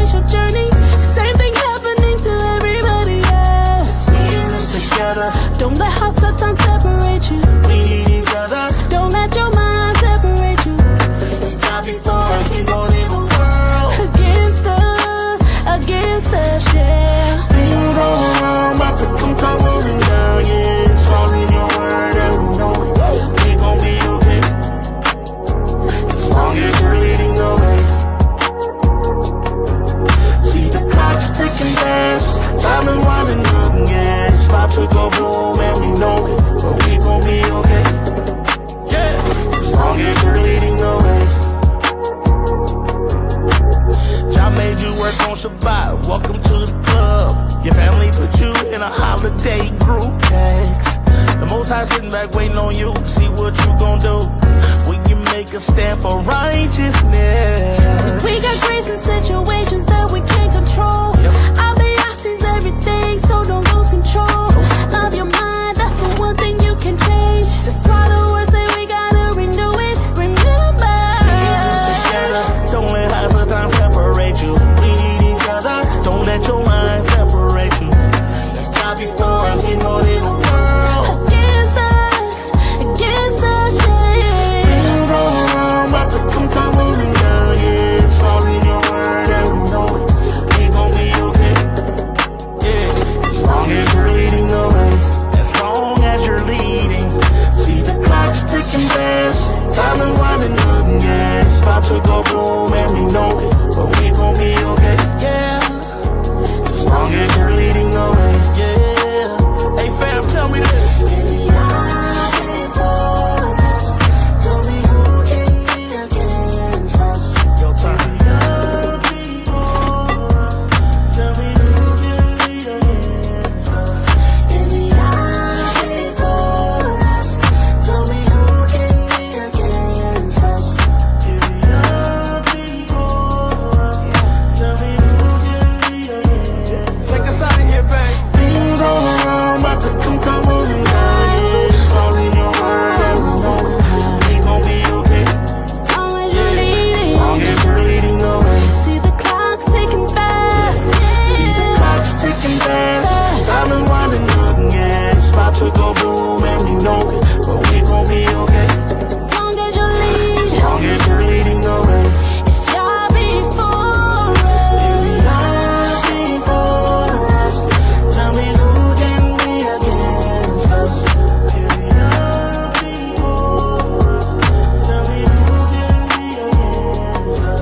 face your journey. Same thing happening to everybody else. We in this together. Don't let hard sometimes separate you. We need each other. Don't let your mind separate you. God before us, we gon' leave the world against us, yeah. Things all around, about to come tumbling down, yeah. It's all in your word and we know it. We gon' be okay, as long as you're leading the way. See the clock's ticking fast, time is winding up, yeah. It's about to go boom and we know it, but we gon' be okay, yeah. As long as you're leading the way. Y'all made you work on Shabbat, welcome to the club. Your family put you in a holiday group text. The Most High sitting back waiting on you, see what you gon' do. Will you make a stand for righteousness? We got grace in situations that we can't control. I'll be sees everything, so don't lose control. Love your mind, that's the one thing you can change. That's why the words say we gotta renew it. Remember, we in this together. Don't let highs or times separate you. We need each other. Don't let your mind separate you. That's God before us, He's more than the world against us, yeah. Things all around, about to come tumbling down, yeah. It's all in your word and we know it. We gon' be okay, yeah. As long as you're leading the way. As long as you're leading. See the clock's ticking fast, time is winding up, yeah. It's about to go boom and we know it, but we gon' be okay, yeah. As long as you're leading the way, yeah. Hey fam, tell me this. Yo, turn. Take us out of here, babe. Things all around, about to come tumbling down, yeah. It's all in your word and we know it. We gon' be okay, As long as you're as leading. long as you're leading the way. See the clock's ticking fast. See the clock's ticking fast, time is winding up, yeah. It's about to go boom and we know it, but we gon' be okay, As long as you're leading. as long as you're leading the way. If y'all before If you're before us, tell me who can be against us. If you're before us, tell me who can be against us.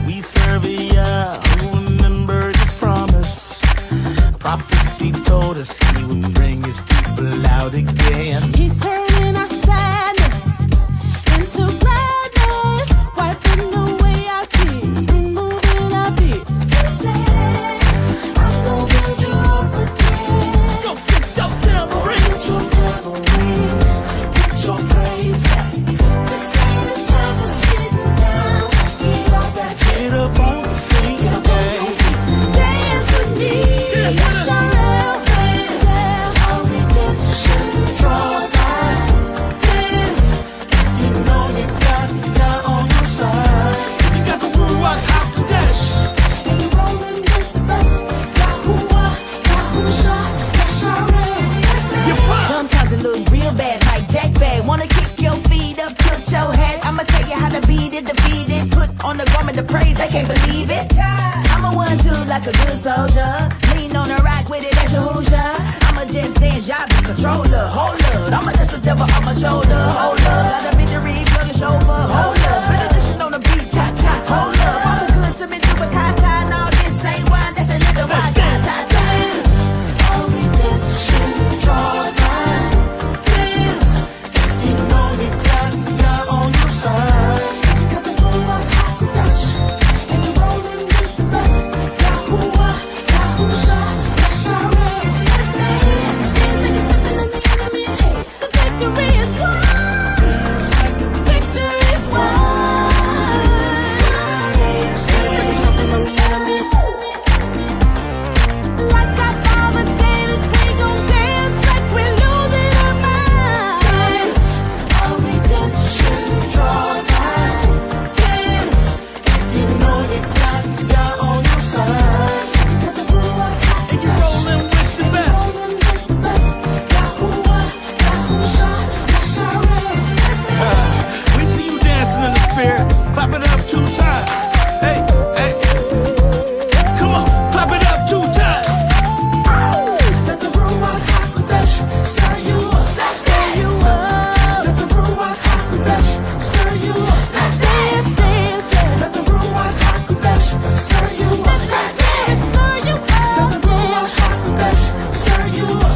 We serve a Yah who remembered His promise. Prophecy told us He would bring His people out again. He's turning our sadness into gladness, wiping away our tears, removing our fears. I'm gon' build you up again. Go get your tambourine. Get your tambourines. Get your praise back. This ain't the time for sitting down. Get off that shit. Get up on your feet. Get up on your feet. Dance with me, Yasharel, yeah. Our redemption draws nigh. Dance. You know you got God on your side. If you got the Ruach HaKodesh, And you're rolling with the best. Yahuwah, Yahusha, Yasharel, you pop. Sometimes it look real bad, like Jack Bad. Wanna kick your feet up, tilt your head. I'ma tell you how to beat it, defeat it. Put on the garment of praise, they can't believe it. I'm a 1-2 like a good soldier. Lean on the rock with it, that's your Hoosier. I'ma just dance, y'all be controller. Hold up, I'ma dust the devil off my shoulder. Hold up, got a victory, blow your chauffeur. Hold up, benediction on the beat, cha cha. Hold up, all the good to me, do a kata. No, this ain't wine, that's the living wine. Kata, dance. Our redemption draws nigh. Dance. You know you got God on your side. You got the Ruach HaKodesh, and you're rolling with the best. Yahuwah, Yahusha, Yasharel,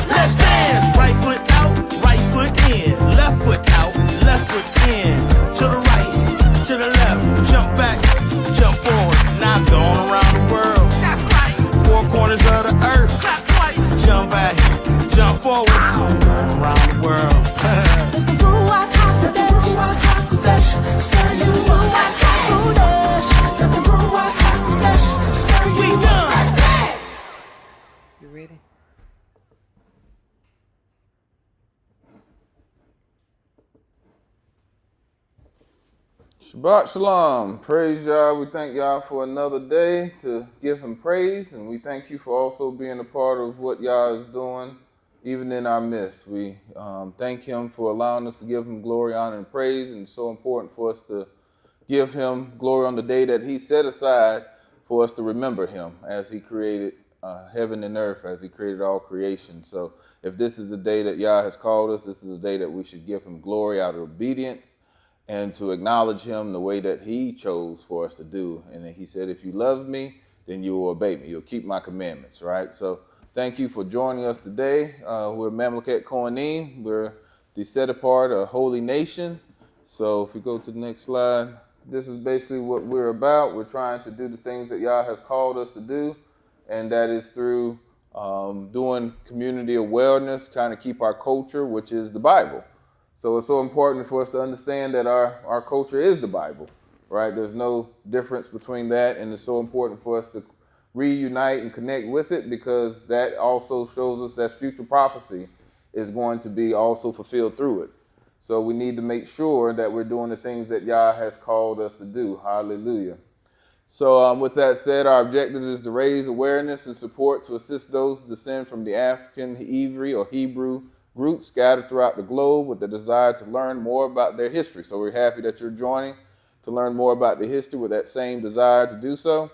Let's dance. Right foot out, right foot in. Left foot out, left foot in. To the right, to the left. Jump back, jump forward. Now going around the world. That's right. Four corners of the earth. That's right. Jump back, jump forward. Going around the world. Let the Ruach HaKodesh stir you. Ruach HaKodesh. Let the Ruach HaKodesh stir you. We done. You ready? Shabbat Shalom. Praise Yah. We thank Yah for another day to give him praise. And we thank you for also being a part of what Yah is doing, even in our midst. We thank him for allowing us to give him glory, honor, and praise. And it's so important for us to give him glory on the day that he set aside for us to remember him as he created heaven and earth, as he created all creation. So if this is the day that Yah has called us, this is the day that we should give him glory out of obedience and to acknowledge him the way that he chose for us to do. And he said, if you love me, then you will obey me. You'll keep my commandments, right? So thank you for joining us today. We're Mamlekhet Kohanim. We're the set apart, a holy nation. So if we go to the next slide, this is basically what we're about. We're trying to do the things that Yah has called us to do, and that is through doing community awareness, kind of keep our culture, which is the Bible. So it's so important for us to understand that our culture is the Bible, right? There's no difference between that, and it's so important for us to reunite and connect with it, because that also shows us that future prophecy is going to be also fulfilled through it. So we need to make sure that we're doing the things that Yah has called us to do. Hallelujah. So with that said, our objective is to raise awareness and support to assist those who descend from the African, Ivri, or Hebrew groups scattered throughout the globe with the desire to learn more about their history. So we're happy that you're joining to learn more about the history with that same desire to do so.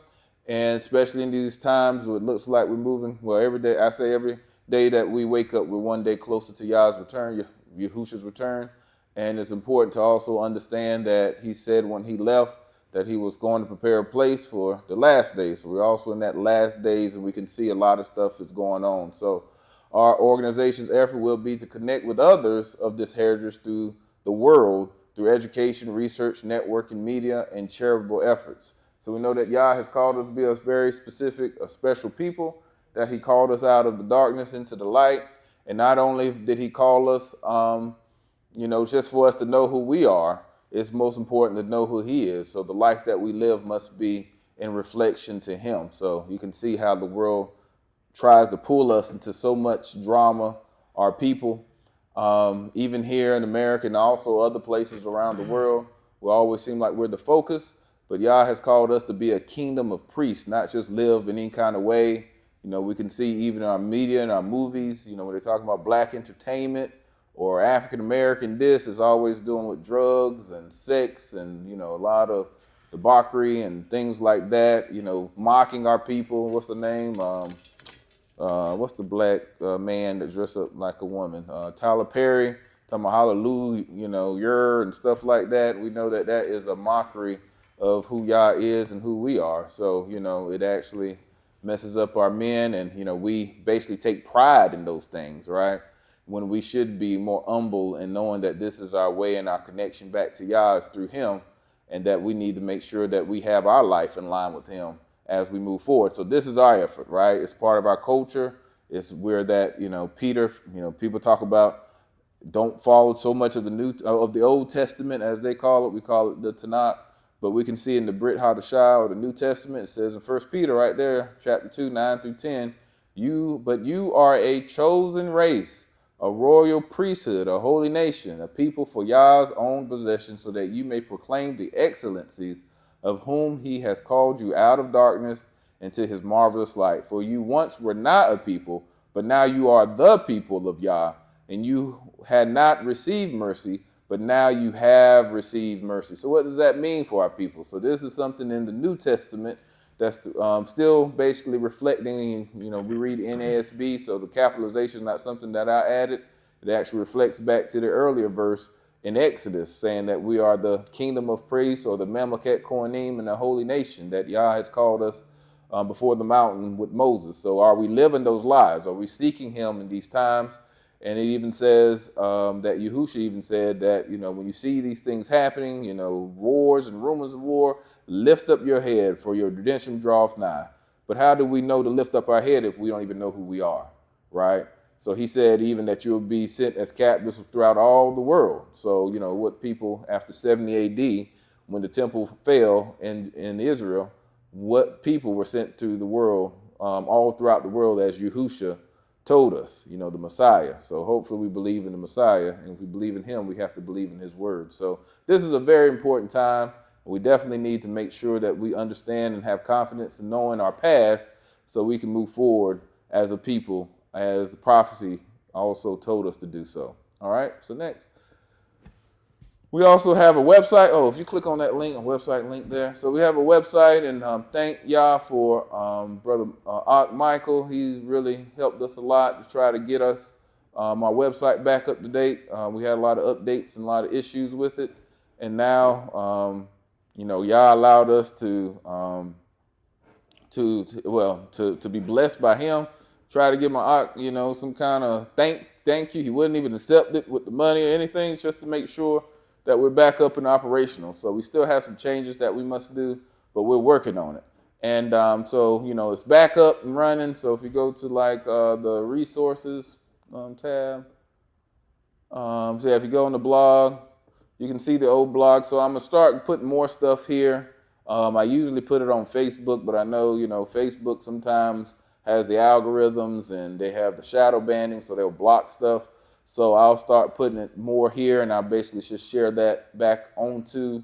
And especially in these times where it looks like we're moving, well, every day, I say every day that we wake up, we're one day closer to Yah's return, Yahushua's return. And it's important to also understand that he said when he left that he was going to prepare a place for the last days. So we're also in that last days, and we can see a lot of stuff that's going on. So our organization's effort will be to connect with others of this heritage through the world, through education, research, networking, media, and charitable efforts. So we know that Yah has called us to be a very specific, a special people, that he called us out of the darkness into the light. And not only did he call us, just for us to know who we are, it's most important to know who he is. So the life that we live must be in reflection to him. So you can see how the world tries to pull us into so much drama, our people, even here in America and also other places around the world. We always seem like we're the focus, but Yah has called us to be a kingdom of priests, not just live in any kind of way. We can see even in our media and our movies, when they're talking about black entertainment or African American, this is always doing with drugs and sex and, a lot of debauchery and things like that, mocking our people. What's the name? What's the black man that dressed up like a woman? Tyler Perry, talking about hallelujah, and stuff like that. We know that that is a mockery of who Yah is and who we are. So, it actually messes up our men, and, we basically take pride in those things, right? When we should be more humble and knowing that this is our way and our connection back to Yah is through him, and that we need to make sure that we have our life in line with him as we move forward. So this is our effort, right? It's part of our culture. It's where that, Peter, people talk about don't follow so much of the Old Testament, as they call it. We call it the Tanakh, but we can see in the Brit Hadashah, or the New Testament, it says in 1 Peter right there, chapter 2, 9 through 10, but you are a chosen race, a royal priesthood, a holy nation, a people for Yah's own possession, so that you may proclaim the excellencies of whom he has called you out of darkness into his marvelous light. For you once were not a people, but now you are the people of Yah, and you had not received mercy, but now you have received mercy. So what does that mean for our people? So this is something in the New Testament that's still basically reflecting, we read NASB, so the capitalization is not something that I added. It actually reflects back to the earlier verse in Exodus, saying that we are the kingdom of priests, or the Mamlekhet Kohanim, and the holy nation, that Yah has called us before the mountain with Moses. So are we living those lives? Are we seeking him in these times? And it even says that Yahushua even said that, when you see these things happening, wars and rumors of war, lift up your head, for your redemption draweth nigh. But how do we know to lift up our head if we don't even know who we are, right? So he said even that you'll be sent as captives throughout all the world. So, what people after 70 AD, when the temple fell in Israel, what people were sent to the world, all throughout the world, as Yahushua told us, the Messiah. So hopefully we believe in the Messiah, and if we believe in him, we have to believe in his word. So this is a very important time. We definitely need to make sure that we understand and have confidence in knowing our past so we can move forward as a people, as the prophecy also told us to do so. All right, so next. We also have a website. Oh, if you click on that link, a website link there. So we have a website, and thank Yah for Brother Michael. He really helped us a lot to try to get us our website back up to date. We had a lot of updates and a lot of issues with it. And now, Yah allowed us to be blessed by him. Try to give my some kind of thank you. He wouldn't even accept it with the money or anything, just to make sure that we're back up and operational. So we still have some changes that we must do, but we're working on it. And so it's back up and running. So if you go to the resources tab, so if you go on the blog, you can see the old blog. So I'm gonna start putting more stuff here. I usually put it on Facebook, but I know Facebook sometimes has the algorithms and they have the shadow banning, so they'll block stuff. So I'll start putting it more here, and I'll basically just share that back onto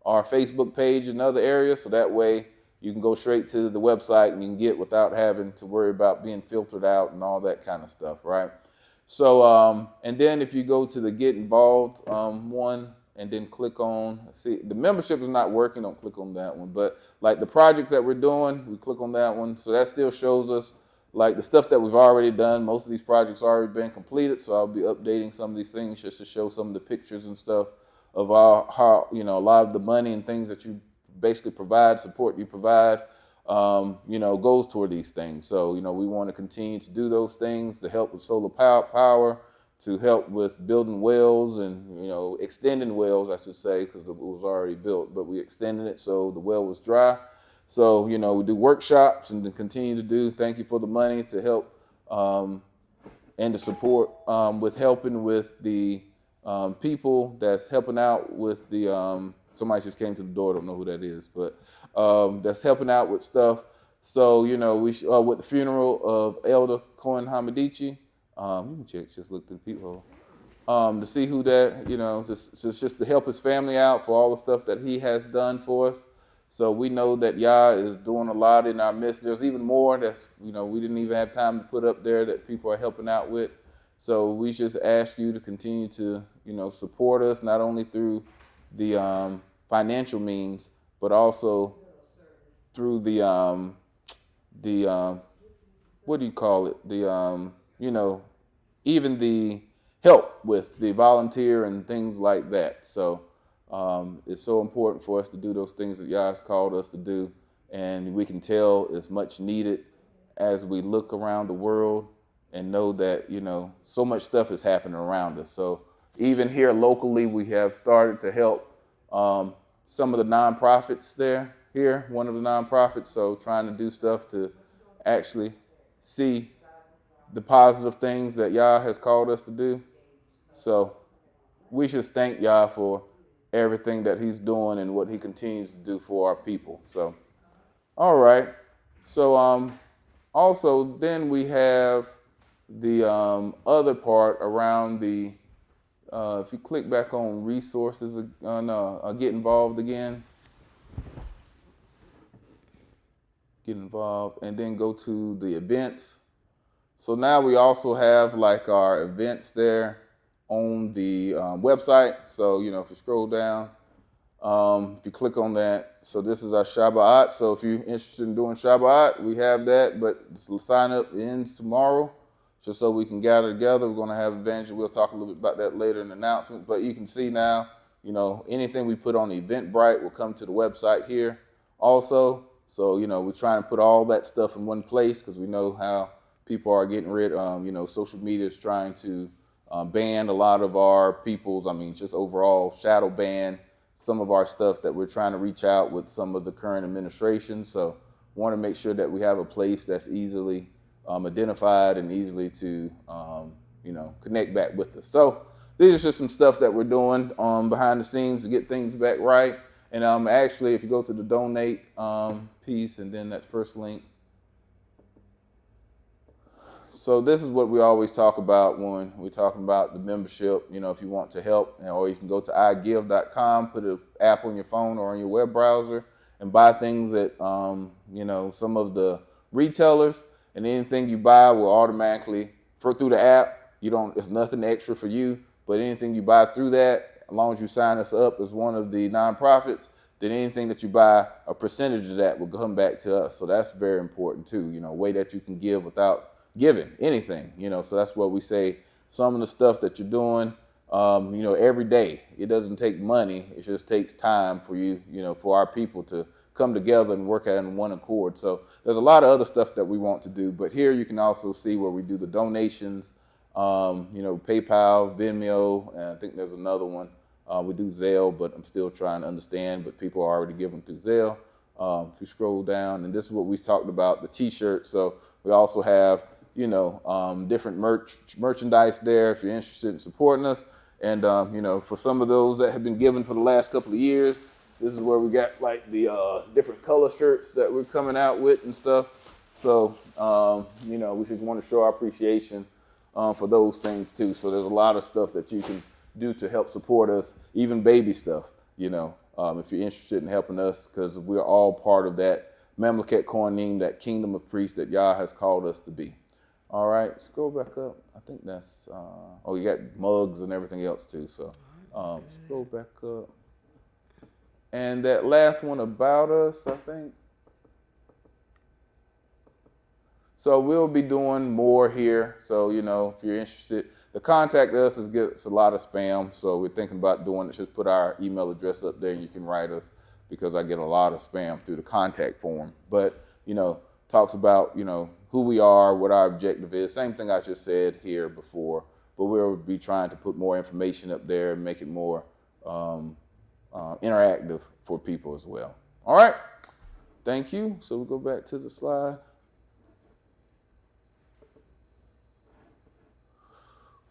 our Facebook page and other areas. So that way you can go straight to the website and you can get without having to worry about being filtered out and all that kind of stuff, right? So, and then if you go to the Get Involved one, and then click on, see, the membership is not working, don't click on that one. But the projects that we're doing, we click on that one. So that still shows us the stuff that we've already done. Most of these projects already been completed. So I'll be updating some of these things just to show some of the pictures and stuff of how a lot of the money and things that you basically provide, support you provide, goes toward these things. So, we want to continue to do those things to help with solar power, to help with building wells and, extending wells, I should say, because it was already built, but we extended it so the well was dry. So, we do workshops and to continue to do. Thank you for the money to help and the support with helping with the people that's helping out with the, somebody just came to the door, don't know who that is, but that's helping out with stuff. So, we with the funeral of Elder Cohen Hamadichi, you can check, just look through the people to see who that, just to help his family out for all the stuff that he has done for us. So we know that Yah is doing a lot in our midst. There's even more that's, we didn't even have time to put up there that people are helping out with. So we just ask you to continue to, support us, not only through the financial means, but also through the what do you call it? Even the help with the volunteer and things like that. So it's so important for us to do those things that Yah has called us to do. And we can tell it's much needed as we look around the world and know that, so much stuff is happening around us. So even here locally, we have started to help some of the nonprofits here, one of the nonprofits. So trying to do stuff to actually see the positive things that Yah has called us to do. So we just thank Yah for everything that he's doing and what he continues to do for our people. So, all right. So also then we have the other part around the, if you click back on resources, get involved again. Get involved and then go to the events. So now we also have our events there on the website. So, if you scroll down, if you click on that, so this is our Shabbat. So if you're interested in doing Shabbat, we have that, but the sign up ends tomorrow, just so we can gather together. We're going to have evangelism. We'll talk a little bit about that later in the announcement, but you can see now, anything we put on the Eventbrite will come to the website here also. So, we're trying to put all that stuff in one place because we know how people are getting rid. Social media is trying to ban a lot of our people's, just overall shadow ban some of our stuff that we're trying to reach out with some of the current administration. So want to make sure that we have a place that's easily identified and easily to, connect back with us. So this is just some stuff that we're doing behind the scenes to get things back right. And actually, if you go to the donate piece and then that first link. So this is what we always talk about when we're talking about the membership. If you want to help, or you can go to igive.com, put an app on your phone or on your web browser and buy things at, some of the retailers, and anything you buy will automatically, through the app, it's nothing extra for you, but anything you buy through that, as long as you sign us up as one of the nonprofits, then anything that you buy, a percentage of that will come back to us. So that's very important too, a way that you can give without giving anything, so that's what we say. Some of the stuff that you're doing, every day, it doesn't take money. It just takes time for you, for our people to come together and work in one accord. So there's a lot of other stuff that we want to do, but here you can also see where we do the donations, PayPal, Vimeo, and I think there's another one. We do Zelle, but I'm still trying to understand, but people are already giving through Zelle. If you scroll down, and this is what we talked about, the t-shirt. So we also have, different merchandise there if you're interested in supporting us. And, for some of those that have been given for the last couple of years, this is where we got like the different color shirts that we're coming out with and stuff. So, we just want to show our appreciation for those things too. So there's a lot of stuff that you can do to help support us, even baby stuff, if you're interested in helping us, because we're all part of that Mamlekhet Kohanim, that kingdom of priests that Yah has called us to be. All right, scroll back up. I think that's, you got mugs and everything else too. So scroll back up. And that last one about us, I think. So we'll be doing more here. So, if you're interested, the contact us gets a lot of spam. So we're thinking about doing it. Just put our email address up there and you can write us, because I get a lot of spam through the contact form. But, talks about, who we are, what our objective is. Same thing I just said here before, but we'll be trying to put more information up there and make it more interactive for people as well. All right. Thank you. So we'll go back to the slide.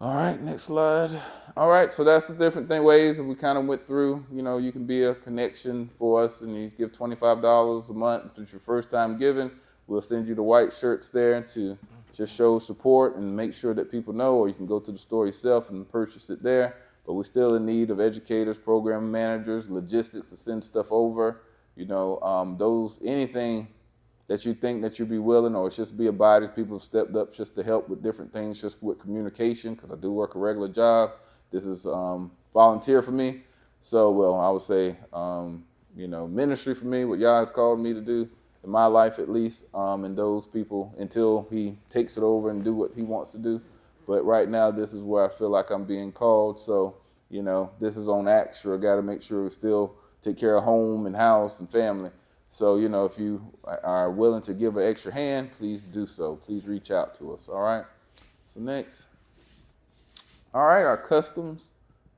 All right, next slide. All right, so that's the different ways that we kind of went through. You can be a connection for us, and you give $25 a month. If it's your first time giving, we'll send you the white shirts there to just show support and make sure that people know, or you can go to the store yourself and purchase it there. But we're still in need of educators, program managers, logistics to send stuff over. Anything that you think that you'd be willing, or it's just be a body. People have stepped up just to help with different things, just with communication, because I do work a regular job. This is volunteer for me. So, I would say, ministry for me, what Yah has called me to do in my life at least, and those people until he takes it over and do what he wants to do. But right now, this is where I feel like I'm being called. So, this is on extra. Got to make sure we still take care of home and house and family. So, if you are willing to give an extra hand, please do so. Please reach out to us, all right? So next. All right, our customs.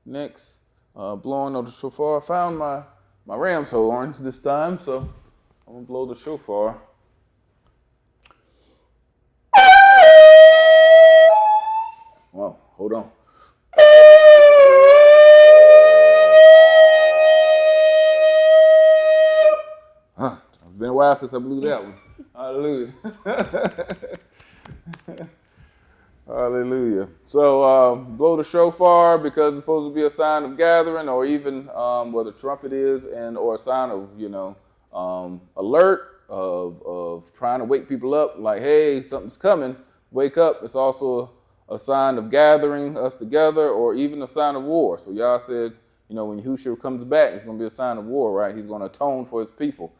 Next, blowing of the shofar. I found my ram's horns this time, so I'm going to blow the shofar. Whoa, hold on. It's been a while since I blew that one. Hallelujah. Hallelujah. So blow the shofar because it's supposed to be a sign of gathering, or even where the trumpet is, and or a sign of, alert of trying to wake people up, like, hey, something's coming, wake up. It's also a sign of gathering us together, or even a sign of war. So Yah said, when Yahushua comes back, it's going to be a sign of war, right? He's going to atone for his people.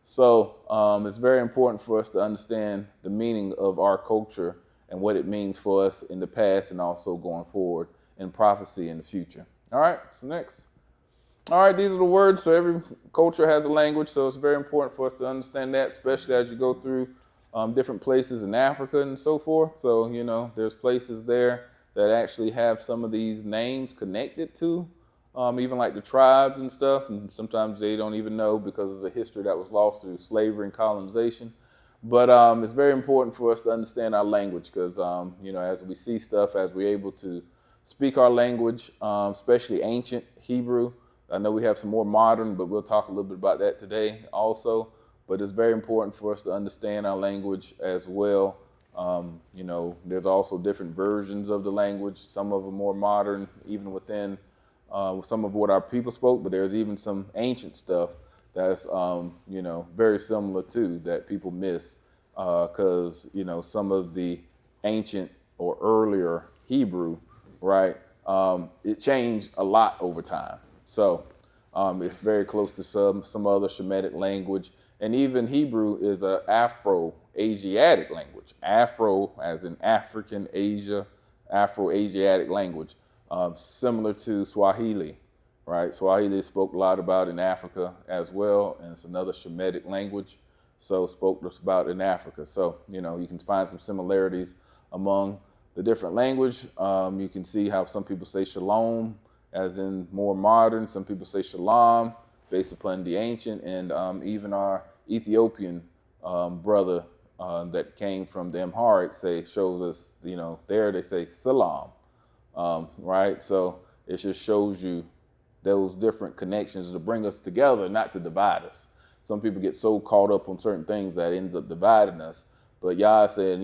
So it's very important for us to understand the meaning of our culture and what it means for us in the past and also going forward in prophecy in the future. All right, so next. All right, these are the words. So every culture has a language, so it's very important for us to understand that, especially as you go through different places in Africa and so forth. So, there's places there that actually have some of these names connected to, even like the tribes and stuff. And sometimes they don't even know because of the history that was lost through slavery and colonization. But it's very important for us to understand our language because, as we see stuff, as we're able to speak our language, especially ancient Hebrew. I know we have some more modern, but we'll talk a little bit about that today also. But it's very important for us to understand our language as well. There's also different versions of the language. Some of them more modern, even within some of what our people spoke, but there's even some ancient stuff that's, very similar to that people miss because, some of the ancient or earlier Hebrew, right, it changed a lot over time. So it's very close to some other Shemitic language. And even Hebrew is an Afro-Asiatic language. Afro as in African, Asia, Afro-Asiatic language, similar to Swahili, right? Swahili is spoke a lot about in Africa as well, and it's another Shemitic language, so spoke about in Africa. So, you can find some similarities among the different language. You can see how some people say shalom, as in more modern. Some people say shalom, based upon the ancient, and even our Ethiopian brother that came from the Amharic shows us, there they say salam, right? So it just shows you those different connections to bring us together, not to divide us. Some people get so caught up on certain things that ends up dividing us. But Yah said,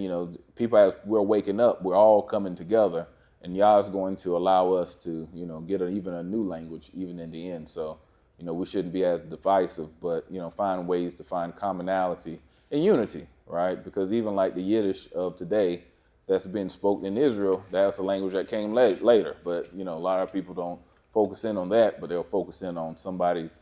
people, as we're waking up, we're all coming together. And Yah's going to allow us to, get even a new language, even in the end. So, we shouldn't be as divisive, but, find ways to find commonality and unity, right? Because even like the Yiddish of today that's been spoken in Israel, that's a language that came later. But, a lot of people don't focus in on that, but they'll focus in on somebody's,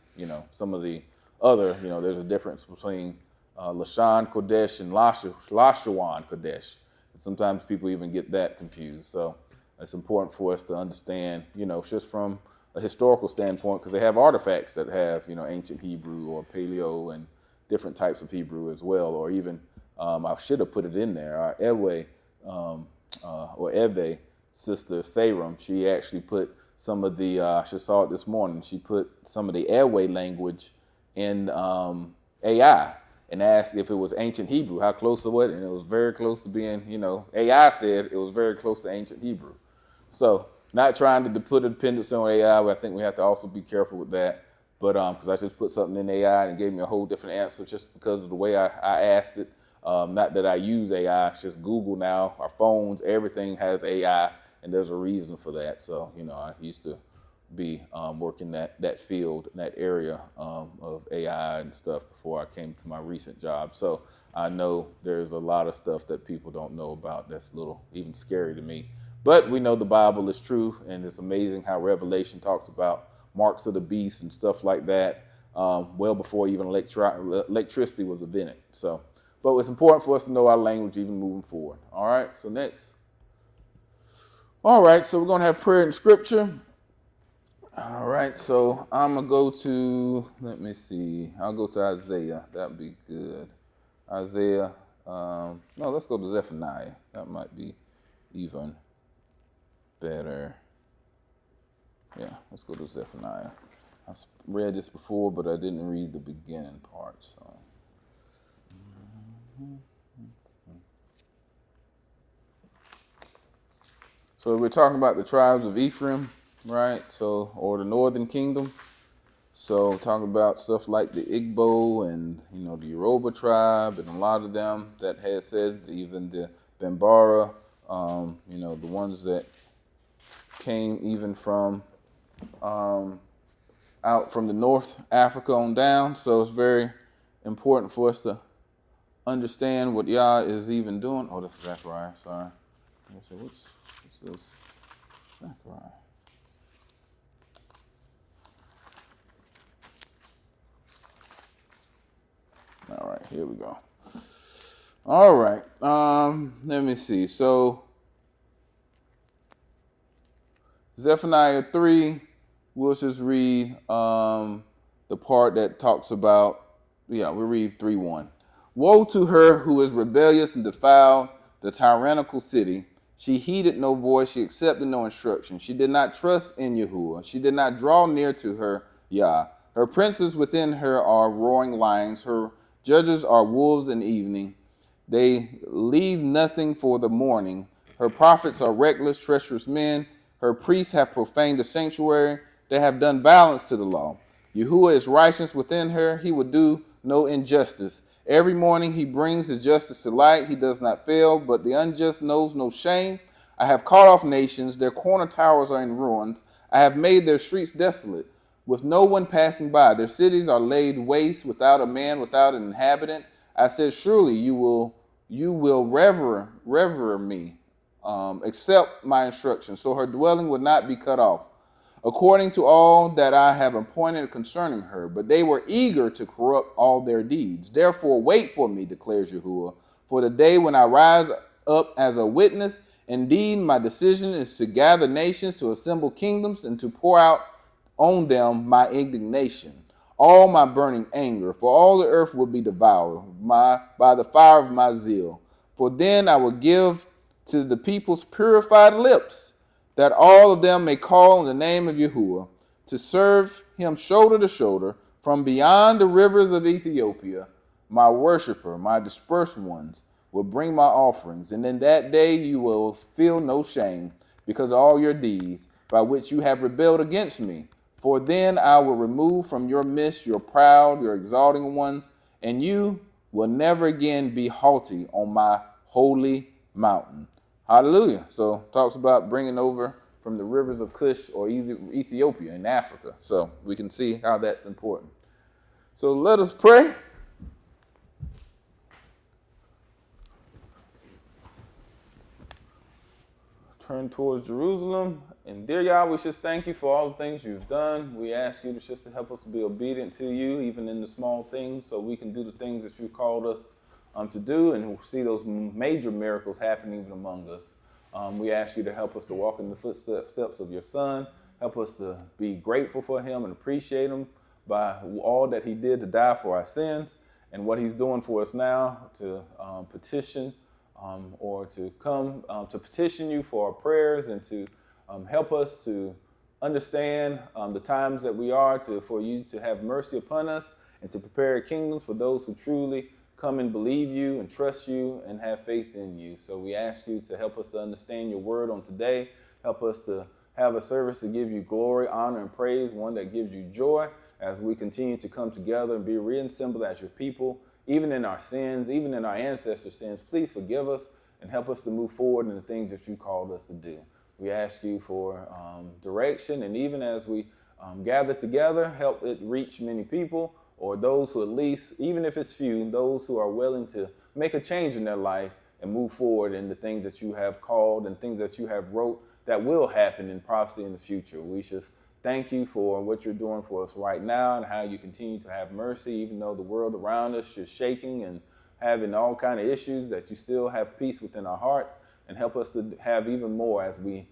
some of the other, there's a difference between Lashon Kodesh and Lashawan Kodesh. And sometimes people even get that confused. So it's important for us to understand, just from a historical standpoint, because they have artifacts that have, ancient Hebrew or Paleo and different types of Hebrew as well. Or even, I should have put it in there, our Ewe, or Eve, Sister Sarum, she actually put some of the, I just saw it this morning, she put some of the Ewe language in AI and asked if it was ancient Hebrew, how close it was, and it was very close to being, AI said it was very close to ancient Hebrew. So not trying to put a dependency on AI, but I think we have to also be careful with that. But because I just put something in AI and it gave me a whole different answer just because of the way I asked it. Not that I use AI, it's just Google now, our phones, everything has AI, and there's a reason for that. So, I used to be working that field, that area of AI and stuff before I came to my recent job. So I know there's a lot of stuff that people don't know about that's a little even scary to me. But we know the Bible is true, and it's amazing how Revelation talks about marks of the beast and stuff like that, well before even electricity was invented. So, but it's important for us to know our language even moving forward. All right, so next. All right, so we're going to have prayer and scripture. All right, so I'm going to go to, let me see, I'll go to Isaiah. That'd be good. Isaiah, no, let's go to Zephaniah. That might be even better. Yeah, let's go to Zephaniah. I read this before, but I didn't read the beginning part, so. So we're talking about the tribes of Ephraim, right? So, or the northern kingdom. So talking about stuff like the Igbo and, the Yoruba tribe and a lot of them that had said, even the Bambara, the ones that came even from out from the North Africa on down. So it's very important for us to understand what Yah is even doing. Oh, that's Zechariah, sorry. What's this? Zechariah. All right, here we go. All right, let me see. So Zephaniah 3, we'll just read the part that talks about, we'll read 3:1. Woe to her who is rebellious and defiled the tyrannical city. She heeded no voice, she accepted no instruction. She did not trust in Yahuwah. She did not draw near to her Yah. Her princes within her are roaring lions. Her judges are wolves in evening. They leave nothing for the morning. Her prophets are reckless, treacherous men. Her priests have profaned the sanctuary. They have done violence to the law. Yahuwah is righteous within her. He will do no injustice. Every morning he brings his justice to light. He does not fail, but the unjust knows no shame. I have cut off nations. Their corner towers are in ruins. I have made their streets desolate, with no one passing by. Their cities are laid waste, without a man, without an inhabitant. I said, surely you will revere me, accept my instruction, so her dwelling would not be cut off, according to all that I have appointed concerning her. But they were eager to corrupt all their deeds. Therefore wait for me, declares Yahuwah, for the day when I rise up as a witness. Indeed, my decision is to gather nations, to assemble kingdoms, and to pour out on them my indignation, all my burning anger, for all the earth will be devoured by the fire of my zeal. For then I will give to the people's purified lips, that all of them may call on the name of Yahuwah, to serve him shoulder to shoulder, from beyond the rivers of Ethiopia. My worshiper, my dispersed ones, will bring my offerings, and in that day you will feel no shame, because of all your deeds, by which you have rebelled against me. For then I will remove from your midst your proud, your exalting ones, and you will never again be haughty on my holy mountain. Hallelujah. So talks about bringing over from the rivers of Cush or Ethiopia in Africa. So we can see how that's important. So let us pray. Turn towards Jerusalem. And dear Yah, we just thank you for all the things you've done. We ask you just to help us to be obedient to you, even in the small things, so we can do the things that you called us to do, and we'll see those major miracles happen even among us. We ask you to help us to walk in the footsteps of your Son. Help us to be grateful for him and appreciate him by all that he did to die for our sins, and what he's doing for us now to petition or to come to petition you for our prayers, and to help us to understand the times that we are, for you to have mercy upon us and to prepare a kingdom for those who truly come and believe you and trust you and have faith in you. So we ask you to help us to understand your word on today. Help us to have a service to give you glory, honor, and praise, one that gives you joy as we continue to come together and be reassembled as your people, even in our sins, even in our ancestors' sins. Please forgive us and help us to move forward in the things that you called us to do. We ask you for direction, and even as we gather together, help it reach many people, or those who, at least, even if it's few, those who are willing to make a change in their life and move forward in the things that you have called and things that you have wrote that will happen in prophecy in the future. We just thank you for what you're doing for us right now, and how you continue to have mercy, even though the world around us is shaking and having all kinds of issues, that you still have peace within our hearts, and help us to have even more as we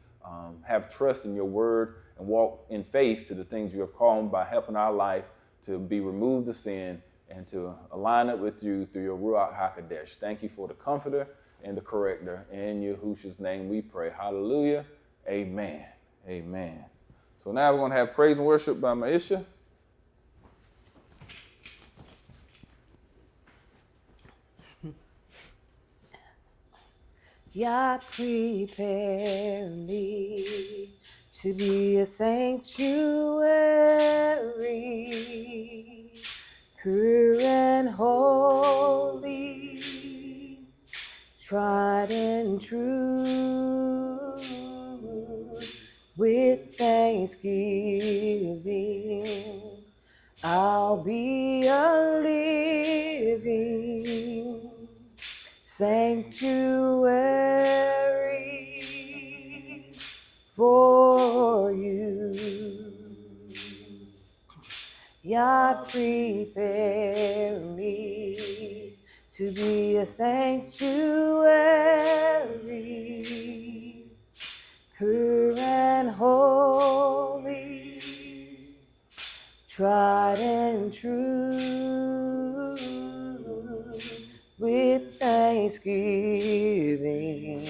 have trust in your word and walk in faith to the things you have called, by helping our life to be removed of sin and to align up with you through your Ruach HaKodesh. Thank you for the comforter and the corrector. In Yahushua's name we pray. Hallelujah. Amen. Amen. So now we're going to have praise and worship by Maisha. Yah, prepare me to be a sanctuary, pure and holy, tried and true, with thanksgiving. I'll be a living sanctuary for you. Yah, prepare me to be a sanctuary, pure and holy, true. With thanksgiving,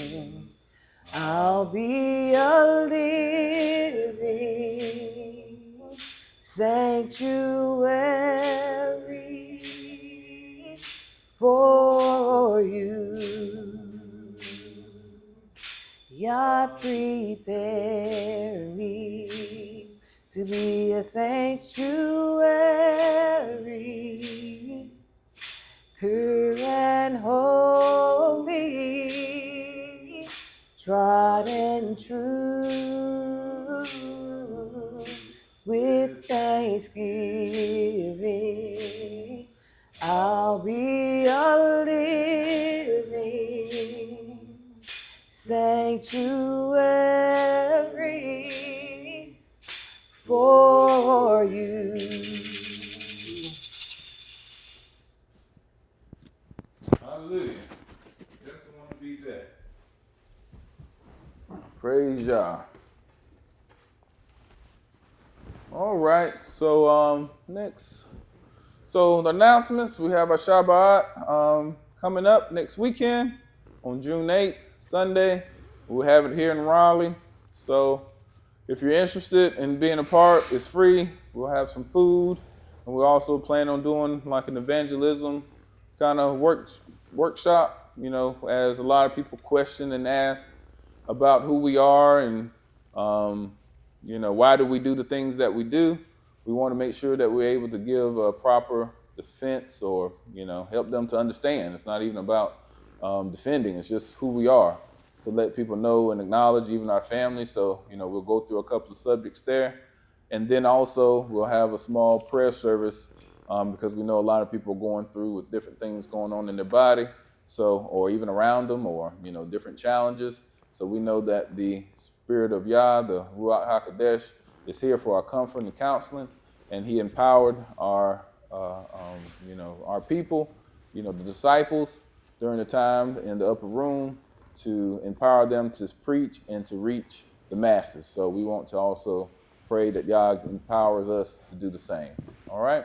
I'll be a living sanctuary for you. Yah prepare me to be a sanctuary, pure and holy, tried and true. With thanksgiving, I'll be a living sanctuary for you. Hallelujah. Definitely want to be that. Praise Yah. All right. So next. So the announcements, we have our Shabbat coming up next weekend on June 8th, Sunday. We'll have it here in Raleigh. So if you're interested in being a part, it's free. We'll have some food. And we also plan on doing like an evangelism kind of workshop, you know, as a lot of people question and ask about who we are and, you know, why do we do the things that we do. We want to make sure that we're able to give a proper defense or, you know, help them to understand. It's not even about defending. It's just who we are, to let people know and acknowledge even our family. So, you know, we'll go through a couple of subjects there. And then also we'll have a small prayer service because we know a lot of people are going through with different things going on in their body, so, or even around them, or, you know, different challenges. So we know that the Spirit of Yah, the Ruach HaKodesh, is here for our comfort and counseling, and He empowered our, you know, our people, you know, the disciples during the time in the upper room to empower them to preach and to reach the masses. So we want to also pray that Yah empowers us to do the same. All right.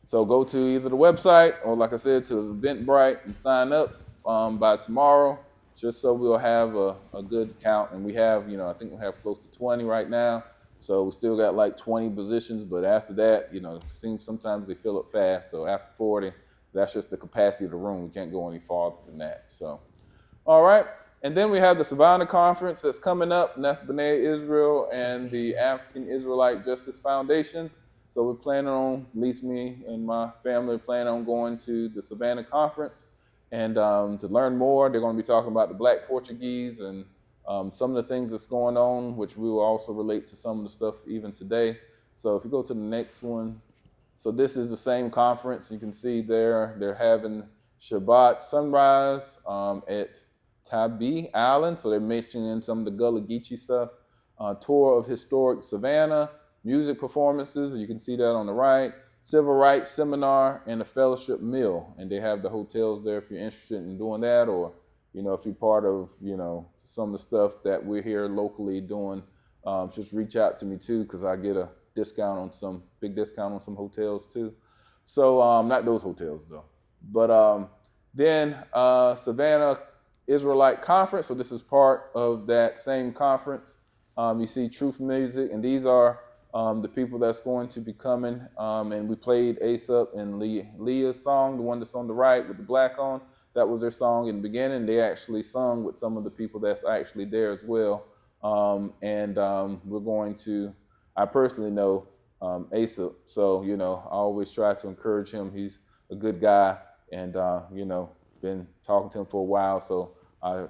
So go to either the website or, like I said, to Eventbrite and sign up by tomorrow, just so we'll have a good count. And we have, you know, I think we have close to 20 right now. So we still got like 20 positions, but after that, you know, it seems sometimes they fill up fast. So after 40, that's just the capacity of the room. We can't go any farther than that. So, all right. And then we have the Savannah Conference that's coming up, and that's B'nai Israel and the African Israelite Justice Foundation. So we're planning on, at least me and my family, plan on going to the Savannah Conference and to learn more. They're going to be talking about the Black Portuguese and some of the things that's going on, which we will also relate to some of the stuff even today. So if you go to the next one. So this is the same conference. You can see there, they're having Shabbat sunrise at Tybee Island. So they're mentioning some of the Gullah Geechee stuff. Tour of historic Savannah, music performances, you can see that on the right, civil rights seminar, and a fellowship meal. And they have the hotels there if you're interested in doing that, or, you know, if you're part of, you know, some of the stuff that we're here locally doing, just reach out to me too, because I get a discount on some, big discount on some hotels too. So not those hotels though. But then Savannah Israelite Conference, so this is part of that same conference. You see Truth Music, and these are the people that's going to be coming. And we played Asap and Leah's song, the one that's on the right with the black on. That was their song in the beginning. They actually sung with some of the people that's actually there as well. We're going to, I personally know Asap, so, you know, I always try to encourage him. He's a good guy, and, you know, been talking to him for a while, so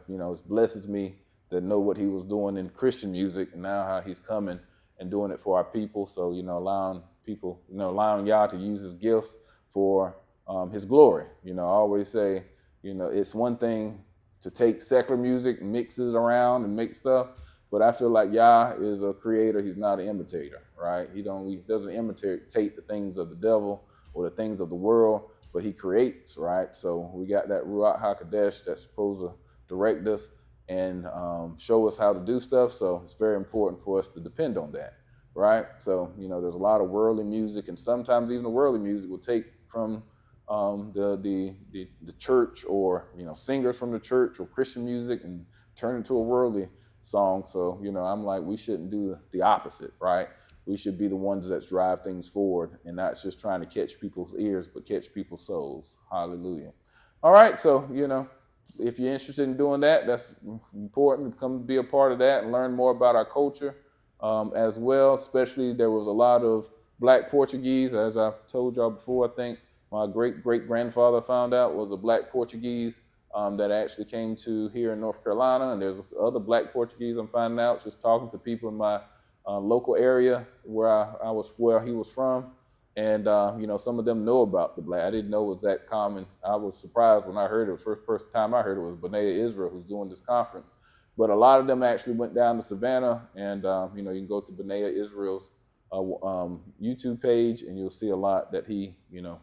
you know, it blesses me to know what he was doing in Christian music and now how he's coming and doing it for our people. So, you know, allowing people, you know, allowing Yah to use his gifts for his glory. You know, I always say, you know, it's one thing to take secular music and mix it around and make stuff, but I feel like Yah is a creator. He's not an imitator, right? He doesn't imitate the things of the devil or the things of the world, but he creates, right? So we got that Ruach HaKodesh that's supposed to direct us and show us how to do stuff. So it's very important for us to depend on that. right? So, there's a lot of worldly music, and sometimes even the worldly music will take from the church, or singers from the church or Christian music, and turn into a worldly song. So, I'm like, we shouldn't do the opposite, right? We should be the ones that drive things forward, and not just trying to catch people's ears, but catch people's souls. Hallelujah. All right, so if you're interested in doing that, that's important to come be a part of that and learn more about our culture as well. Especially, there was a lot of Black Portuguese, as I've told y'all before. I think my great-great-grandfather found out was a Black Portuguese that actually came to here in North Carolina. And there's other Black Portuguese I'm finding out just talking to people in my local area where where he was from. And some of them know about the Black. I didn't know it was that common. I was surprised when I heard it. The first time I heard it was B'nai Israel, who's doing this conference. But a lot of them actually went down to Savannah, and you can go to B'nai Israel's YouTube page, and you'll see a lot that he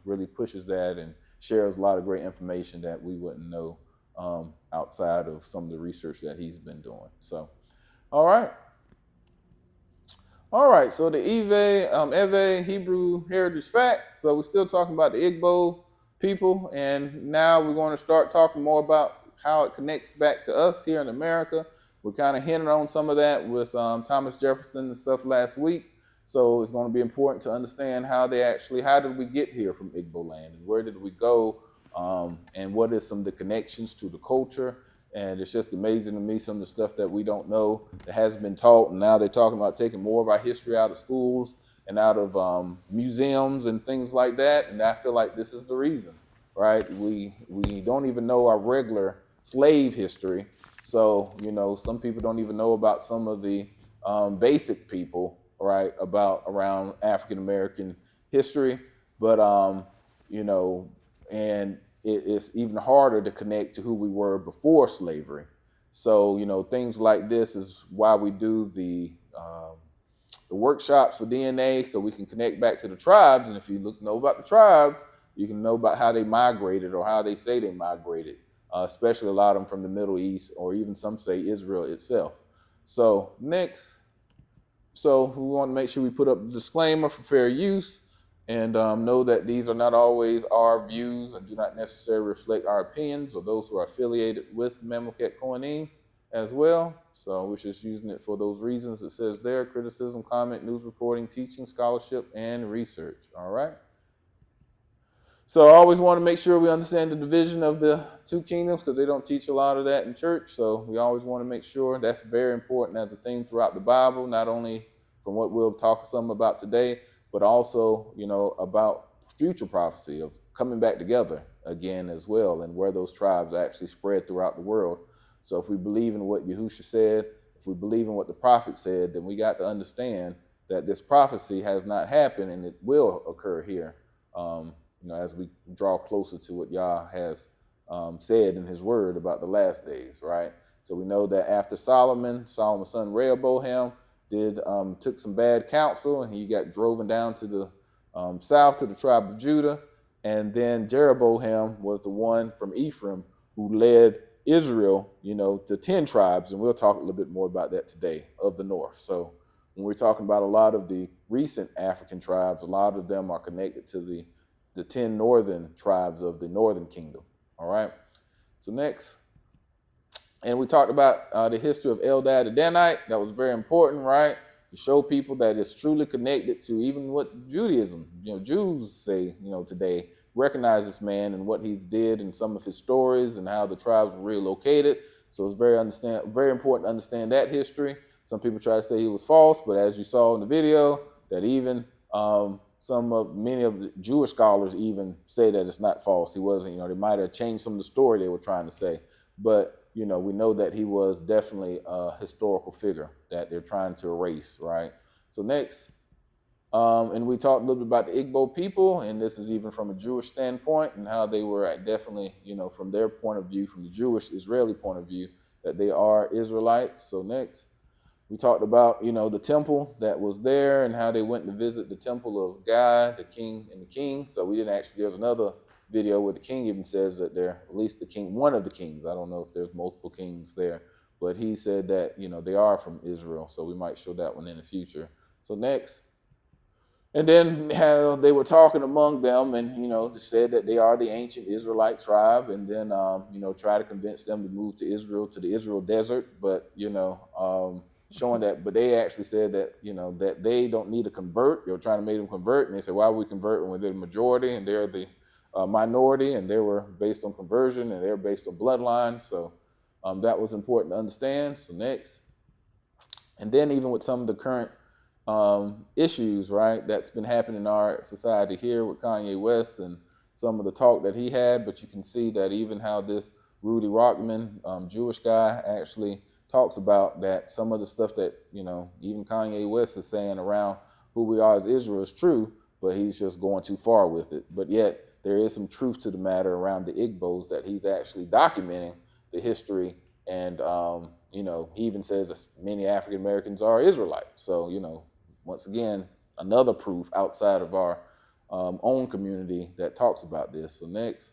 really pushes that and shares a lot of great information that we wouldn't know outside of some of the research that he's been doing. So, all right. All right, so the Eve Hebrew Heritage Fact. So we're still talking about the Igbo people, and now we're going to start talking more about how it connects back to us here in America. We kind of hinted on some of that with Thomas Jefferson and stuff last week. So it's going to be important to understand how did we get here from Igbo land, and where did we go, and what is some of the connections to the culture. And it's just amazing to me, some of the stuff that we don't know that hasn't been taught. And now they're talking about taking more of our history out of schools and out of museums and things like that. And I feel like this is the reason, right? We don't even know our regular slave history. So, some people don't even know about some of the basic people, right, around African-American history. But, and it's even harder to connect to who we were before slavery. So, things like this is why we do the workshops for DNA, so we can connect back to the tribes. And if you know about the tribes, you can know about how they migrated, or how they say they migrated, especially a lot of them from the Middle East, or even some say Israel itself. So next, so we want to make sure we put up the disclaimer for fair use. And know that these are not always our views and do not necessarily reflect our opinions or those who are affiliated with Mamlekhet Kohanim as well. So we're just using it for those reasons. It says there: criticism, comment, news reporting, teaching, scholarship, and research. All right. So I always want to make sure we understand the division of the two kingdoms, because they don't teach a lot of that in church. So we always want to make sure that's very important as a theme throughout the Bible, not only from what we'll talk some about today, but also, about future prophecy of coming back together again as well, and where those tribes actually spread throughout the world. So if we believe in what Yahusha said, if we believe in what the prophet said, then we got to understand that this prophecy has not happened, and it will occur here, as we draw closer to what Yah has said in his word about the last days, right? So we know that after Solomon's son Rehoboam took some bad counsel, and he got driven down to the south to the tribe of Judah. And then Jeroboam was the one from Ephraim who led Israel, to 10 tribes. And we'll talk a little bit more about that today, of the north. So when we're talking about a lot of the recent African tribes, a lot of them are connected to the 10 northern tribes of the northern kingdom. All right. So next. And we talked about the history of Eldad the Danite. That was very important, right? To show people that it's truly connected to even what Judaism, Jews say, today, recognize this man and what he's did and some of his stories and how the tribes were relocated. So it's very important to understand that history. Some people try to say he was false, but as you saw in the video, that even many of the Jewish scholars even say that it's not false. He wasn't, they might have changed some of the story they were trying to say, but we know that he was definitely a historical figure that they're trying to erase, right? So next, and we talked a little bit about the Igbo people, and this is even from a Jewish standpoint, and how they were definitely, from their point of view, from the Jewish Israeli point of view, that they are Israelites. So next, we talked about, the temple that was there and how they went to visit the temple of God, the king and the king. So we didn't actually, there's another video where the king even says that they're at least the king, one of the kings. I don't know if there's multiple kings there, but he said that, they are from Israel. So we might show that one in the future. So next. And then how they were talking among them, and they said that they are the ancient Israelite tribe, and then try to convince them to move to Israel, to the Israel desert, but showing that, but they actually said that that they don't need to convert. They were trying to make them convert, and they said, why would we convert when they're the majority and they're the minority, and they were based on conversion and they're based on bloodline. So that was important to understand. So next. And then even with some of the current issues, right, that's been happening in our society here with Kanye West and some of the talk that he had, but you can see that even how this Rudy Rockman, Jewish guy, actually talks about that some of the stuff that, even Kanye West is saying around who we are as Israel is true, but he's just going too far with it. But yet there is some truth to the matter around the Igbos, that he's actually documenting the history. And, he even says that many African Americans are Israelites. So, once again, another proof outside of our own community that talks about this. So next.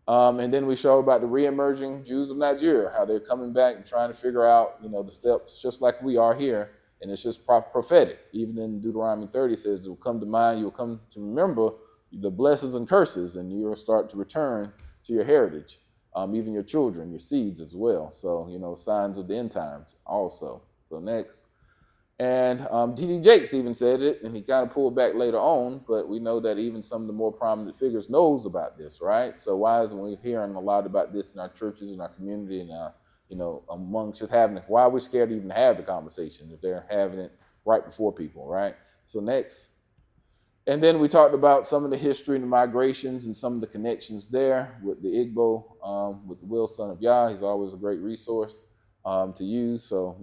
And then we show about the re-emerging Jews of Nigeria, how they're coming back and trying to figure out, the steps, just like we are here. And it's just prophetic. Even in Deuteronomy 30 says, it will come to mind, you'll come to remember the blessings and curses, and you'll start to return to your heritage. Even your children, your seeds as well. So, signs of the end times also. So next. And D.D. Jakes even said it, and he kind of pulled back later on, but we know that even some of the more prominent figures knows about this, right? So why isn't we hearing a lot about this in our churches, in our community, and amongst just having it? Why are we scared to even have the conversation if they're having it right before people, right? So next. And then we talked about some of the history and the migrations and some of the connections there with the Igbo, with the Will, son of Yah. He's always a great resource to use. So,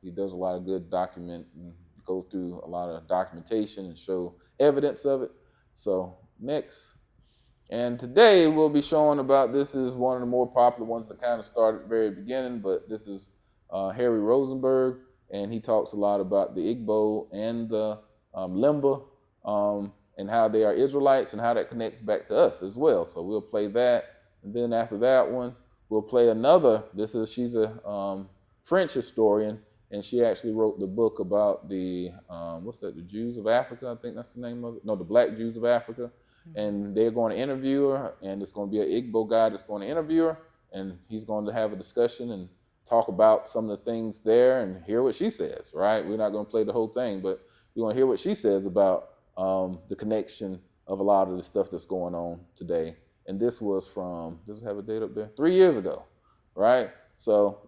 he does a lot of good go through a lot of documentation and show evidence of it. So next. And today we'll be showing about, this is one of the more popular ones that kind of started at the very beginning, but this is Harry Rosenberg, and he talks a lot about the Igbo and the Limba, and how they are Israelites and how that connects back to us as well. So we'll play that. And then after that one, we'll play another. She's a French historian, and she actually wrote the book about the, the Jews of Africa, I think that's the name of it. No, the Black Jews of Africa. Mm-hmm. And they're going to interview her, and it's going to be an Igbo guy that's going to interview her, and he's going to have a discussion and talk about some of the things there and hear what she says, right? We're not going to play the whole thing, but we're going to hear what she says about the connection of a lot of the stuff that's going on today. And this was from, does it have a date up there? 3 years ago, right? So,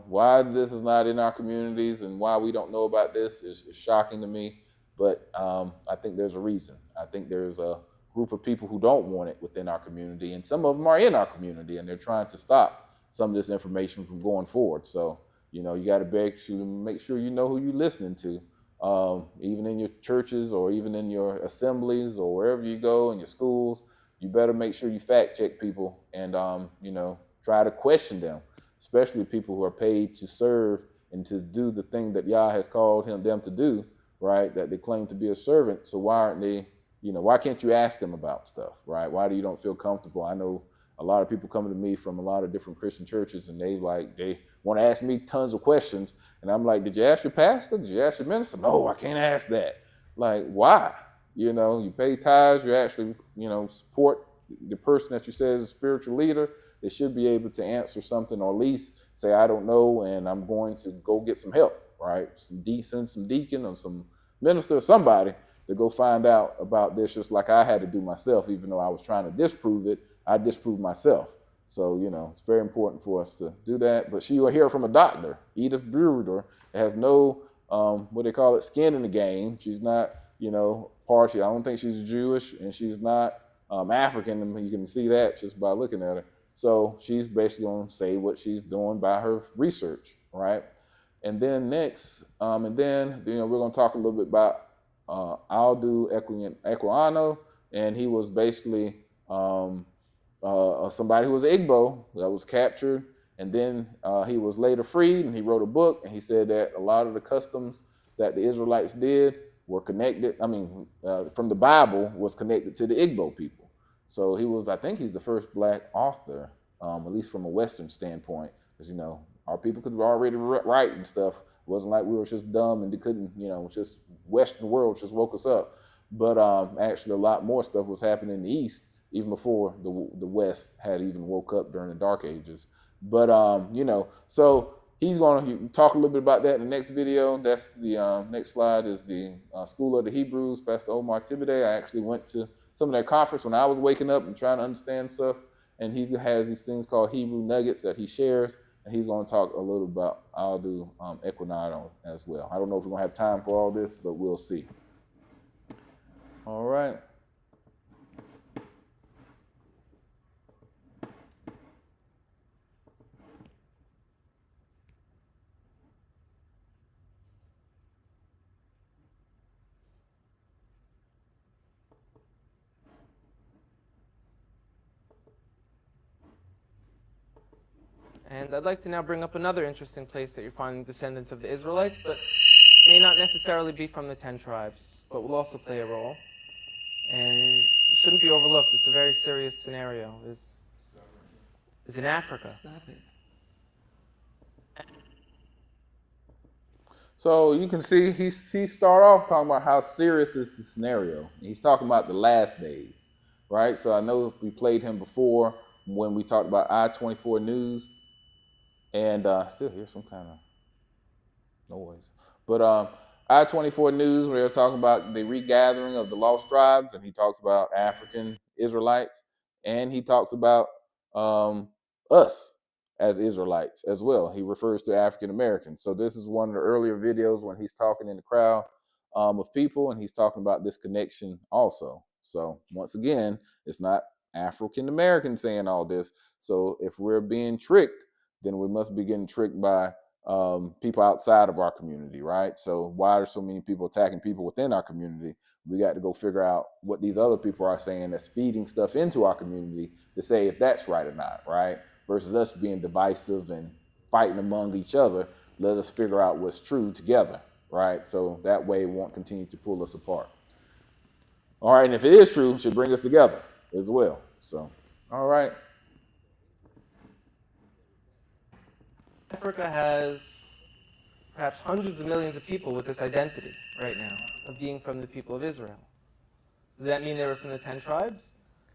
why this is not in our communities and why we don't know about this is shocking to me. But I think there's a reason. I think there's a group of people who don't want it within our community, and some of them are in our community, and they're trying to stop some of this information from going forward. So, you got to make sure you know who you're listening to. Even in your churches or even in your assemblies or wherever you go in your schools, you better make sure you fact check people and, try to question them, especially people who are paid to serve and to do the thing that Yah has called them to do, right? That they claim to be a servant. So why aren't they, why can't you ask them about stuff, right? Why do you don't feel comfortable? I know a lot of people coming to me from a lot of different Christian churches, and they want to ask me tons of questions. And I'm like, did you ask your pastor? Did you ask your minister? No, I can't ask that. Like, why? You pay tithes, you actually, support the person that you say is a spiritual leader. They should be able to answer something, or at least say, I don't know, and I'm going to go get some help, right? Send some deacon or some minister or somebody to go find out about this, just like I had to do myself. Even though I was trying to disprove it, I disproved myself. So, it's very important for us to do that. But she will hear from a doctor, Edith Bruder, has no, skin in the game. She's not, partial. I don't think she's Jewish, and she's not African. And you can see that just by looking at her. So she's basically going to say what she's doing by her research, right? And then next, we're going to talk a little bit about Aldo Equiano, and he was basically somebody who was Igbo that was captured, and then he was later freed, and he wrote a book, and he said that a lot of the customs that the Israelites did were connected, from the Bible, was connected to the Igbo people. So I think he's the first Black author, at least from a Western standpoint, because, our people could already write and stuff. It wasn't like we were just dumb and they couldn't, just Western world just woke us up. But actually, a lot more stuff was happening in the East even before the West had even woke up during the Dark Ages. But so he's going to talk a little bit about that in the next video. That's the next slide is the School of the Hebrews, Pastor Omar Tibide. I actually went to some of that conference when I was waking up and trying to understand stuff. And he has these things called Hebrew nuggets that he shares. And he's going to talk a little about, I'll do Equinide as well. I don't know if we're going to have time for all this, but we'll see. All right. And I'd like to now bring up another interesting place that you're finding descendants of the Israelites, but may not necessarily be from the 10 tribes, but will also play a role. And it shouldn't be overlooked. It's a very serious scenario. Is in Africa. Stop it. So you can see he start off talking about how serious is the scenario. He's talking about the last days, right? So I know we played him before when we talked about I-24 News, and still hear some kind of noise. But I-24 News, where they're talking about the regathering of the lost tribes, and he talks about African Israelites, and he talks about us as Israelites as well. He refers to African Americans. So this is one of the earlier videos when he's talking in the crowd of people, and he's talking about this connection also. So once again, it's not African Americans saying all this. So if we're being tricked, then we must be getting tricked by people outside of our community, right? So why are so many people attacking people within our community? We got to go figure out what these other people are saying that's feeding stuff into our community to say if that's right or not, right? Versus us being divisive and fighting among each other. Let us figure out what's true together, right? So that way it won't continue to pull us apart. All right, and if it is true, it should bring us together as well. So, all right. Africa has perhaps hundreds of millions of people with this identity right now of being from the people of Israel. Does that mean they were from the 10 tribes?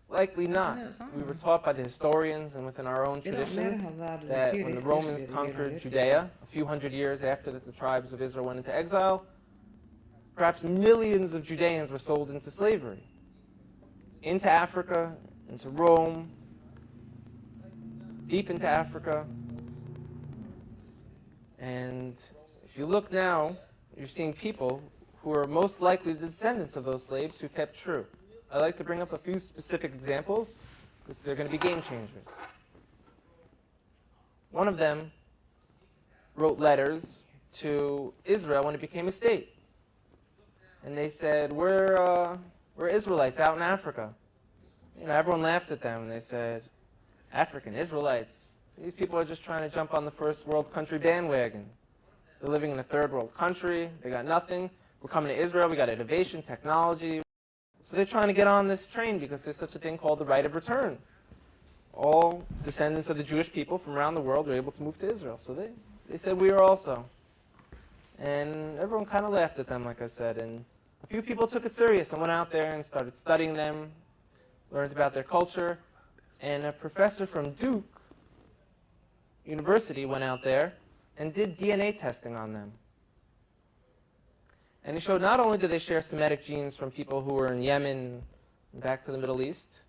Likely not. We were taught by the historians and within our own traditions that when the Romans conquered Judea a few hundred years after that the tribes of Israel went into exile, perhaps millions of Judeans were sold into slavery, into Africa, into Rome, deep into Africa. And if you look now, you're seeing people who are most likely the descendants of those slaves who kept true. I'd like to bring up a few specific examples because they're going to be game changers. One of them wrote letters to Israel when it became a state. And they said, we're Israelites out in Africa. You know, everyone laughed at them and they said, African Israelites, these people are just trying to jump on the first world country bandwagon. They're living in a third world country, they got nothing. We're coming to Israel, we got innovation, technology. So they're trying to get on this train because there's such a thing called the right of return. All descendants of the Jewish people from around the world are able to move to Israel. So they said we are also. And everyone kind of laughed at them, like I said. And a few people took it serious and went out there and started studying them, learned about their culture. And a professor from Duke University went out there and did DNA testing on them. And he showed not only do they share Semitic genes from people who were in Yemen and back to the Middle East,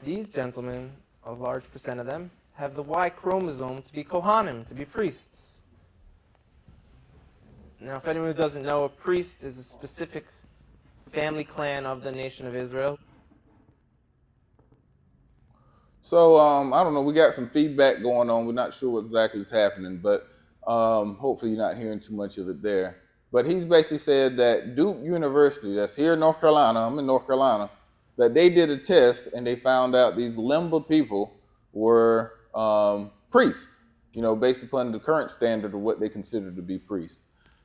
these gentlemen, a large percent of them, have the Y chromosome to be Kohanim, to be priests. Now, if anyone who doesn't know, a priest is a specific family clan of the nation of Israel. So, I don't know, we got some feedback going on. We're not sure what exactly is happening, but hopefully you're not hearing too much of it there. But he's basically said that Duke University, that's here in North Carolina, I'm in North Carolina, that they did a test and they found out these Limba people were priests, you know, based upon the current standard of what they consider to be priests.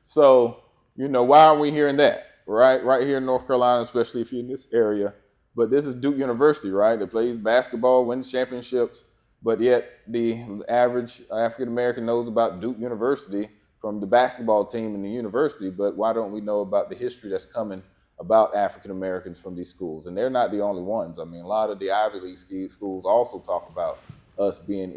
So, you know, why are we hearing that, right? Right here in North Carolina, especially if you're in this area. But this is Duke University, right? That plays basketball, wins championships, but yet the average African American knows about Duke University from the basketball team in the university, but why don't we know about the history that's coming about African Americans from these schools? And they're not the only ones. I mean, a lot of the Ivy League schools also talk about us being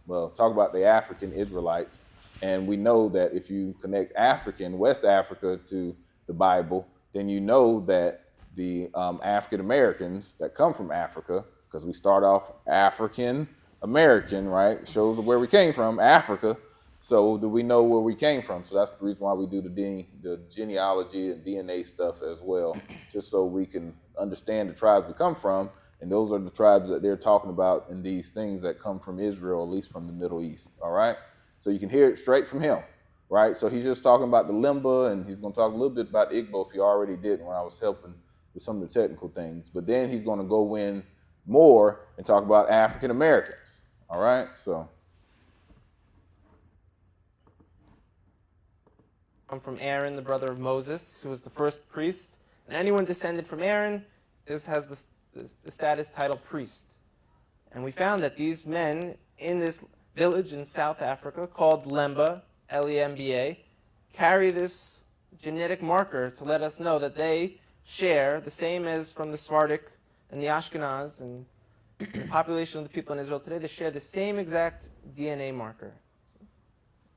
talk about the African Israelites. And we know that if you connect West Africa to the Bible, then you know that the African Americans that come from Africa, because we start off African American, right? Shows where we came from, Africa. So do we know where we came from? So that's the reason why we do the genealogy and DNA stuff as well, just so we can understand the tribes we come from. And those are the tribes that they're talking about in these things that come from Israel, at least from the Middle East. All right. So you can hear it straight from him, right? So he's just talking about the Limba, and he's going to talk a little bit about Igbo if he already didn't when I was helping with some of the technical things. But then he's going to go in more and talk about African Americans. All right. So. Come from Aaron, the brother of Moses, who was the first priest. And anyone descended from Aaron has the status title priest. And we found that these men in this village in South Africa called Lemba, L-E-M-B-A, carry this genetic marker to let us know that they share the same as from the Sephardic and the Ashkenaz and the population of the people in Israel today. They share the same exact DNA marker.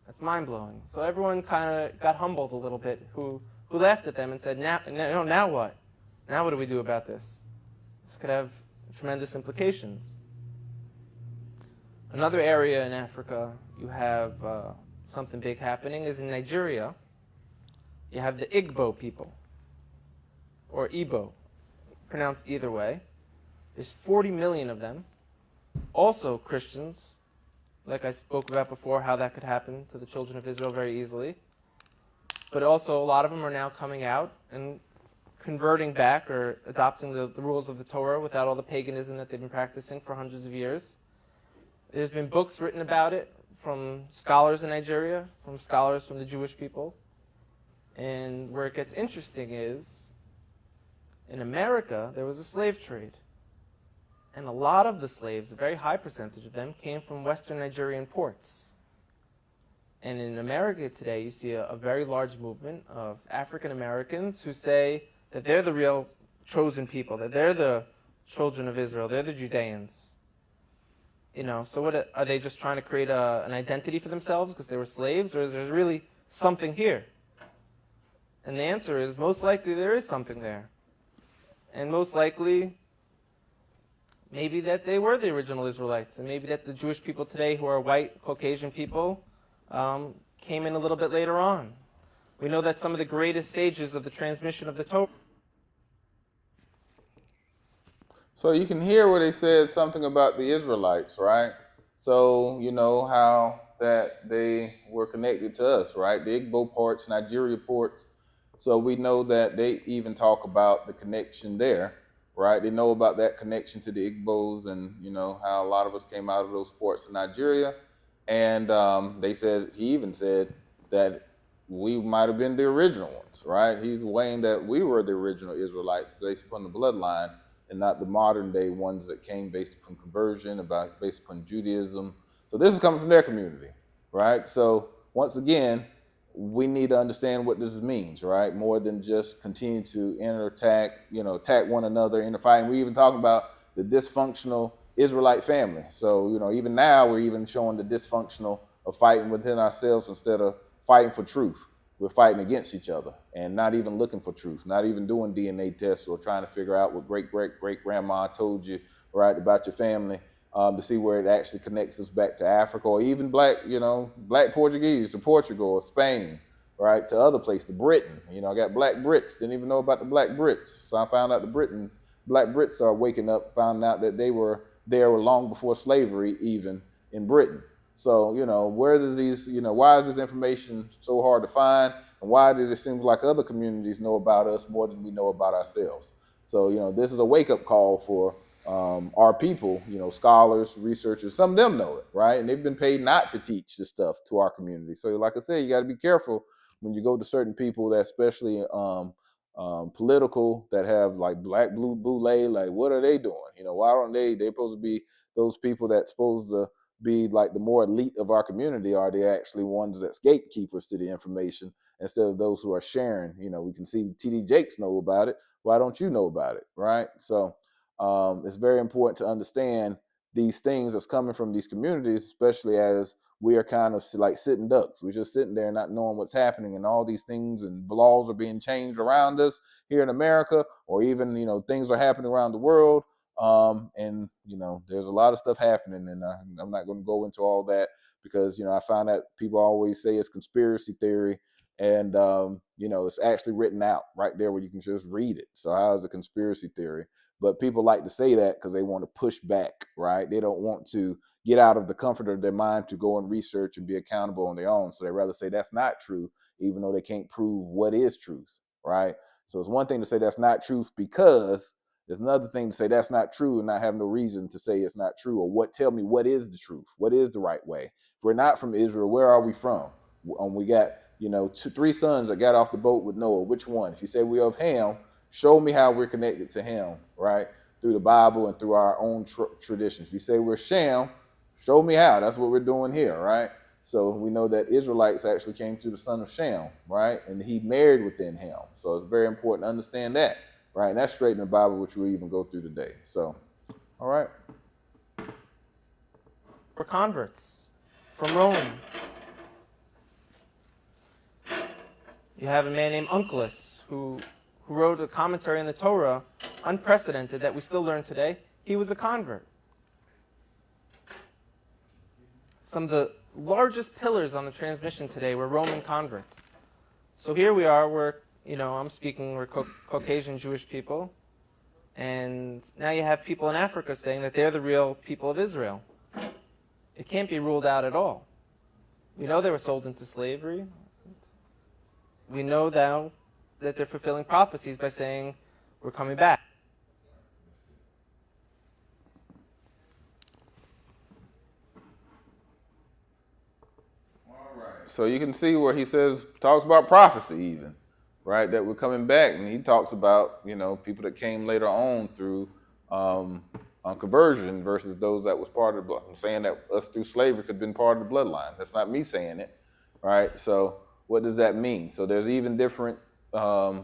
That's mind-blowing. So everyone kind of got humbled a little bit, who laughed at them and said, now what? Now what do we do about this? This could have tremendous implications. Another area in Africa you have something big happening is in Nigeria. You have the Igbo people, or Igbo, pronounced either way. There's 40 million of them, also Christians, like I spoke about before, how that could happen to the children of Israel very easily. But also a lot of them are now coming out and converting back or adopting the rules of the Torah without all the paganism that they've been practicing for hundreds of years. There's been books written about it from scholars in Nigeria, from scholars from the Jewish people. And where it gets interesting is, in America, there was a slave trade. And a lot of the slaves, a very high percentage of them, came from Western Nigerian ports. And in America today, you see a very large movement of African Americans who say that they're the real chosen people, that they're the children of Israel, they're the Judeans. You know, so what are they just trying to create an identity for themselves because they were slaves, or is there really something here? And the answer is, most likely there is something there. And most likely, maybe that they were the original Israelites, and maybe that the Jewish people today, who are white, Caucasian people, came in a little bit later on. We know that some of the greatest sages of the transmission of the Torah. So you can hear where they said something about the Israelites, right? So you know how that they were connected to us, right? The Igbo ports, Nigeria ports. So we know that they even talk about the connection there, right? They know about that connection to the Igbos, and you know how a lot of us came out of those ports in Nigeria. And he even said that we might have been the original ones, right? He's weighing that we were the original Israelites based upon the bloodline, and not the modern day ones that came based upon conversion, based upon Judaism. So this is coming from their community, right? So once again, we need to understand what this means, right? More than just continue to attack one another, interfighting. We even talking about the dysfunctional Israelite family. So, even now we're even showing the dysfunctional of fighting within ourselves instead of fighting for truth. We're fighting against each other and not even looking for truth, not even doing DNA tests or trying to figure out what great-great-great-grandma told you, right, about your family, to see where it actually connects us back to Africa, or even black Portuguese to Portugal or Spain, right, to other places, to Britain. I got black Brits, didn't even know about the black Brits. So I found out black Brits are waking up, found out that they were there long before slavery even in Britain. So, where does why is this information so hard to find? And why did it seem like other communities know about us more than we know about ourselves? So, this is a wake-up call for our people, scholars, researchers. Some of them know it, right? And they've been paid not to teach this stuff to our community. So like I said, you got to be careful when you go to certain people that especially political, that have like black blue boule, like what are they doing? Why aren't they're supposed to be those people that's supposed to be like the more elite of our community? Are they actually ones that's gatekeepers to the information instead of those who are sharing? We can see TD Jakes know about it. Why don't you know about it, right? So it's very important to understand these things that's coming from these communities, especially as we are kind of like sitting ducks. We're just sitting there not knowing what's happening, and all these things and laws are being changed around us here in America, or even, things are happening around the world. And there's a lot of stuff happening, and I'm not going to go into all that because, I find that people always say it's conspiracy theory, and, it's actually written out right there where you can just read it. So how is a conspiracy theory? But people like to say that because they want to push back, right? They don't want to get out of the comfort of their mind to go and research and be accountable on their own. So they rather say that's not true, even though they can't prove what is truth, right? So it's one thing to say that's not truth because there's another thing to say that's not true and not have no reason to say it's not true, or tell me what is the truth, what is the right way. If we're not from Israel, where are we from? We got, 3 sons that got off the boat with Noah. Which one? If you say we're of Ham, show me how we're connected to Ham, right? Through the Bible and through our own traditions. If you say we're Shem, show me how. That's what we're doing here, right? So we know that Israelites actually came through the son of Shem, right? And he married within him. So it's very important to understand that, right? And that's straight in the Bible, which we'll even go through today. So, all right. We're converts from Rome. You have a man named Unclus who wrote a commentary on the Torah, unprecedented, that we still learn today. He was a convert. Some of the largest pillars on the transmission today were Roman converts. So here we are, we're Caucasian Jewish people, and now you have people in Africa saying that they're the real people of Israel. It can't be ruled out at all. We know they were sold into slavery. We know now that they're fulfilling prophecies by saying, we're coming back. All right. So you can see where he talks about prophecy even, right? That we're coming back. And he talks about, people that came later on through conversion versus those that was part of the blood. I'm saying that us through slavery could have been part of the bloodline. That's not me saying it, right? So what does that mean? So there's even different, I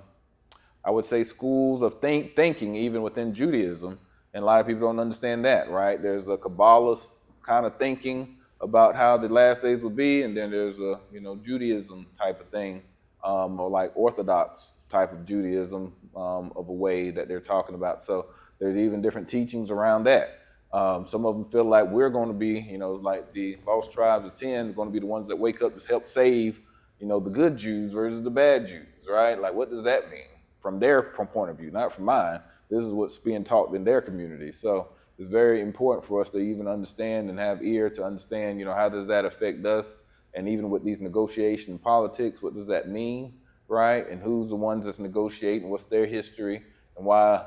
would say, schools of thinking even within Judaism, and a lot of people don't understand that, right? There's a Kabbalist kind of thinking about how the last days would be, and then there's a Judaism type of thing, or like Orthodox type of Judaism of a way that they're talking about. So there's even different teachings around that. Some of them feel like we're going to be, like the lost tribes of 10, going to be the ones that wake up to help save, the good Jews versus the bad Jews, right? Like, what does that mean? From their point of view, not from mine. This is what's being taught in their community. So it's very important for us to even understand and have ear to understand, how does that affect us? And even with these negotiation and politics, what does that mean, right? And who's the ones that's negotiating? What's their history? And why,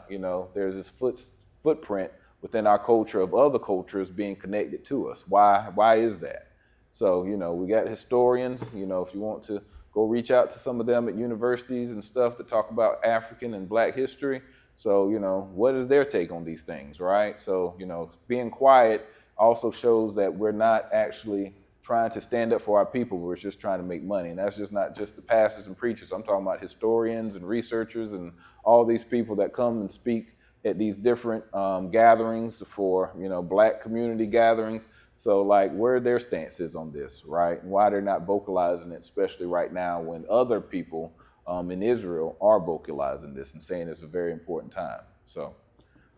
there's this footprint within our culture of other cultures being connected to us. Why is that? So, we got historians, if you want to go reach out to some of them at universities and stuff to talk about African and Black history. So, what is their take on these things, right? So, being quiet also shows that we're not actually trying to stand up for our people. We're just trying to make money. And that's just not just the pastors and preachers. I'm talking about historians and researchers and all these people that come and speak at these different gatherings for, Black community gatherings. So, like, where their stance is on this, right? And why they're not vocalizing it, especially right now when other people in Israel are vocalizing this and saying it's a very important time. So,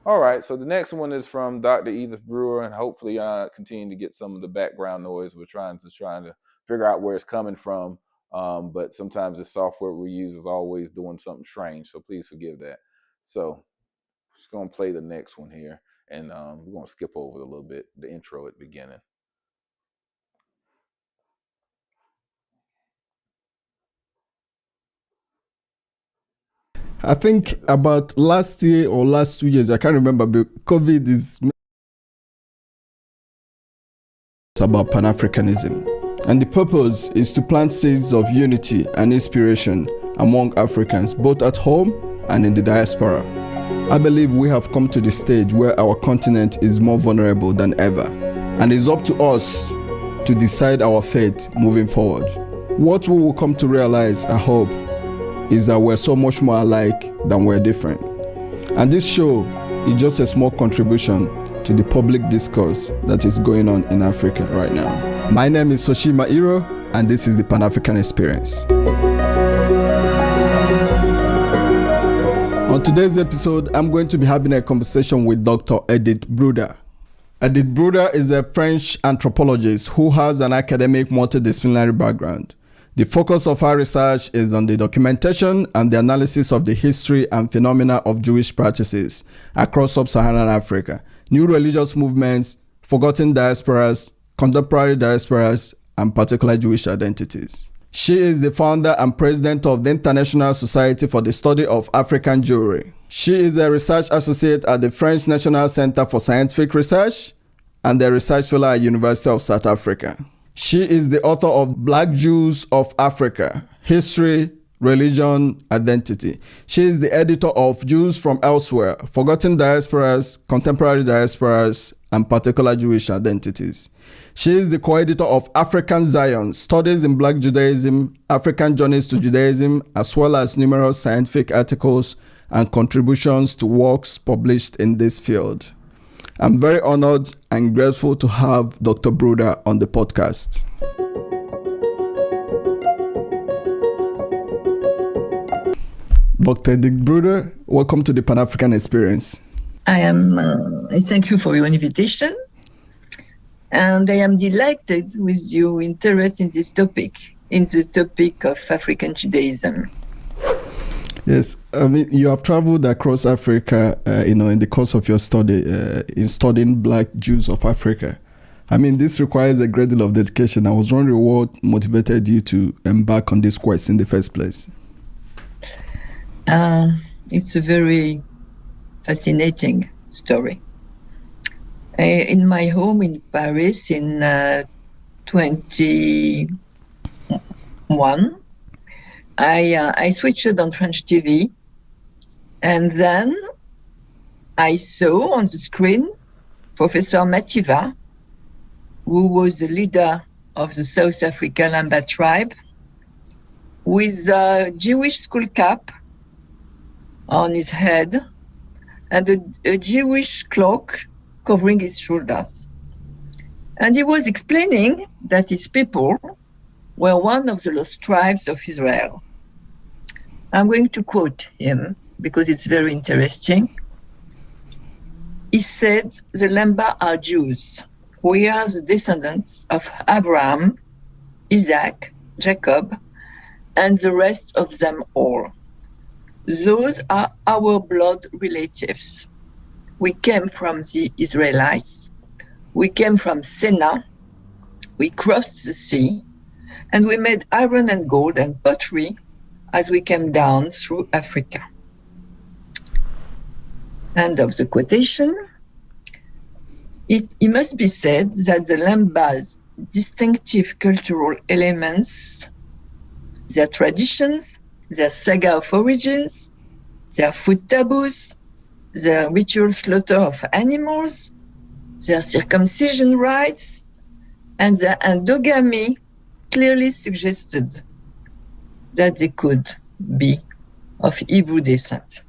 all right. So the next one is from Dr. Edith Brewer, and hopefully continue to get some of the background noise. We're trying to figure out where it's coming from. But sometimes the software we use is always doing something strange. So please forgive that. So just going to play the next one here. And we're going to skip over a little bit, the intro at the beginning. I think about last year or last 2 years, I can't remember, but COVID is about Pan-Africanism. And the purpose is to plant seeds of unity and inspiration among Africans, both at home and in the diaspora. I believe we have come to the stage where our continent is more vulnerable than ever, and it's up to us to decide our fate moving forward. What we will come to realize, I hope, is that we're so much more alike than we're different. And this show is just a small contribution to the public discourse that is going on in Africa right now. My name is Soshima Iro, and this is the Pan-African Experience. On today's episode, I'm going to be having a conversation with Dr. Edith Bruder. Edith Bruder is a French anthropologist who has an academic multidisciplinary background. The focus of her research is on the documentation and the analysis of the history and phenomena of Jewish practices across sub-Saharan Africa, new religious movements, forgotten diasporas, contemporary diasporas, and particular Jewish identities. She is the founder and president of the International Society for the Study of African Jewry. She is a research associate at the French National Center for Scientific Research and a research fellow at University of South Africa. She is the author of Black Jews of Africa, History, Religion, Identity. She is the editor of Jews from Elsewhere, Forgotten Diasporas, Contemporary Diasporas, and Particular Jewish Identities. She is the co-editor of African Zion, Studies in Black Judaism, African Journeys to Judaism, as well as numerous scientific articles and contributions to works published in this field. I'm very honored and grateful to have Dr. Bruder on the podcast. Dr. Edith Bruder, welcome to the Pan-African Experience. I thank you for your invitation, and I am delighted with your interest in this topic, in the topic of African Judaism. Yes, I mean, you have traveled across Africa, in the course of your study, in studying Black Jews of Africa. I mean, this requires a great deal of dedication. I was wondering what motivated you to embark on this quest in the first place. It's a very fascinating story. In my home in Paris in 21, I switched on French TV, and then I saw on the screen Professor Mativa, who was the leader of the South Africa Lamba tribe, with a Jewish skull cap on his head and a Jewish cloak covering his shoulders. And he was explaining that his people were one of the lost tribes of Israel. I'm going to quote him because it's very interesting. He said, "The Lamba are Jews. We are the descendants of Abraham, Isaac, Jacob, and the rest of them all. Those are our blood relatives. We came from the Israelites. We came from Sena. We crossed the sea, and we made iron and gold and pottery as we came down through Africa." End of the quotation. It must be said that the Lamba's distinctive cultural elements, their traditions, their saga of origins, their food taboos, their ritual slaughter of animals, their circumcision rites, and their endogamy clearly suggested that they could be of Hebrew descent.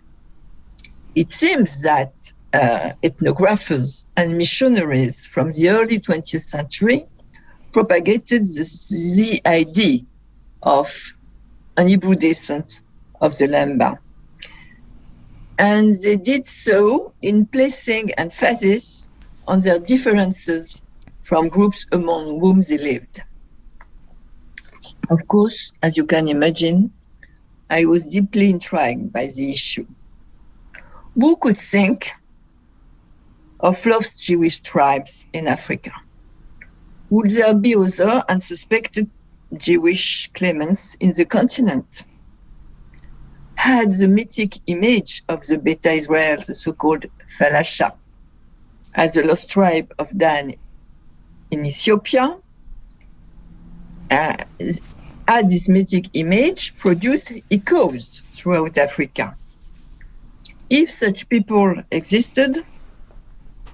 It seems that ethnographers and missionaries from the early 20th century propagated the idea of an Hebrew descent of the Lamba. And they did so in placing emphasis on their differences from groups among whom they lived. Of course, as you can imagine, I was deeply intrigued by the issue. Who could think of lost Jewish tribes in Africa? Would there be other unsuspected Jewish claimants in the continent? Had the mythic image of the Beta Israel, the so-called Falasha, as the lost tribe of Dan in Ethiopia, had this mythic image produced echoes throughout Africa? If such people existed,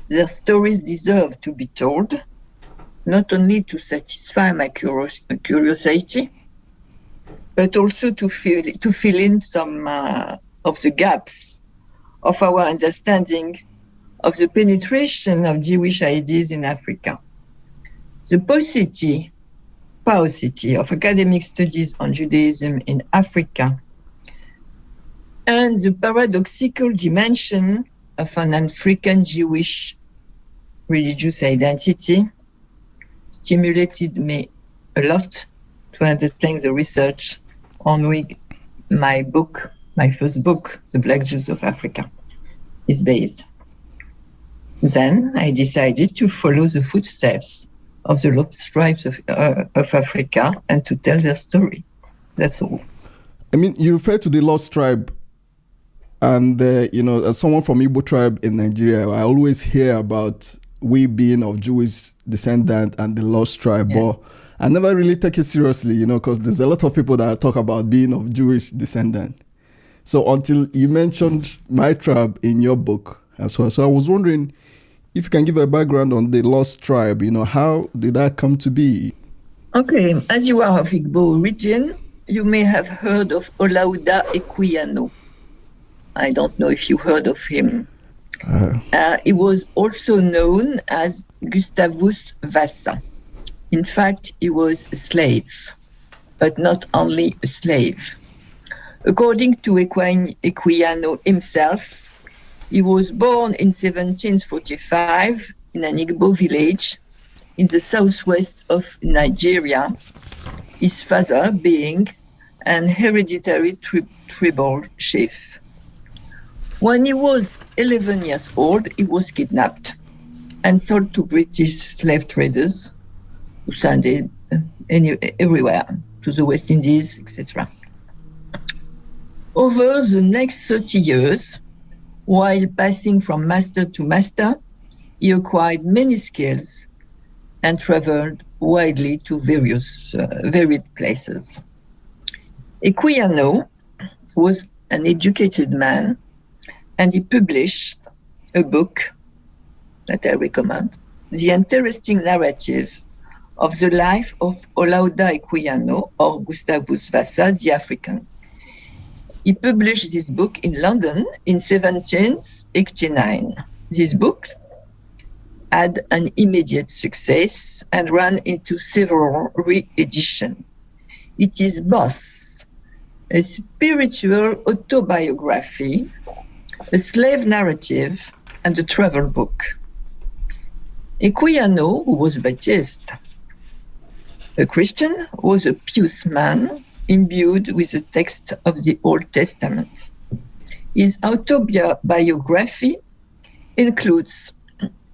their stories deserve to be told not only to satisfy my curiosity, but also to fill in some of the gaps of our understanding of the penetration of Jewish ideas in Africa. The paucity of academic studies on Judaism in Africa and the paradoxical dimension of an African Jewish religious identity stimulated me a lot to undertake the research on which my first book, The Black Jews of Africa, is based. Then I decided to follow the footsteps of the lost tribes of Africa and to tell their story. That's all. I mean, you refer to the lost tribe, and as someone from Igbo tribe in Nigeria, I always hear about we being of Jewish descendant and the lost tribe, but I never really take it seriously, because there's a lot of people that talk about being of Jewish descendant. So until you mentioned my tribe in your book as well, so I was wondering if you can give a background on the lost tribe. How did that come to be? Okay, as you are of Igbo origin, you may have heard of Olaudah Equiano. I don't know if you heard of him. He was also known as Gustavus Vassa. In fact, he was a slave, but not only a slave. According to Equiano himself, he was born in 1745 in an Igbo village in the southwest of Nigeria, his father being an hereditary tribal chief. When he was 11 years old, he was kidnapped and sold to British slave traders who sent it everywhere, to the West Indies, etc. Over the next 30 years, while passing from master to master, he acquired many skills and traveled widely to various varied places. Equiano was an educated man, and he published a book that I recommend, The Interesting Narrative of the Life of Olaudah Equiano, or Gustavus Vassa, the African. He published this book in London in 1789. This book had an immediate success and ran into several re-editions. It is both a spiritual autobiography, a slave narrative, and a travel book. Equiano, who was Baptist, a Christian, was a pious man imbued with the text of the Old Testament. His autobiography includes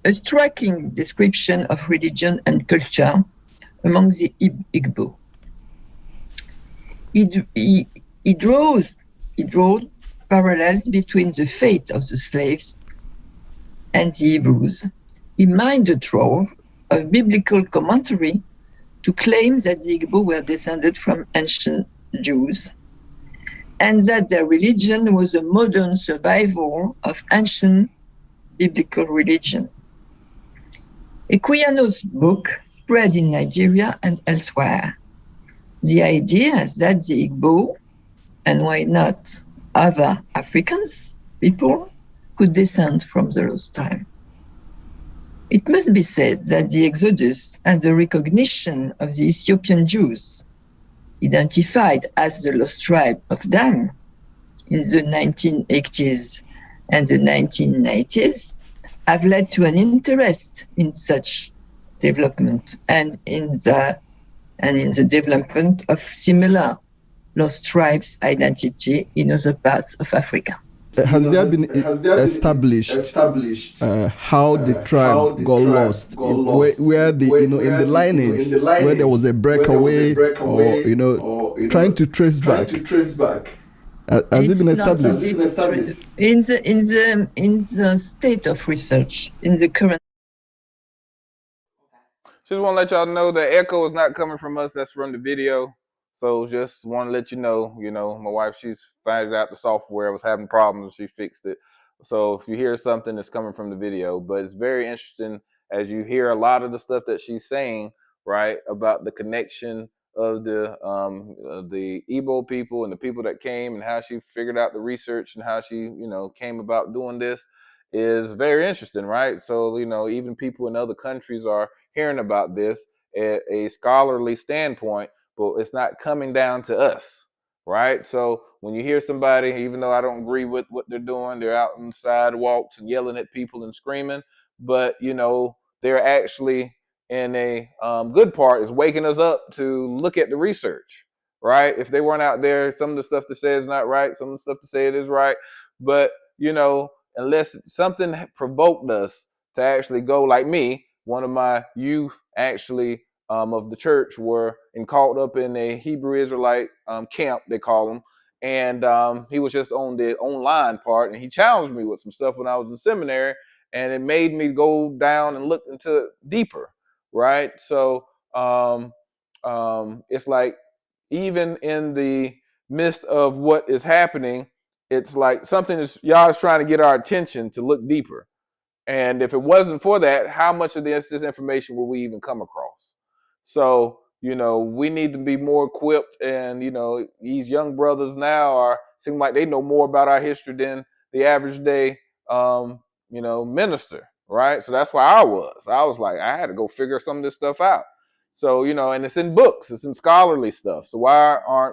a striking description of religion and culture among the Igbo. He drew parallels between the fate of the slaves and the Hebrews. He mined a trove of biblical commentary to claim that the Igbo were descended from ancient Jews and that their religion was a modern survival of ancient biblical religion. Equiano's book spread in Nigeria and elsewhere. The idea that the Igbo, and why not other Africans, people, could descend from the lost tribe. It must be said that the exodus and the recognition of the Ethiopian Jews, identified as the lost tribe of Dan in the 1980s and the 1990s, have led to an interest in such development and in the development of similar lost tribes identity in other parts of Africa. Has there been established how the tribe got lost, where the in the lineage where there was a breakaway, or trying to trace back? Has it been established? In the state of research, in the current. Just want to let y'all know the echo is not coming from us. That's from the video. So just want to let you know, my wife, she's found out the software was having problems. She fixed it. So if you hear something that's coming from the video, but it's very interesting as you hear a lot of the stuff that she's saying, right, about the connection of the Igbo people and the people that came and how she figured out the research and how she, came about doing this is very interesting, right? So, even people in other countries are hearing about this at a scholarly standpoint, but it's not coming down to us, right? So when you hear somebody, even though I don't agree with what they're doing, they're out on sidewalks and yelling at people and screaming, but they're actually in a good part is waking us up to look at the research, right? If they weren't out there, some of the stuff to say is not right, some of the stuff to say it is right, but unless something provoked us to actually go, like me, one of my youth actually of the church were caught up in a Hebrew Israelite camp, they call them. And he was just on the online part, and he challenged me with some stuff when I was in seminary, and it made me go down and look into it deeper, right? So it's like, even in the midst of what is happening, it's like something is, y'all is trying to get our attention to look deeper. And if it wasn't for that, how much of this information will we even come across? So, we need to be more equipped. And, these young brothers now seem like they know more about our history than the average day, minister, right? So that's why I was like, I had to go figure some of this stuff out. So, and it's in books, it's in scholarly stuff. So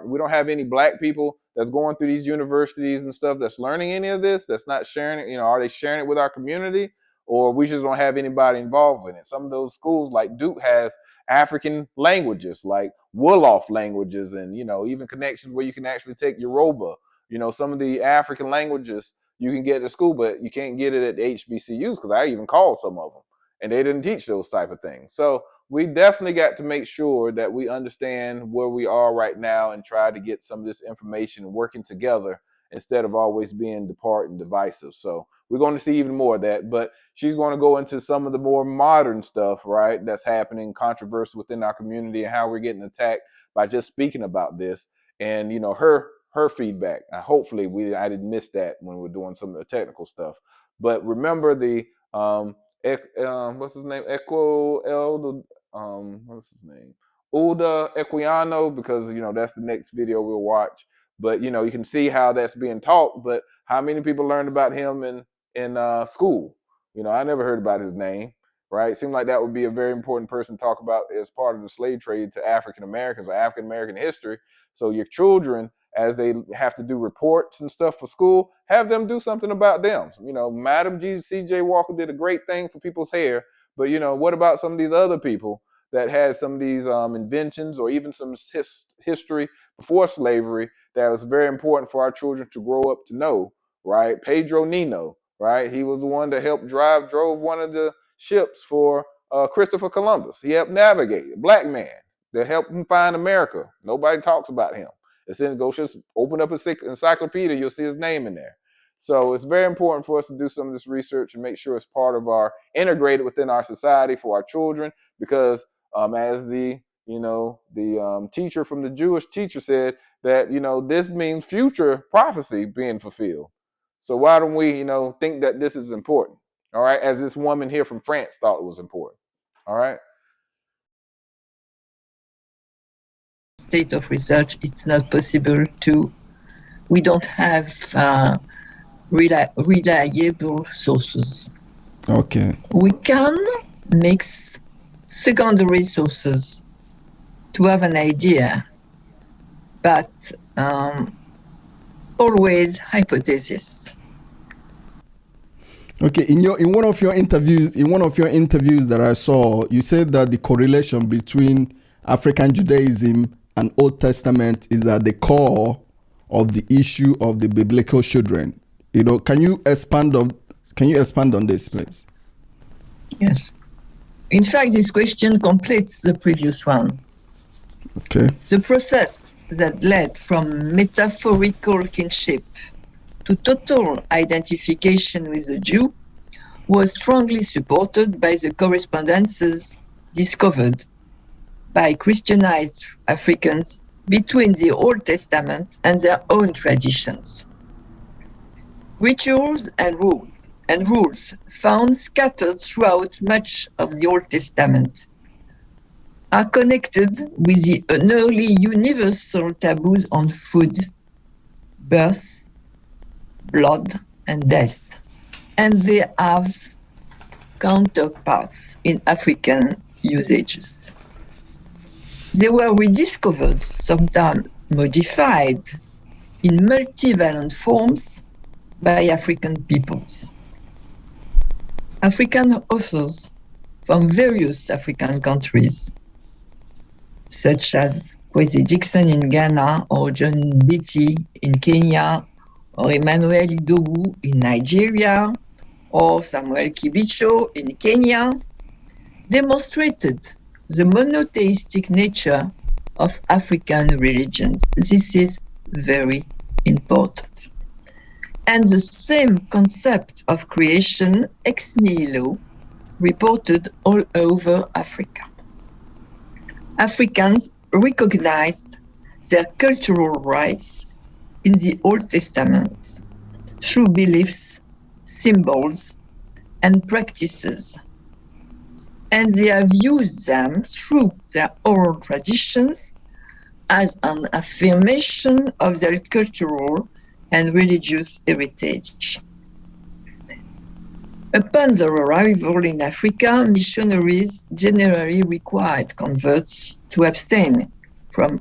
we don't have any black people that's going through these universities and stuff that's learning any of this, that's not sharing it? Are they sharing it with our community? Or we just don't have anybody involved in it? Some of those schools like Duke has African languages, like Wolof languages, and, even connections where you can actually take Yoruba. Some of the African languages you can get at school, but you can't get it at the HBCUs, because I even called some of them and they didn't teach those type of things. So we definitely got to make sure that we understand where we are right now and try to get some of this information working together instead of always being apart and divisive. So we're going to see even more of that, but she's going to go into some of the more modern stuff, right, that's happening, controversy within our community, and how we're getting attacked by just speaking about this. And, her feedback. Hopefully I didn't miss that when we're doing some of the technical stuff. But remember the what's his name? What's his name? Uda Equiano, because that's the next video we'll watch. But you can see how that's being taught. But how many people learned about him in school? I never heard about his name. Right? It seemed like that would be a very important person to talk about as part of the slave trade to African Americans or African American history. So your children, as they have to do reports and stuff for school, have them do something about them. Madam C.J. Walker did a great thing for people's hair, but what about some of these other people that had some of these inventions or even some history before slavery that was very important for our children to grow up to know, right? Pedro Nino, right? He was the one that helped drove one of the ships for Christopher Columbus. He helped navigate, a black man that helped him find America. Nobody talks about him. Go just open up a encyclopedia, you'll see his name in there. So it's very important for us to do some of this research and make sure it's part of integrated within our society for our children, because as the teacher from the Jewish teacher said, that this means future prophecy being fulfilled. So why don't we think that this is important? All right, as this woman here from France thought it was important. All right. State of research, it's not possible we don't have reliable sources. Okay. We can mix secondary sources to have an idea, but always hypothesis. Okay, in one of your interviews that I saw, you said that the correlation between African Judaism and Old Testament is at the core of the issue of the biblical children. Can you expand on this, please? Yes. In fact, this question completes the previous one. Okay. The process that led from metaphorical kinship to total identification with the Jew was strongly supported by the correspondences discovered by Christianized Africans between the Old Testament and their own traditions. Rituals and rules and rules found scattered throughout much of the Old Testament are connected with the nearly universal taboos on food, birth, blood, and death, and they have counterparts in African usages. They were rediscovered, sometimes modified, in multivalent forms by African peoples. African authors from various African countries, such as Kwesi Dixon in Ghana, or John Beatty in Kenya, or Emmanuel Idowu in Nigeria, or Samuel Kibicho in Kenya, demonstrated the monotheistic nature of African religions. This is very important. And the same concept of creation ex nihilo reported all over Africa. Africans recognized their cultural rights in the Old Testament through beliefs, symbols, and practices, and they have used them through their oral traditions as an affirmation of their cultural and religious heritage. Upon their arrival in Africa, missionaries generally required converts to abstain from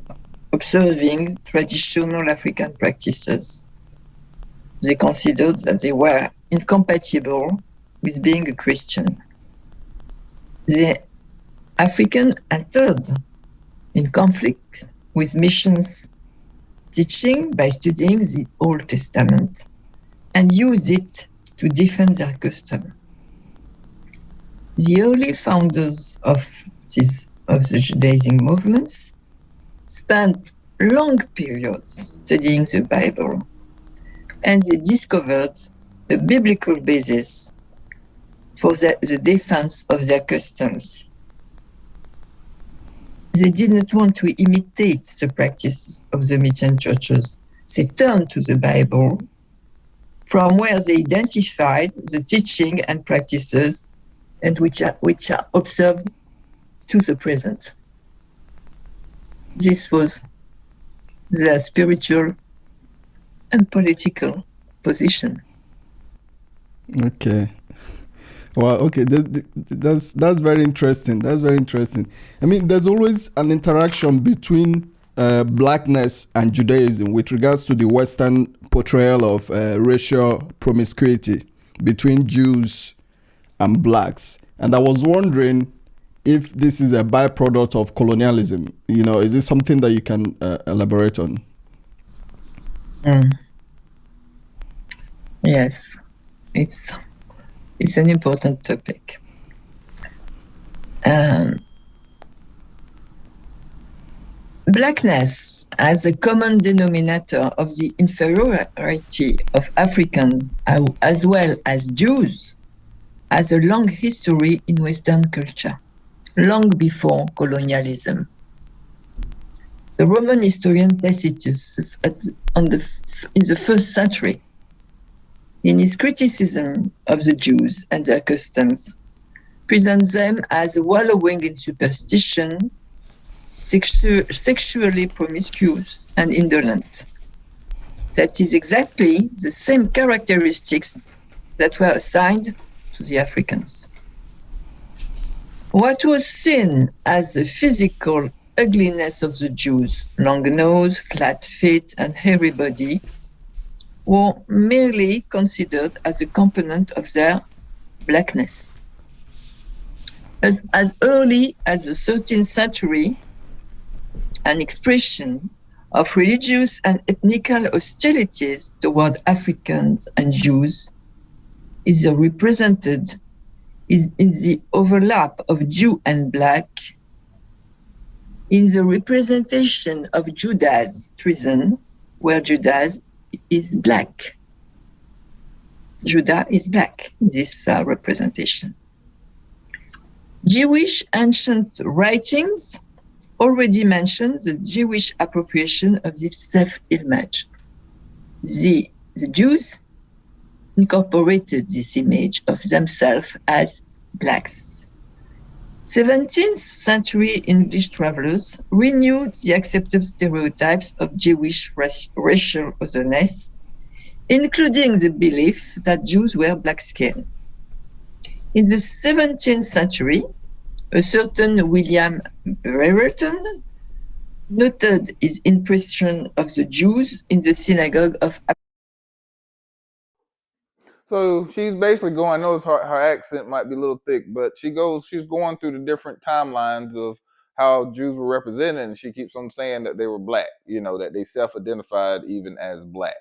observing traditional African practices. They considered that they were incompatible with being a Christian. The African entered in conflict with missions teaching by studying the Old Testament and used it to defend their custom. The early founders of the Judaism movements spent long periods studying the Bible, and they discovered a biblical basis for the defense of their customs. They did not want to imitate the practices of the mission churches. They turned to the Bible, from where they identified the teaching and practices and which are observed to the present. This was their spiritual and political position. Okay. Well, okay, that's very interesting. That's very interesting. I mean, there's always an interaction between blackness and Judaism with regards to the Western portrayal of racial promiscuity between Jews and blacks. And I was wondering if this is a byproduct of colonialism. You know, is this something that you can elaborate on? Yes, it's an important topic. Blackness as a common denominator of the inferiority of Africans as well as Jews has a long history in Western culture, long before colonialism. The Roman historian Tacitus in the first century, in his criticism of the Jews and their customs, presents them as wallowing in superstition, sexually promiscuous and indolent. That is exactly the same characteristics that were assigned to the Africans. What was seen as the physical ugliness of the Jews, long nose, flat feet, and hairy body, were merely considered as a component of their blackness. As early as the 13th century, an expression of religious and ethnical hostilities toward Africans and Jews is represented in the overlap of Jew and black, in the representation of Judas treason, where Judas is black. Judah is black in this representation. Jewish ancient writings already mentioned the Jewish appropriation of this self-image. The Jews incorporated this image of themselves as blacks. 17th century English travelers renewed the accepted stereotypes of Jewish racial otherness, including the belief that Jews were black-skinned. In the 17th century, a certain William Brereton noted his impression of the Jews in the synagogue of. So she's basically going, I know her accent might be a little thick, but she's going through the different timelines of how Jews were represented, and she keeps on saying that they were black, that they self-identified even as black,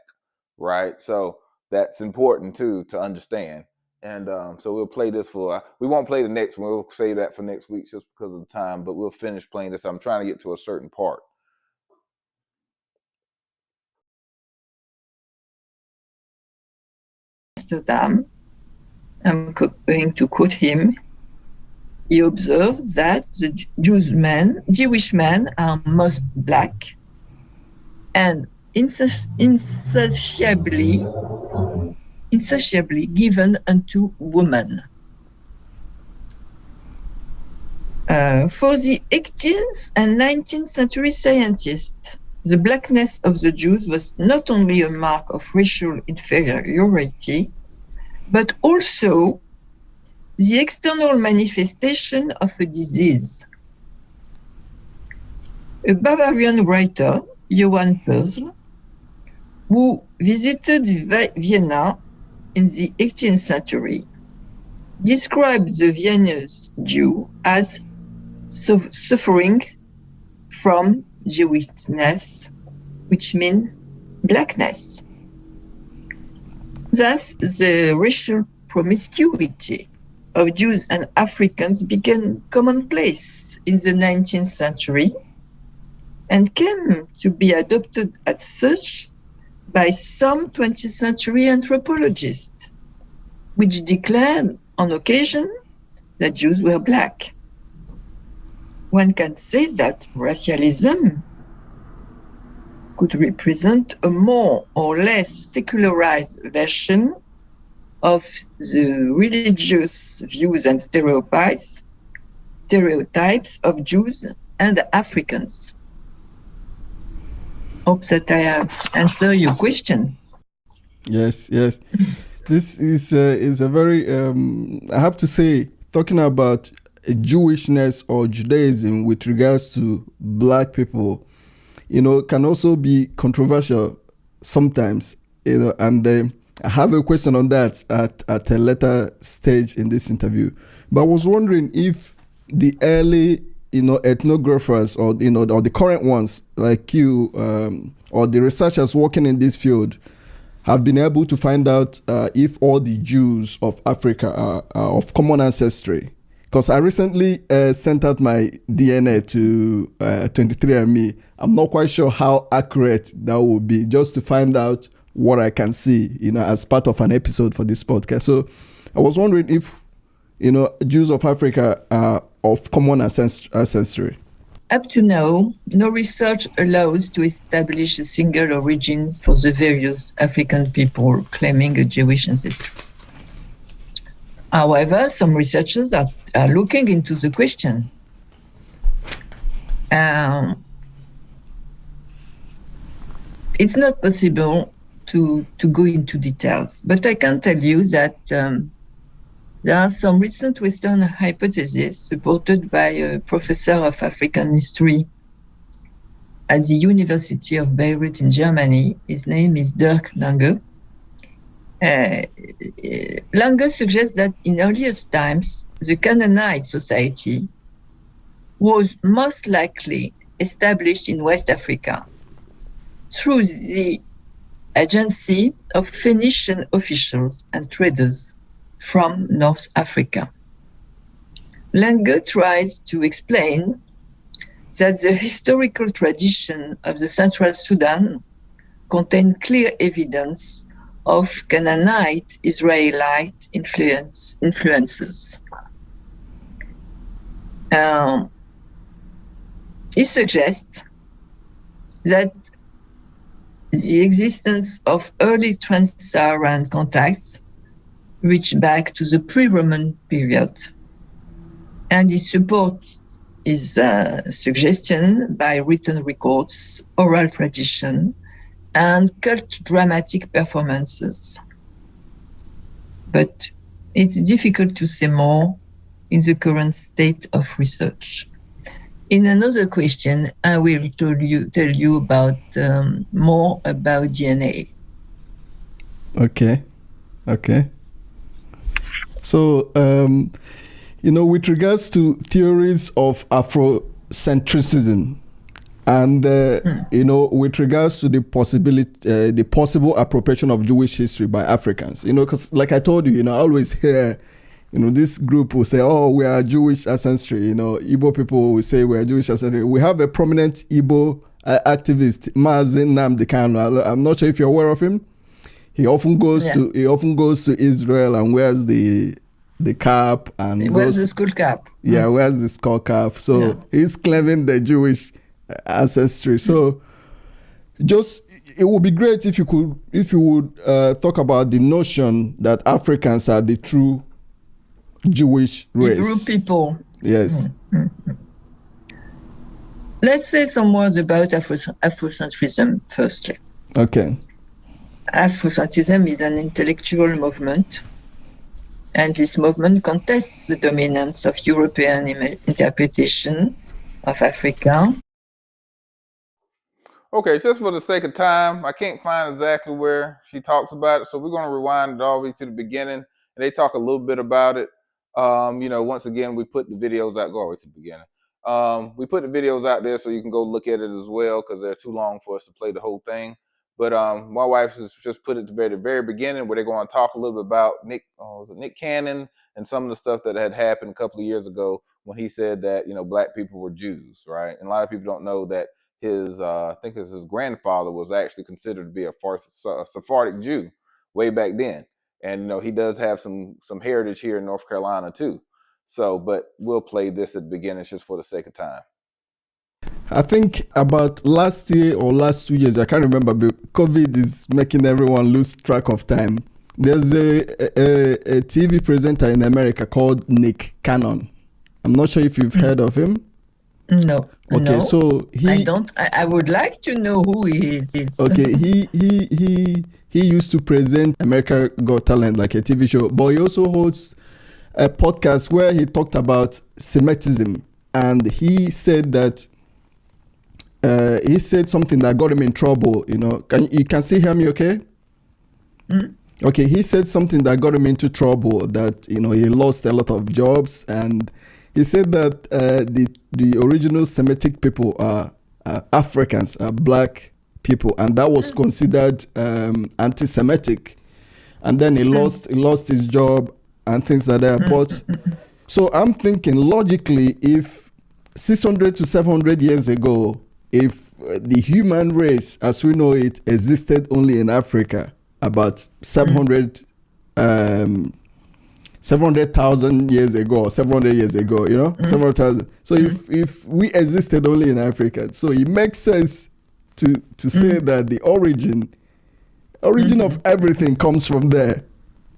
right? So that's important too to understand. And so we'll play this we won't play the next one. We'll save that for next week just because of the time, but we'll finish playing this. I'm trying to get to a certain part. Amsterdam, I'm going to quote him. He observed that the Jewish men are most black and insatiably given unto women. For the 18th and 19th century scientists, the blackness of the Jews was not only a mark of racial inferiority, but also the external manifestation of a disease. A Bavarian writer, Johann Pösl, who visited Vienna in the 18th century, described the Viennese Jew as suffering from Jewishness, which means blackness. Thus, the racial promiscuity of Jews and Africans became commonplace in the 19th century and came to be adopted as such by some 20th century anthropologists, which declared on occasion that Jews were black. One can say that racialism could represent a more or less secularized version of the religious views and stereotypes of Jews and Africans. Hope that I have answered your question. Yes. This is a very, I have to say, talking about Jewishness or Judaism with regards to black people, can also be controversial sometimes, and I have a question on that at a later stage in this interview. But I was wondering if the early, ethnographers or the current ones like you, or the researchers working in this field have been able to find out if all the Jews of Africa are of common ancestry. Because I recently sent out my DNA to 23andMe. I'm not quite sure how accurate that will be, just to find out what I can see, as part of an episode for this podcast. So I was wondering if, Jews of Africa are of common ancestry. Up to now, no research allows to establish a single origin for the various African people claiming a Jewish ancestry. However, some researchers are looking into the question. It's not possible to go into details, but I can tell you that there are some recent Western hypotheses supported by a professor of African history at the University of Beirut in Germany. His name is Dirk Lange. Lange suggests that in earliest times, the Canaanite society was most likely established in West Africa through the agency of Phoenician officials and traders from North Africa. Lange tries to explain that the historical tradition of the Central Sudan contained clear evidence of Canaanite Israelite influences. He suggests that the existence of early trans-Saharan contacts reach back to the pre-Roman period, and he supports his suggestion by written records, oral tradition, and cult dramatic performances. But it's difficult to say more in the current state of research. In another question, I will tell you about more about DNA. Okay. So, with regards to theories of Afrocentrism, and with regards to the possible appropriation of Jewish history by Africans, because like I told you, I always hear, this group will say, "Oh, we are Jewish ancestry." Igbo people will say we are Jewish ancestry. We have a prominent Igbo activist, Mazen Nnamdi Kanu. I'm not sure if you're aware of him. He often goes to Israel and wears the cap and wears the skull cap. Yeah, wears the skull cap. So he's claiming the Jewish ancestry. So it would be great if you would talk about the notion that Africans are the true Jewish race. Hebrew people. Yes. Let's say some words about Afrocentrism firstly. Okay. Afrocentrism is an intellectual movement, and this movement contests the dominance of European interpretation of Africa. Okay, just for the sake of time, I can't find exactly where she talks about it, so we're going to rewind it all the way to the beginning, and they talk a little bit about it. Once again, we put the videos out. Go all the way to the beginning. We put the videos out there so you can go look at it as well, because they're too long for us to play the whole thing. But my wife has just put it at the very beginning, where they're going to talk a little bit about Nick Cannon and some of the stuff that had happened a couple of years ago when he said that black people were Jews, right? And a lot of people don't know that his I think his grandfather was actually considered to be a Sephardic Jew way back then, and he does have some heritage here in North Carolina too. So, but we'll play this at the beginning just for the sake of time. I think about last year or last 2 years, I can't remember, but COVID is making everyone lose track of time. There's a TV presenter in America called Nick Cannon. I'm not sure if you've heard of him. No. Okay, no, so I don't. I would like to know who he is. Okay, he used to present America Got Talent, like a TV show, but he also hosts a podcast where he talked about Semitism, and he said that he said something that got him in trouble. You can still hear me, okay? Mm? Okay, he said something that got him into trouble, that he lost a lot of jobs, and he said that the original Semitic people are Africans, are black people, and that was considered anti-Semitic. And then he lost his job and things like that. But so I'm thinking logically, if 600 to 700 years ago, if the human race as we know it existed only in Africa, about 700,000 years ago, or 700 years ago, several thousand. So if we existed only in Africa, so it makes sense to say that the origin of everything comes from there.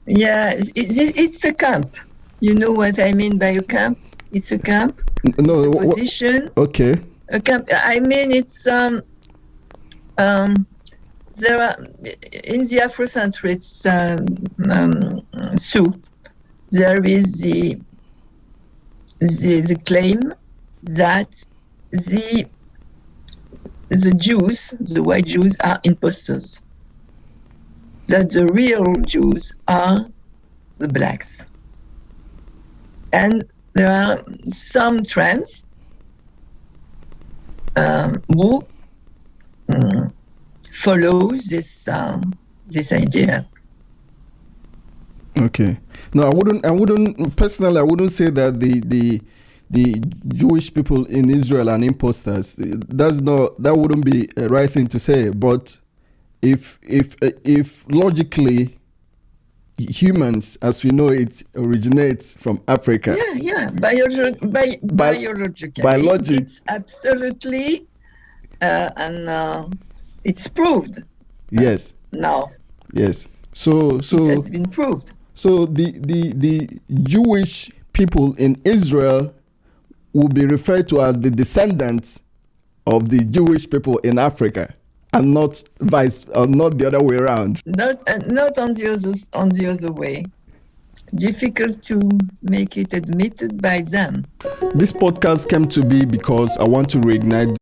Yeah, it's a camp. You know what I mean by a camp? It's a camp. No, it's a position. Okay. A camp. I mean, it's there are in the Afrocentric soup. There is the claim that the Jews, the white Jews, are imposters. That the real Jews are the blacks. And there are some trends who follow this idea. Okay. No, I wouldn't personally. I wouldn't say that the Jewish people in Israel are imposters. That wouldn't be a right thing to say. But if logically humans, as we know it, originates from Africa. Yeah. Biologically, biologic. It's absolutely and it's proved Yes. Now Yes. So it has been proved. So the Jewish people in Israel will be referred to as the descendants of the Jewish people in Africa, and not not the other way around. Not on the other way. Difficult to make it admitted by them. This podcast came to be because I want to reignite.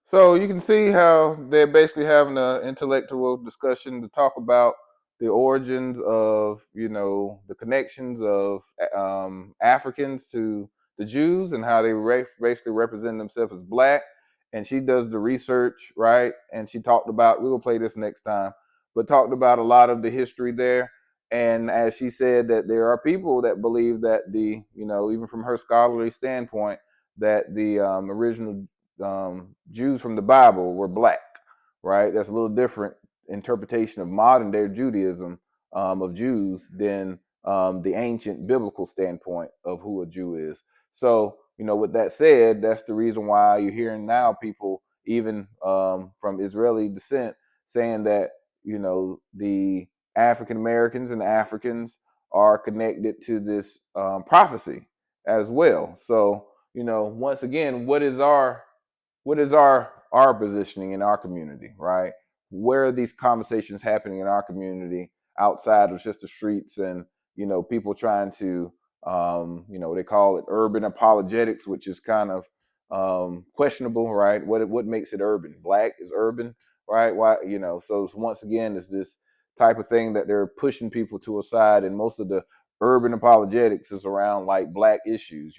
So you can see how they're basically having an intellectual discussion to talk about the origins of, the connections of Africans to the Jews and how they basically represent themselves as black. And she does the research, right? And she talked about, we will play this next time, but talked about a lot of the history there. And as she said, that there are people that believe that even from her scholarly standpoint, that the original Jews from the Bible were black, right? That's a little different interpretation of modern day Judaism of Jews than the ancient biblical standpoint of who a Jew is. So, with that said, that's the reason why you're hearing now people, even from Israeli descent, saying that, the African Americans and Africans are connected to this prophecy as well. So, once again, what is our positioning in our community, right? Where are these conversations happening in our community outside of just the streets and people trying to they call it urban apologetics, which is kind of questionable, right? What makes it urban? Black is urban, right? Why so it's, once again, it's this type of thing that they're pushing people to a side, and most of the urban apologetics is around like black issues.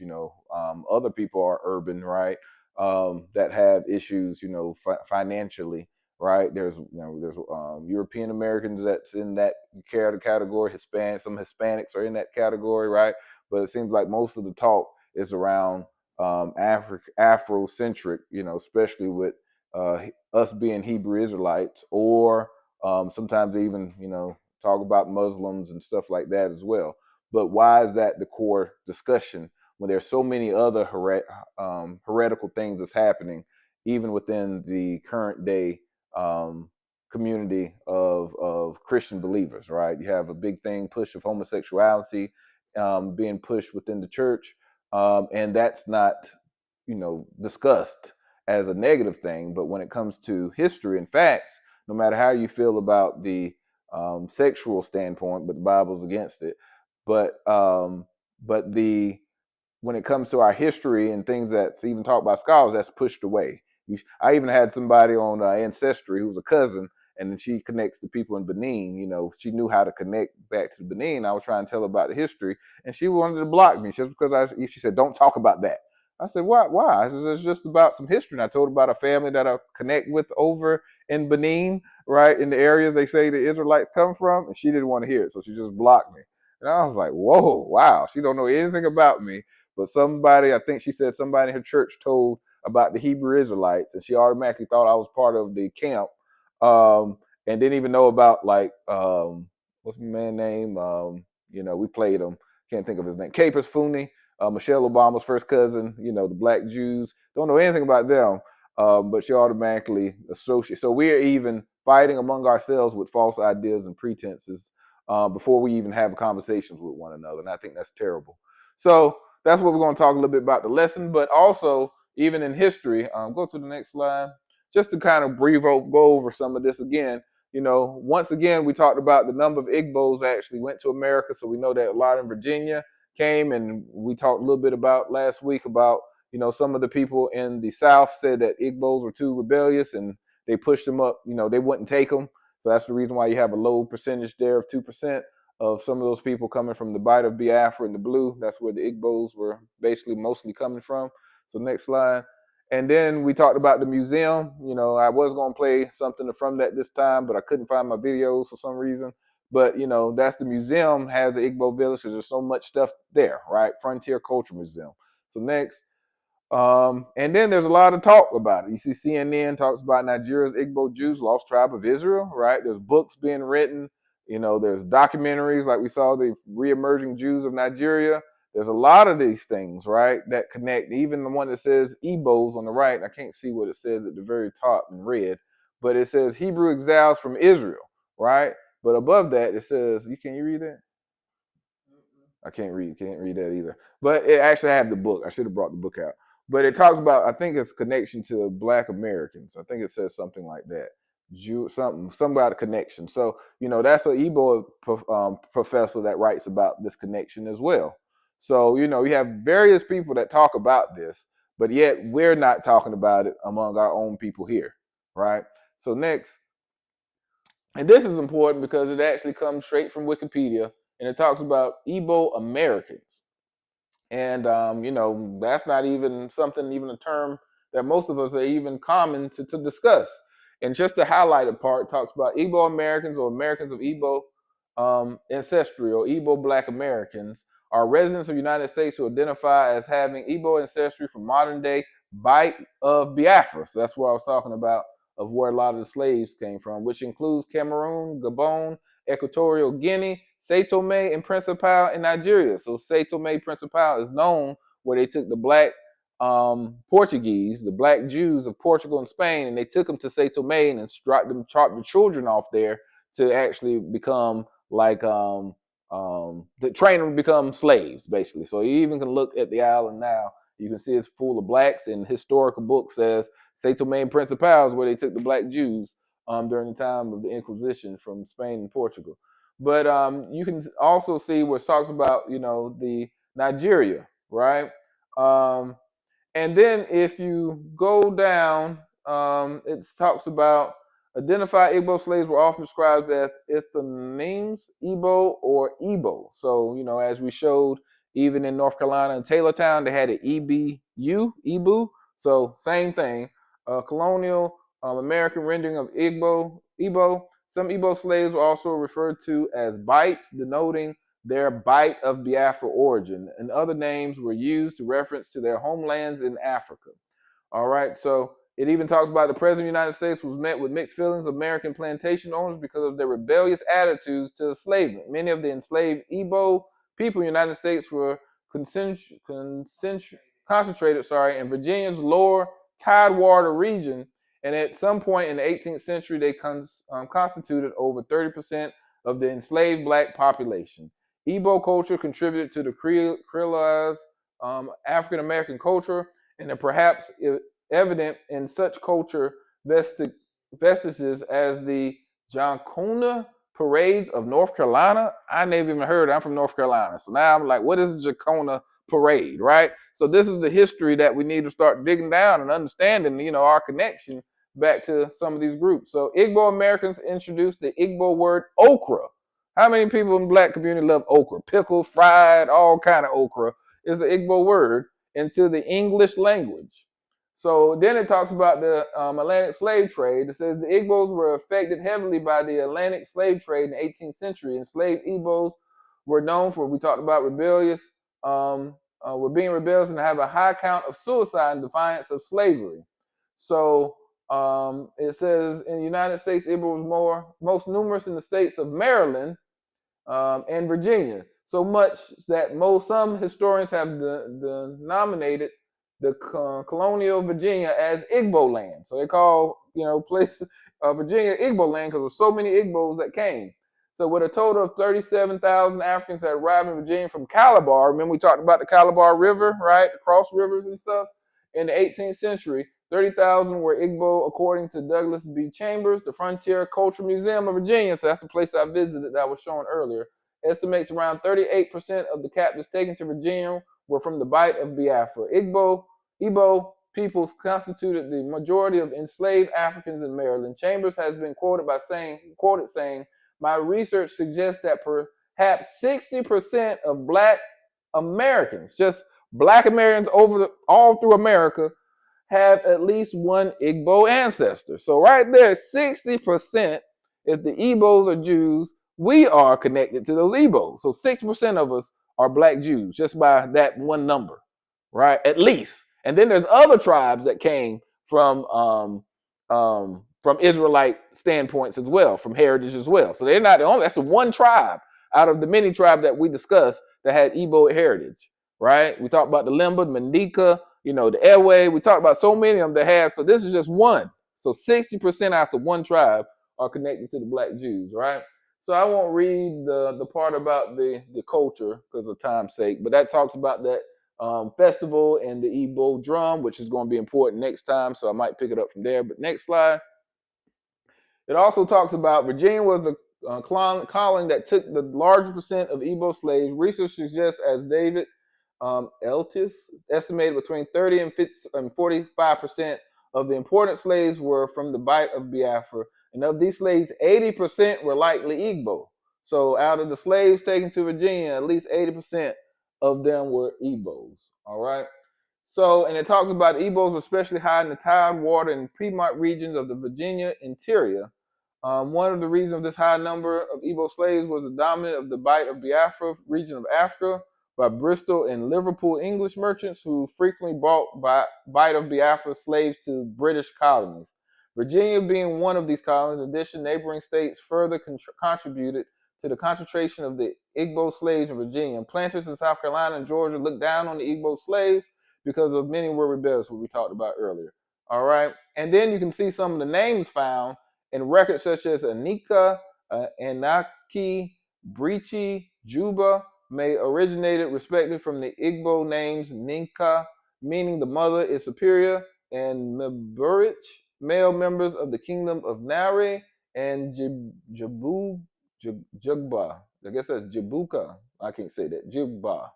Other people are urban, right? That have issues, financially, right? There's European Americans that's in that category. Some Hispanics are in that category, right? But it seems like most of the talk is around Afrocentric, especially with us being Hebrew Israelites, or sometimes they even talk about Muslims and stuff like that as well. But why is that the core discussion when there's so many other heretical things that's happening, even within the current day community of Christian believers, right? You have a big push of homosexuality being pushed within the church, and that's not, discussed as a negative thing. But when it comes to history and facts, no matter how you feel about the sexual standpoint, but the Bible's against it. But when it comes to our history and things that's even talked by scholars, that's pushed away. I even had somebody on Ancestry who's a cousin, and then she connects to people in Benin. She knew how to connect back to Benin. I was trying to tell her about the history, and she wanted to block me just because she said, "Don't talk about that." I said, "Why? Why?" I said, "It's just about some history." And I told her about a family that I connect with over in Benin, right, in the areas they say the Israelites come from, and she didn't want to hear it, so she just blocked me. And I was like, "Whoa, wow!" She don't know anything about me. But somebody, I think she said somebody in her church told about the Hebrew Israelites, and she automatically thought I was part of the camp, and didn't even know about what's my man name? We played him. Can't think of his name. Capers Fooney, Michelle Obama's first cousin. The black Jews. Don't know anything about them, but she automatically associates. So we're even fighting among ourselves with false ideas and pretenses before we even have conversations with one another, and I think that's terrible. So that's what we're going to talk a little bit about the lesson, but also even in history. Go to the next slide, just to kind of go over some of this again. Once again, we talked about the number of Igbos actually went to America, so we know that a lot in Virginia came, and we talked a little bit about last week about some of the people in the South said that Igbos were too rebellious, and they pushed them up. They wouldn't take them, so that's the reason why you have a low percentage there of 2%. Of some of those people coming from the Bight of Biafra and the Blue. That's where the Igbos were basically mostly coming from. So next slide. And then we talked about the museum. I was going to play something from that this time, but I couldn't find my videos for some reason. But, that's the museum has the Igbo village because there's so much stuff there, right? Frontier Culture Museum. So next. And then there's a lot of talk about it. You see CNN talks about Nigeria's Igbo Jews, lost tribe of Israel, right? There's books being written. There's documentaries like we saw the re-emerging Jews of Nigeria. There's a lot of these things, right, that connect. Even the one that says Igbos on the right, I can't see what it says at the very top in red, but it says Hebrew exiles from Israel, right? But above that, it says, can you read that? I can't read that either. But it actually had the book. I should have brought the book out. But it talks about, I think it's connection to Black Americans. I think it says something like that. Something about a connection. So, that's an Igbo professor that writes about this connection as well. So, you have various people that talk about this, but yet we're not talking about it among our own people here, right? So next, and this is important because it actually comes straight from Wikipedia, and it talks about Igbo Americans. And, that's not even a term that most of us are even common to discuss. And just the highlighted part talks about Igbo Americans or Americans of Igbo ancestry or Igbo Black Americans are residents of the United States who identify as having Igbo ancestry from modern day Bight of Biafra. So that's what I was talking about, of where a lot of the slaves came from, which includes Cameroon, Gabon, Equatorial Guinea, Sao Tome and Principe in Nigeria. So Sao Tome Principe is known where they took the Black Portuguese, the Black Jews of Portugal and Spain, and they took them to Sao Tome and dropped the children off there to actually become like to train them to become slaves, basically. So you even can look at the island now. You can see it's full of blacks, and historical book says Sao Tome and Principe is where they took the Black Jews during the time of the Inquisition from Spain and Portugal. But you can also see where it talks about, the Nigeria, right? And then if you go down, it talks about identified Igbo slaves were often described as Ethnims, Igbo, or Igbo. So, as we showed, even in North Carolina and Taylortown, they had an EBU, Ibu. So same thing. Colonial American rendering of Igbo. Some Igbo slaves were also referred to as Bites, denoting their Bight of Biafra origin, and other names were used to reference to their homelands in Africa. All right, so it even talks about the President of the United States was met with mixed feelings of American plantation owners because of their rebellious attitudes to enslavement. Many of the enslaved Igbo people in the United States were concentrated in Virginia's lower Tidewater region, and at some point in the 18th century, they constituted over 30% of the enslaved Black population. Igbo culture contributed to the creolized African American culture, and perhaps evident in such culture vestiges as the Joncona parades of North Carolina. I never even heard. I'm from North Carolina, so now I'm like, what is the Joncona parade, right? So this is the history that we need to start digging down and understanding, our connection back to some of these groups. So Igbo Americans introduced the Igbo word okra. How many people in the Black community love okra? Pickled, fried, all kind of okra is the Igbo word into the English language. So then it talks about the Atlantic slave trade. It says the Igbos were affected heavily by the Atlantic slave trade in the 18th century. Enslaved Igbos were known for, we talked about rebellious, were being rebellious and have a high count of suicide in defiance of slavery. So it says in the United States, Igbo was most numerous in the states of Maryland and Virginia. So much that some historians have denominated the colonial Virginia as Igbo land. So they call, place Virginia Igbo land because there were so many Igbos that came. So with a total of 37,000 Africans that arrived in Virginia from Calabar, remember we talked about the Calabar River, right? The cross rivers and stuff. In the 18th century, 30,000 were Igbo, according to Douglas B. Chambers, the Frontier Cultural Museum of Virginia. So that's the place I visited that I was showing earlier. Estimates around 38% of the captives taken to Virginia were from the Bight of Biafra. Igbo peoples constituted the majority of enslaved Africans in Maryland. Chambers has been quoted saying, my research suggests that perhaps 60% of Black Americans, just Black Americans all through America, have at least one Igbo ancestor. So right there, 60%, if the Igbos are Jews, we are connected to those Igbos. So 6% of us are Black Jews, just by that one number, right? At least. And then there's other tribes that came from Israelite standpoints as well, from heritage as well. So they're not the only, that's the one tribe out of the many tribes that we discussed that had Igbo heritage, right? We talked about the Limba, the Mandika, the Ewe. We talked about so many of them that have, so this is just one. So 60% after one tribe are connected to the black Jews, right? So I won't read the part about the culture because of time's sake, but that talks about that festival and the Igbo drum, which is going to be important next time. So I might pick it up from there. But next slide. It also talks about Virginia was a colony that took the largest percent of Igbo slaves. Research suggests, as David Eltis estimated, between 30 and 45% of the imported slaves were from the Bight of Biafra. And of these slaves, 80% were likely Igbo. So out of the slaves taken to Virginia, at least 80% of them were Igbos. All right. So, and it talks about Igbos were especially high in the Tidewater and Piedmont regions of the Virginia interior. One of the reasons of this high number of Igbo slaves was the dominance of the Bight of Biafra region of Africa by Bristol and Liverpool English merchants who frequently brought Bight of Biafra slaves to British colonies. Virginia being one of these colonies, in addition, neighboring states further contributed to the concentration of the Igbo slaves in Virginia. And planters in South Carolina and Georgia looked down on the Igbo slaves because of many were rebellious, what we talked about earlier. All right. And then you can see some of the names found in records such as Anika, Anaki, Breechi, Juba, may originated respectively from the Igbo names Ninka, meaning the mother is superior, and Mburich, male members of the kingdom of Nare, and Jugba. I guess that's Jabuka. I can't say that. Jugba,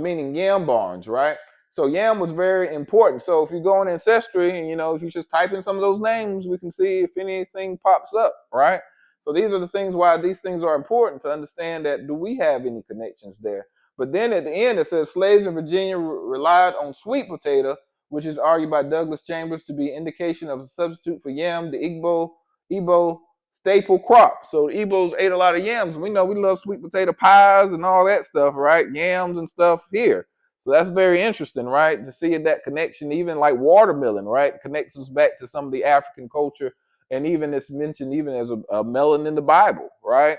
meaning yam barns, right? So yam was very important. So if you go on Ancestry and, if you just type in some of those names, we can see if anything pops up, right? So these are the things why these things are important to understand that do we have any connections there? But then at the end, it says slaves in Virginia relied on sweet potato, which is argued by Douglas Chambers to be indication of a substitute for yam, the Igbo staple crop. So the Igbos ate a lot of yams. We know we love sweet potato pies and all that stuff, right? Yams and stuff here. So that's very interesting, right? To see that connection, even like watermelon, right? Connects us back to some of the African culture. And even it's mentioned even as a melon in the Bible, right?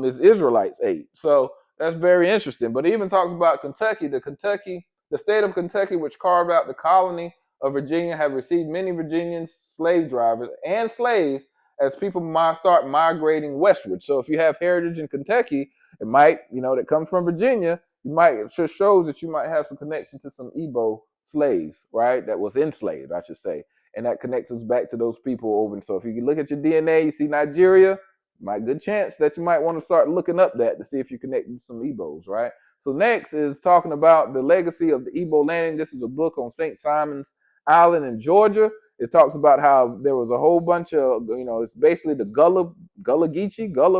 Is Israelites ate. So that's very interesting. But it even talks about Kentucky. The state of Kentucky, which carved out the colony of Virginia, have received many Virginian slave drivers and slaves as people start migrating westward. So if you have heritage in Kentucky, it might, that comes from Virginia, it just shows that you might have some connection to some Igbo slaves, right? That was enslaved, I should say. And that connects us back to those people over. And so if you look at your DNA, you see Nigeria, good chance that you might want to start looking up that to see if you connect to some Igbos, right? So next is talking about the legacy of the Igbo landing. This is a book on St. Simon's Island in Georgia. It talks about how there was a whole bunch of, it's basically the Gullah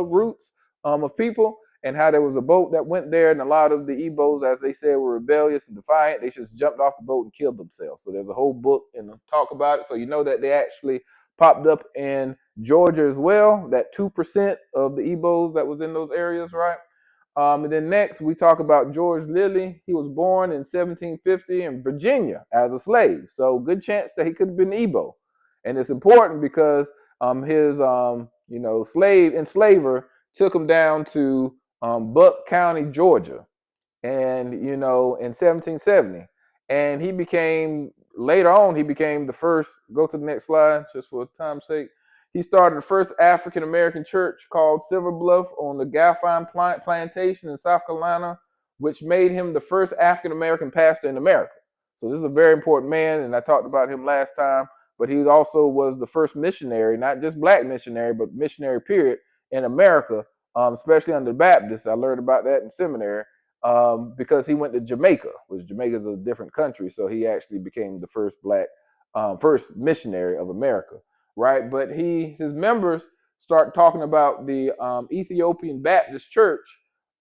roots of people, and how there was a boat that went there, and a lot of the Igbos, as they said, were rebellious and defiant. They just jumped off the boat and killed themselves. So there's a whole book and talk about it. So you know that they actually popped up in Georgia as well, that 2% of the Igbos that was in those areas, right? And then next, we talk about George Lilly. He was born in 1750 in Virginia as a slave. So good chance that he could have been Igbo. And it's important because his, enslaver took him down to Buck County, Georgia, and, in 1770. And later on, he became the first, go to the next slide, just for time's sake. He started the first African-American church called Silver Bluff on the Galfine Plantation in South Carolina, which made him the first African-American pastor in America. So this is a very important man, and I talked about him last time, but he also was the first missionary, not just black missionary, but missionary period in America, especially under the Baptists. I learned about that in seminary because he went to Jamaica, which Jamaica is a different country, so he actually became the first first missionary of America. Right, but his members start talking about the Ethiopian Baptist Church,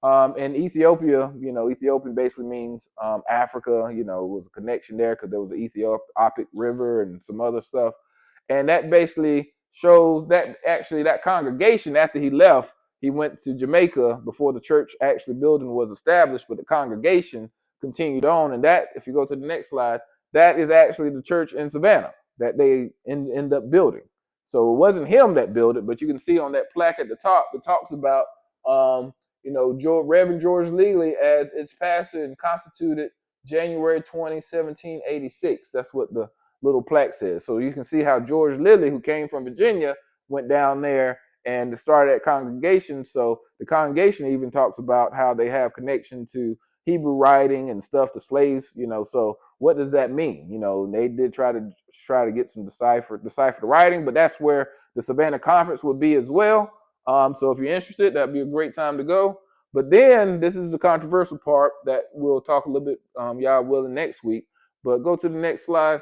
and Ethiopia. Ethiopian basically means Africa. Was a connection there because there was the Ethiopic River and some other stuff, and that basically shows that actually that congregation, after he left, he went to Jamaica before the church actually building was established, but the congregation continued on, and that, if you go to the next slide, that is actually the church in Savannah that they end up building. So it wasn't him that built it, but you can see on that plaque at the top, it talks about, Reverend George Lilly as its pastor and constituted January 20, 1786. That's what the little plaque says. So you can see how George Lilly, who came from Virginia, went down there and started that congregation. So the congregation even talks about how they have connection to Hebrew writing and stuff, the slaves, so what does that mean? They did try to get some decipher the writing, but that's where the Savannah Conference would be as well. So if you're interested, that'd be a great time to go. But then this is the controversial part that we'll talk a little bit, y'all willing, next week. But go to the next slide.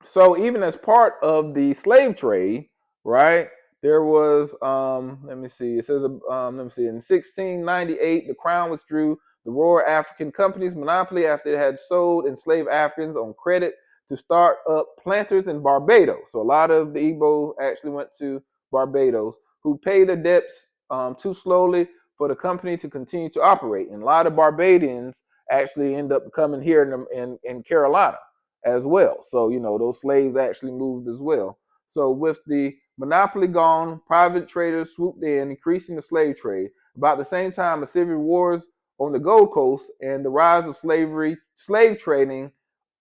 So even as part of the slave trade, right, there was, let me see, it says, let me see, in 1698, the Crown withdrew the Royal African Company's monopoly after it had sold enslaved Africans on credit to start up planters in Barbados. So a lot of the Igbo actually went to Barbados, who paid their debts too slowly for the company to continue to operate. And a lot of Barbadians actually end up coming here in Carolina as well. So, those slaves actually moved as well. So with the monopoly gone, private traders swooped in, increasing the slave trade. About the same time, the civil wars on the Gold Coast and the rise of slave trading,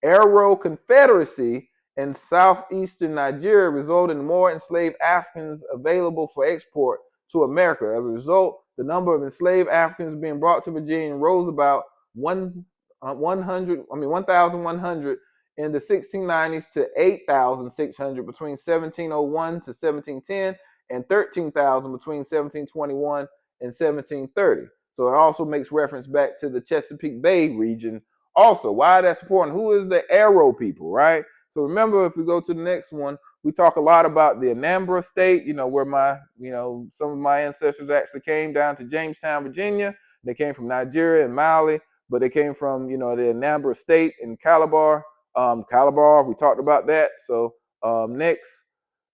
Arrow Confederacy in southeastern Nigeria resulted in more enslaved Africans available for export to America. As a result, the number of enslaved Africans being brought to Virginia rose about 1,100 in the 1690s to 8,600 between 1701 to 1710 and 13,000 between 1721 and 1730. So it also makes reference back to the Chesapeake Bay region also. Why that's important? Who is the Arrow people, right? So remember, if we go to the next one, we talk a lot about the Anambra State, where some of my ancestors actually came down to Jamestown, Virginia. They came from Nigeria and Mali, but they came from, the Anambra State in Calabar. We talked about that. So next,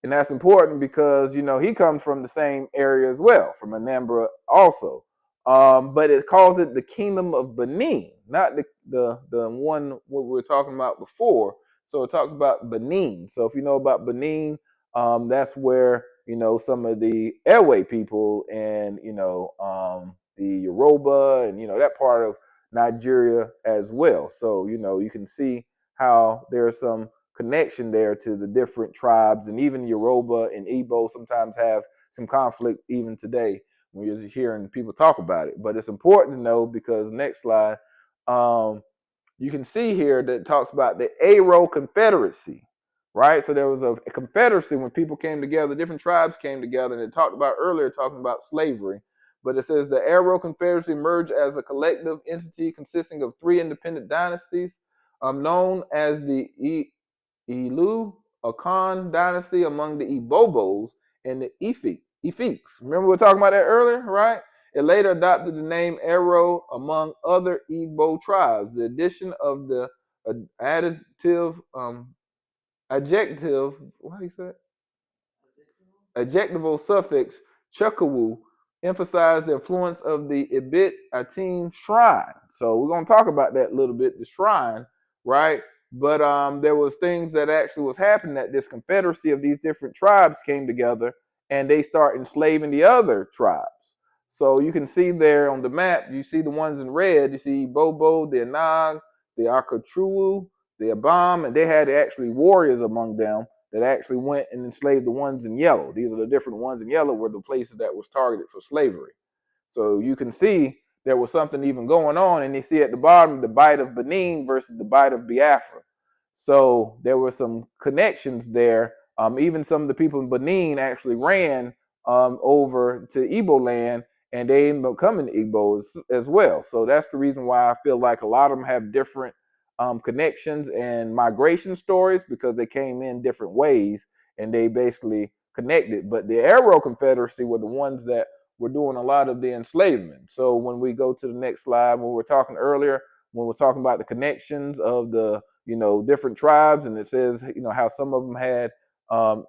and that's important because, he comes from the same area as well, from Anambra also. But it calls it the Kingdom of Benin, not the one what we were talking about before. So it talks about Benin. So if you know about Benin, that's where some of the Ewe people and the Yoruba and that part of Nigeria as well. So you can see how there's some connection there to the different tribes, and even Yoruba and Igbo sometimes have some conflict even today when you're hearing people talk about it. But it's important to know because next slide, you can see here that it talks about the Arrow Confederacy, right? So there was a confederacy when people came together, different tribes came together, and it talked about earlier, talking about slavery. But it says the Arrow Confederacy emerged as a collective entity consisting of 3 independent dynasties, known as the Ilu Akan dynasty among the Ibobos and the Ifiks. Remember we were talking about that earlier, right? It later adopted the name Arrow among other Igbo tribes. The addition of the adjective, what do you say? Adjectival suffix chukawu emphasized the influence of the Ibit Atim shrine. So we're going to talk about that a little bit, the shrine, right? But there was things that actually was happening, that this confederacy of these different tribes came together and they start enslaving the other tribes. So you can see there on the map, you see the ones in red, you see Bobo, the Anag, the Akatruwu, the Abam, and they had actually warriors among them that actually went and enslaved the ones in yellow. These are the different ones in yellow were the places that was targeted for slavery. So you can see there was something even going on, and you see at the bottom the Bight of Benin versus the Bight of Biafra. So there were some connections there. Even some of the people in Benin actually ran over to Igbo land, and they ended up coming to Igbo as well. So that's the reason why I feel like a lot of them have different connections and migration stories, because they came in different ways and they basically connected. But the Arrow Confederacy were the ones that were doing a lot of the enslavement. So when we go to the next slide, when we were talking earlier, when we're talking about the connections of the different tribes, and it says how some of them had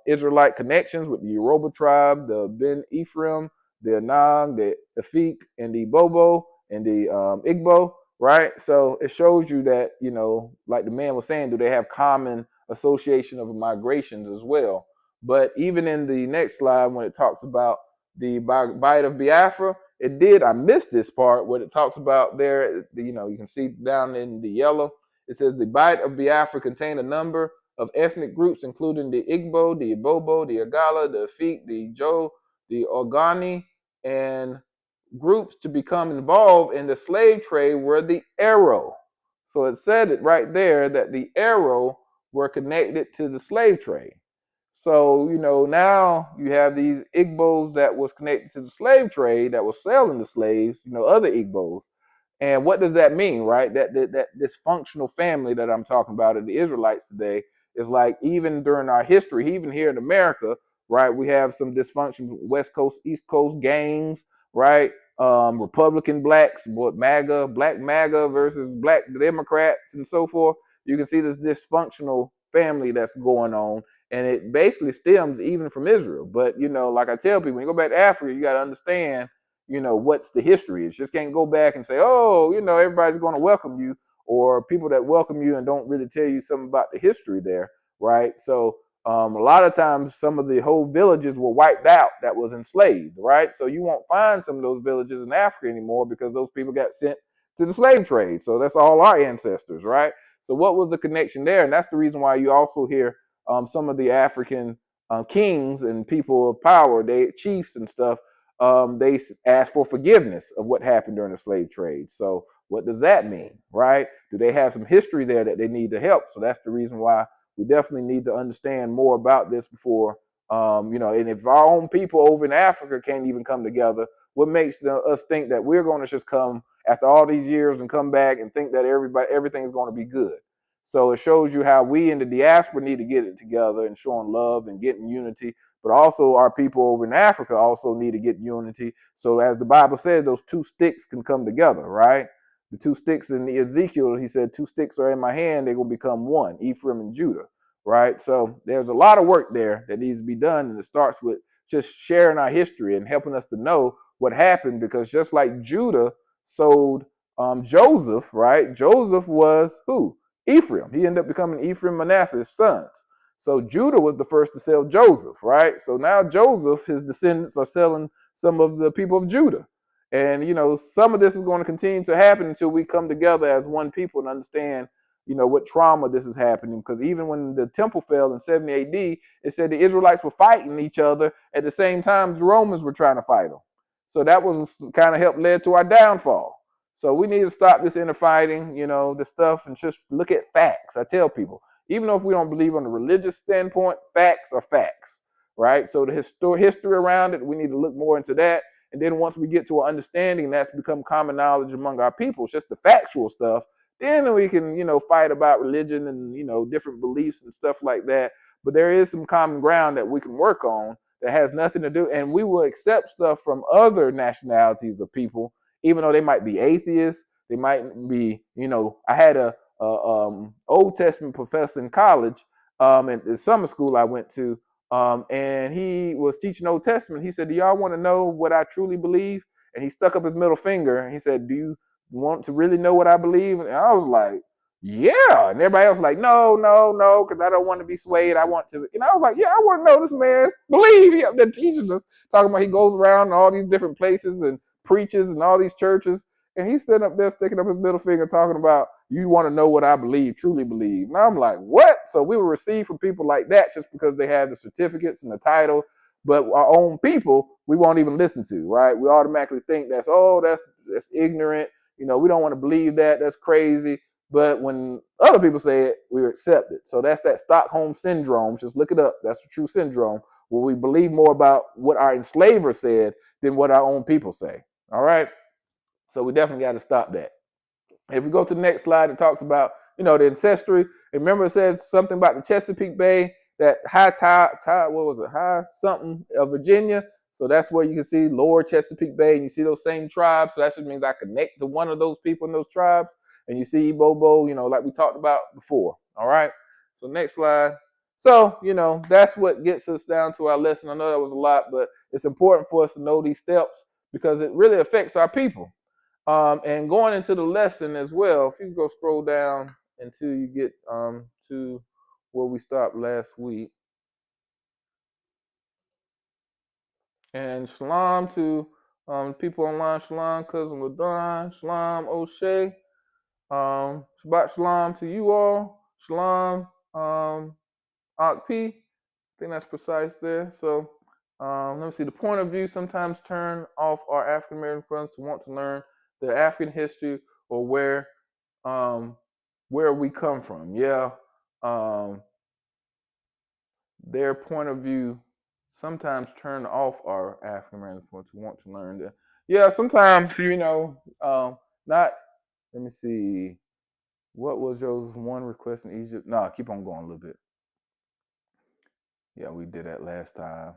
Israelite connections with the Yoruba tribe, the Ben Ephraim, the Anang, the Efik, and the Bobo, and the Igbo, right? So it shows you that, like the man was saying, do they have common association of migrations as well? But even in the next slide, when it talks about the Bight of Biafra, I missed this part where it talks about there, you can see down in the yellow, it says the Bight of Biafra contained a number of ethnic groups, including the Igbo, the Ibobo, the Igala, the Efik, the Jo, the Ogoni, and groups to become involved in the slave trade were the Aro. So it said it right there that the Aro were connected to the slave trade. So, now you have these Igbos that was connected to the slave trade that was selling the slaves, other Igbos. And what does that mean, right? That dysfunctional family that I'm talking about in the Israelites today is like, even during our history, even here in America, right, we have some dysfunction, West Coast, East Coast gangs, right? Republican blacks, black MAGA versus black Democrats and so forth. You can see this dysfunctional family that's going on. And it basically stems even from Israel. But, like I tell people, when you go back to Africa, you got to understand, what's the history. You just can't go back and say, oh, everybody's going to welcome you, or people that welcome you and don't really tell you something about the history there, right? So a lot of times some of the whole villages were wiped out that was enslaved, right? So you won't find some of those villages in Africa anymore because those people got sent to the slave trade. So that's all our ancestors, right? So what was the connection there? And that's the reason why you also hear some of the African kings and people of power, chiefs and stuff, they ask for forgiveness of what happened during the slave trade. So what does that mean, right? Do they have some history there that they need to help? So that's the reason why we definitely need to understand more about this before, and if our own people over in Africa can't even come together, what makes us think that we're going to just come after all these years and come back and think that everything's going to be good? So it shows you how we in the diaspora need to get it together and showing love and getting unity. But also our people over in Africa also need to get unity. So as the Bible says, those two sticks can come together, right? The two sticks in the Ezekiel, he said, 2 sticks are in my hand, they will become one, Ephraim and Judah, right? So there's a lot of work there that needs to be done. And it starts with just sharing our history and helping us to know what happened, because just like Judah sold Joseph, right? Joseph was who? Ephraim. He ended up becoming Ephraim, Manasseh's sons. So Judah was the first to sell Joseph, right? So now Joseph, his descendants are selling some of the people of Judah. And, some of this is going to continue to happen until we come together as one people and understand, what trauma this is happening. Because even when the temple fell in 70 AD, it said the Israelites were fighting each other at the same time the Romans were trying to fight them. So that was kind of led to our downfall. So we need to stop this infighting, this stuff, and just look at facts. I tell people, even though if we don't believe on the religious standpoint, facts are facts, right? So the history around it, we need to look more into that. And then once we get to an understanding that's become common knowledge among our people, it's just the factual stuff, then we can, fight about religion and, different beliefs and stuff like that. But there is some common ground that we can work on that has nothing to do, and we will accept stuff from other nationalities of people, even though they might be atheists. They might be, I had a Old Testament professor in college, in the summer school I went to, and he was teaching Old Testament. He said, do y'all want to know what I truly believe? And he stuck up his middle finger and he said, do you want to really know what I believe? And I was like, yeah. And everybody else was like, no, because I don't want to be swayed. I want to, I was like, yeah, I want to know this man believe. He up there teaching us, talking about he goes around all these different places and preaches in all these churches. And he's standing up there sticking up his middle finger talking about, you want to know what I believe, truly believe. And I'm like, what? So we were received from people like that just because they have the certificates and the title. But our own people, we won't even listen to, right? We automatically think that's ignorant. We don't want to believe that. That's crazy. But when other people say it, we accept it. So that's that Stockholm syndrome. Just look it up. That's the true syndrome, where we believe more about what our enslaver said than what our own people say. All right? So we definitely got to stop that. If we go to the next slide, it talks about, the ancestry. Remember, it says something about the Chesapeake Bay, that high something of Virginia. So that's where you can see lower Chesapeake Bay, and you see those same tribes. So that just means I connect to one of those people in those tribes. And you see Bobo, like we talked about before. All right. So next slide. So, that's what gets us down to our lesson. I know that was a lot, but it's important for us to know these steps because it really affects our people. And going into the lesson as well, if you go scroll down until you get to where we stopped last week. And shalom to people online, shalom, cousin Ladon, shalom, O'Shea, Shabbat shalom to you all, shalom, P. I think that's precise there. So let me see. The point of view sometimes turn off our African American friends who want to learn their African history or where we come from. Yeah. Their point of view sometimes turn off our African American friends who want to learn that. Yeah, sometimes, not, let me see. What was your one request in Egypt? No, keep on going a little bit. Yeah, we did that last time.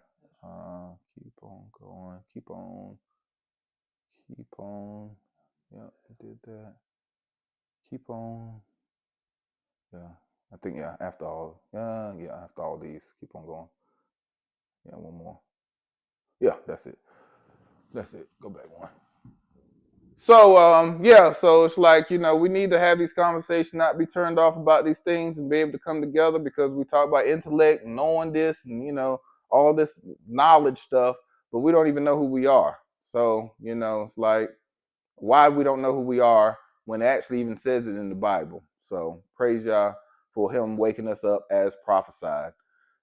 Keep on going. Keep on. Yeah, we did that. Keep on. Yeah, I think, after all. After all these. Keep on going. Yeah, one more. Yeah, that's it. Go back one. So, so it's like, we need to have these conversations, not be turned off about these things and be able to come together because we talk about intellect and knowing this and, all this knowledge stuff, but we don't even know who we are. So, it's like, why we don't know who we are when it actually even says it in the Bible. So praise Yah for him waking us up as prophesied.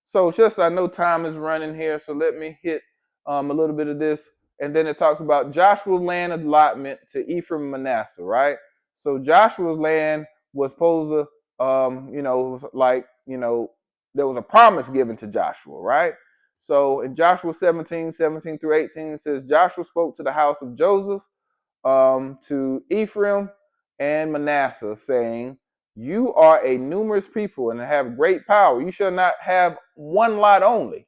So it's just, I know time is running here, so let me hit a little bit of this. And then it talks about Joshua's land allotment to Ephraim and Manasseh, right? So Joshua's land was supposed to, it was like, there was a promise given to Joshua, right? So in Joshua 17 through 18, it says, Joshua spoke to the house of Joseph, to Ephraim and Manasseh, saying, you are a numerous people and have great power. You shall not have one lot only,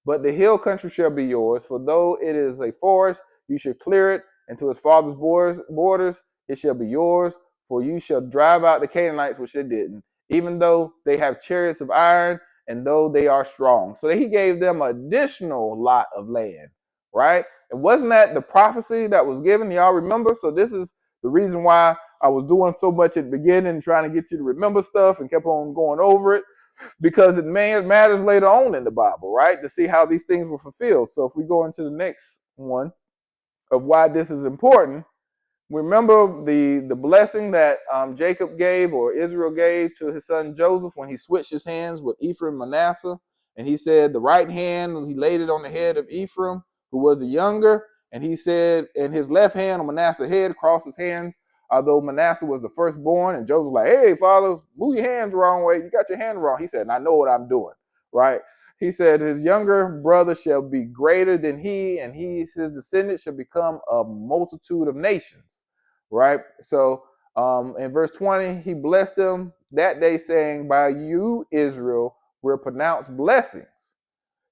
but the hill country shall be yours. For though it is a forest, you shall clear it, and to its father's borders it shall be yours. For you shall drive out the Canaanites, which they didn't, even though they have chariots of iron, and though they are strong. So he gave them an additional lot of land, right? And wasn't that the prophecy that was given? Y'all remember? So this is the reason why I was doing so much at the beginning, trying to get you to remember stuff and kept on going over it, because it matters later on in the Bible, right? To see how these things were fulfilled. So if we go into the next one of why this is important, remember the blessing that Jacob gave, or Israel gave, to his son Joseph when he switched his hands with Ephraim and Manasseh. And he said the right hand, he laid it on the head of Ephraim, who was the younger. And he said, and his left hand on Manasseh's head, crossed his hands, although Manasseh was the firstborn. And Joseph was like, hey, father, move your hands the wrong way. You got your hand wrong. He said, and I know what I'm doing, right? He said, his younger brother shall be greater than he, and his descendants shall become a multitude of nations, right? So in verse 20, he blessed them that day, saying, by you, Israel, will pronounce blessings,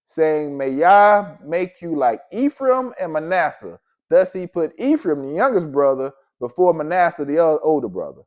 saying, may Yah make you like Ephraim and Manasseh. Thus he put Ephraim, the youngest brother, before Manasseh, the older brother.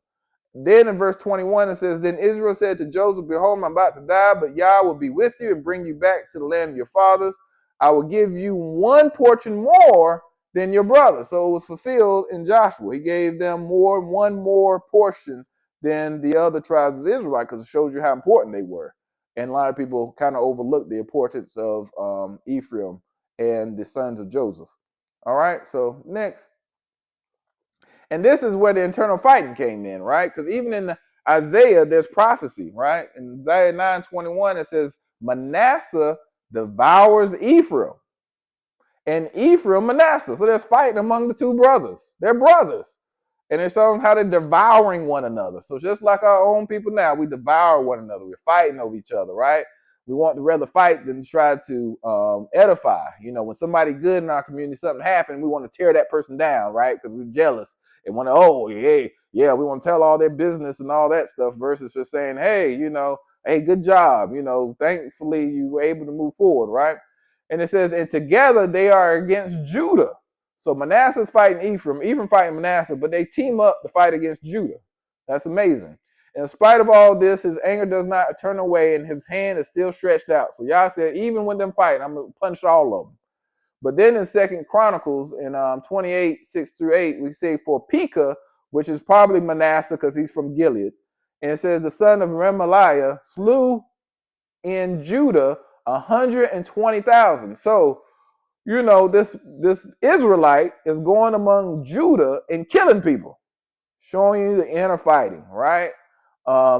Then in verse 21, it says, then Israel said to Joseph, behold, I'm about to die, but Yah will be with you and bring you back to the land of your fathers. I will give you one portion more than your brother. So it was fulfilled in Joshua. He gave them one more portion than the other tribes of Israelite, because it shows you how important they were. And a lot of people kind of overlook the importance of Ephraim and the sons of Joseph. All right, so next. And this is where the internal fighting came in, right? Because even in Isaiah, there's prophecy, right? In Isaiah 9:21, it says, Manasseh devours Ephraim, and Ephraim Manasseh. So there's fighting among the two brothers. They're brothers. And it's on how they're devouring one another. So just like our own people now, we devour one another. We're fighting over each other, right? We want to rather fight than try to edify. When somebody good in our community, something happened, we want to tear that person down, right? Because we're jealous and want to, we want to tell all their business and all that stuff, versus just saying, hey, hey, good job. Thankfully you were able to move forward, right? And it says, and together they are against Judah. So Manasseh's fighting Ephraim fighting Manasseh, but they team up to fight against Judah. That's amazing. In spite of all this, his anger does not turn away, and his hand is still stretched out. So Yah said, even when them fighting, I'm going to punish all of them. But then in 2 Chronicles, in 28, 6 through 8, we say, for Pekah, which is probably Manasseh because he's from Gilead, and it says, the son of Remaliah slew in Judah 120,000. So, this Israelite is going among Judah and killing people, showing you the inner fighting, right?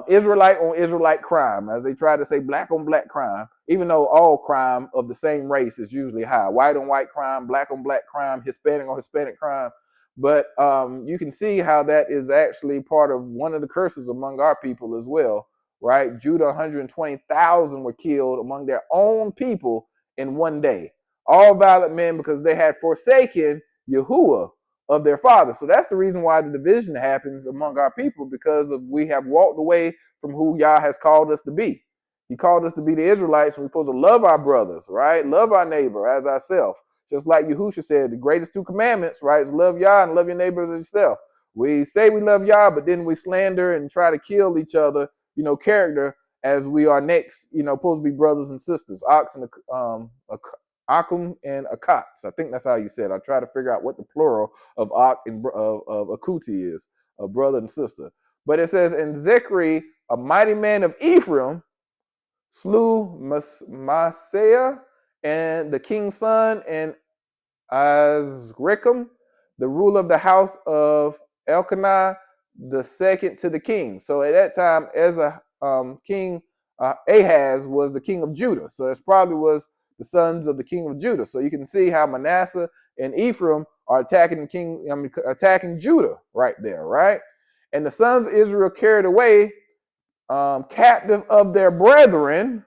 Israelite on Israelite crime, as they try to say black on black crime, even though all crime of the same race is usually high. White on white crime, black on black crime, Hispanic on Hispanic crime. But you can see how that is actually part of one of the curses among our people as well, right? Judah, 120,000 were killed among their own people in one day. All violent men because they had forsaken Yahuwah of their father. So that's the reason why the division happens among our people, because we have walked away from who Yah has called us to be. He called us to be the Israelites, and we're supposed to love our brothers, right? Love our neighbor as ourselves. Just like Yahushua said, the greatest two commandments, right, is love Yah and love your neighbor as yourself. We say we love Yah, but then we slander and try to kill each other, character, as we are next, supposed to be brothers and sisters. Akum and Akats. I think that's how you said it. I try to figure out what the plural of Ak and of Akuti is, a brother and sister. But it says, and Zechri, a mighty man of Ephraim, slew Maaseiah and the king's son, and Azrikam, the ruler of the house of Elkanah, the second to the king. So at that time, King Ahaz was the king of Judah. So it probably was the sons of the king of Judah. So you can see how Manasseh and Ephraim are attacking Judah right there, right? And the sons of Israel carried away captive of their brethren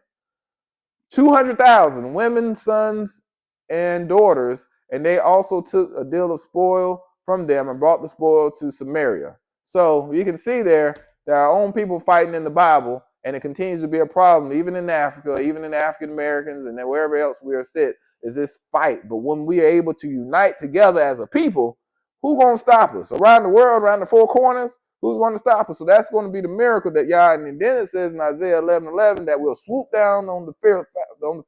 200,000 women, sons, and daughters, and they also took a deal of spoil from them and brought the spoil to Samaria. So you can see there are own people fighting in the Bible, and it continues to be a problem, even in Africa, even in African Americans, and wherever else we are set, is this fight. But when we are able to unite together as a people, who's going to stop us? Around the world, around the four corners, who's going to stop us? So that's going to be the miracle that Yah, and then it says in Isaiah 11:11 that we'll swoop down on the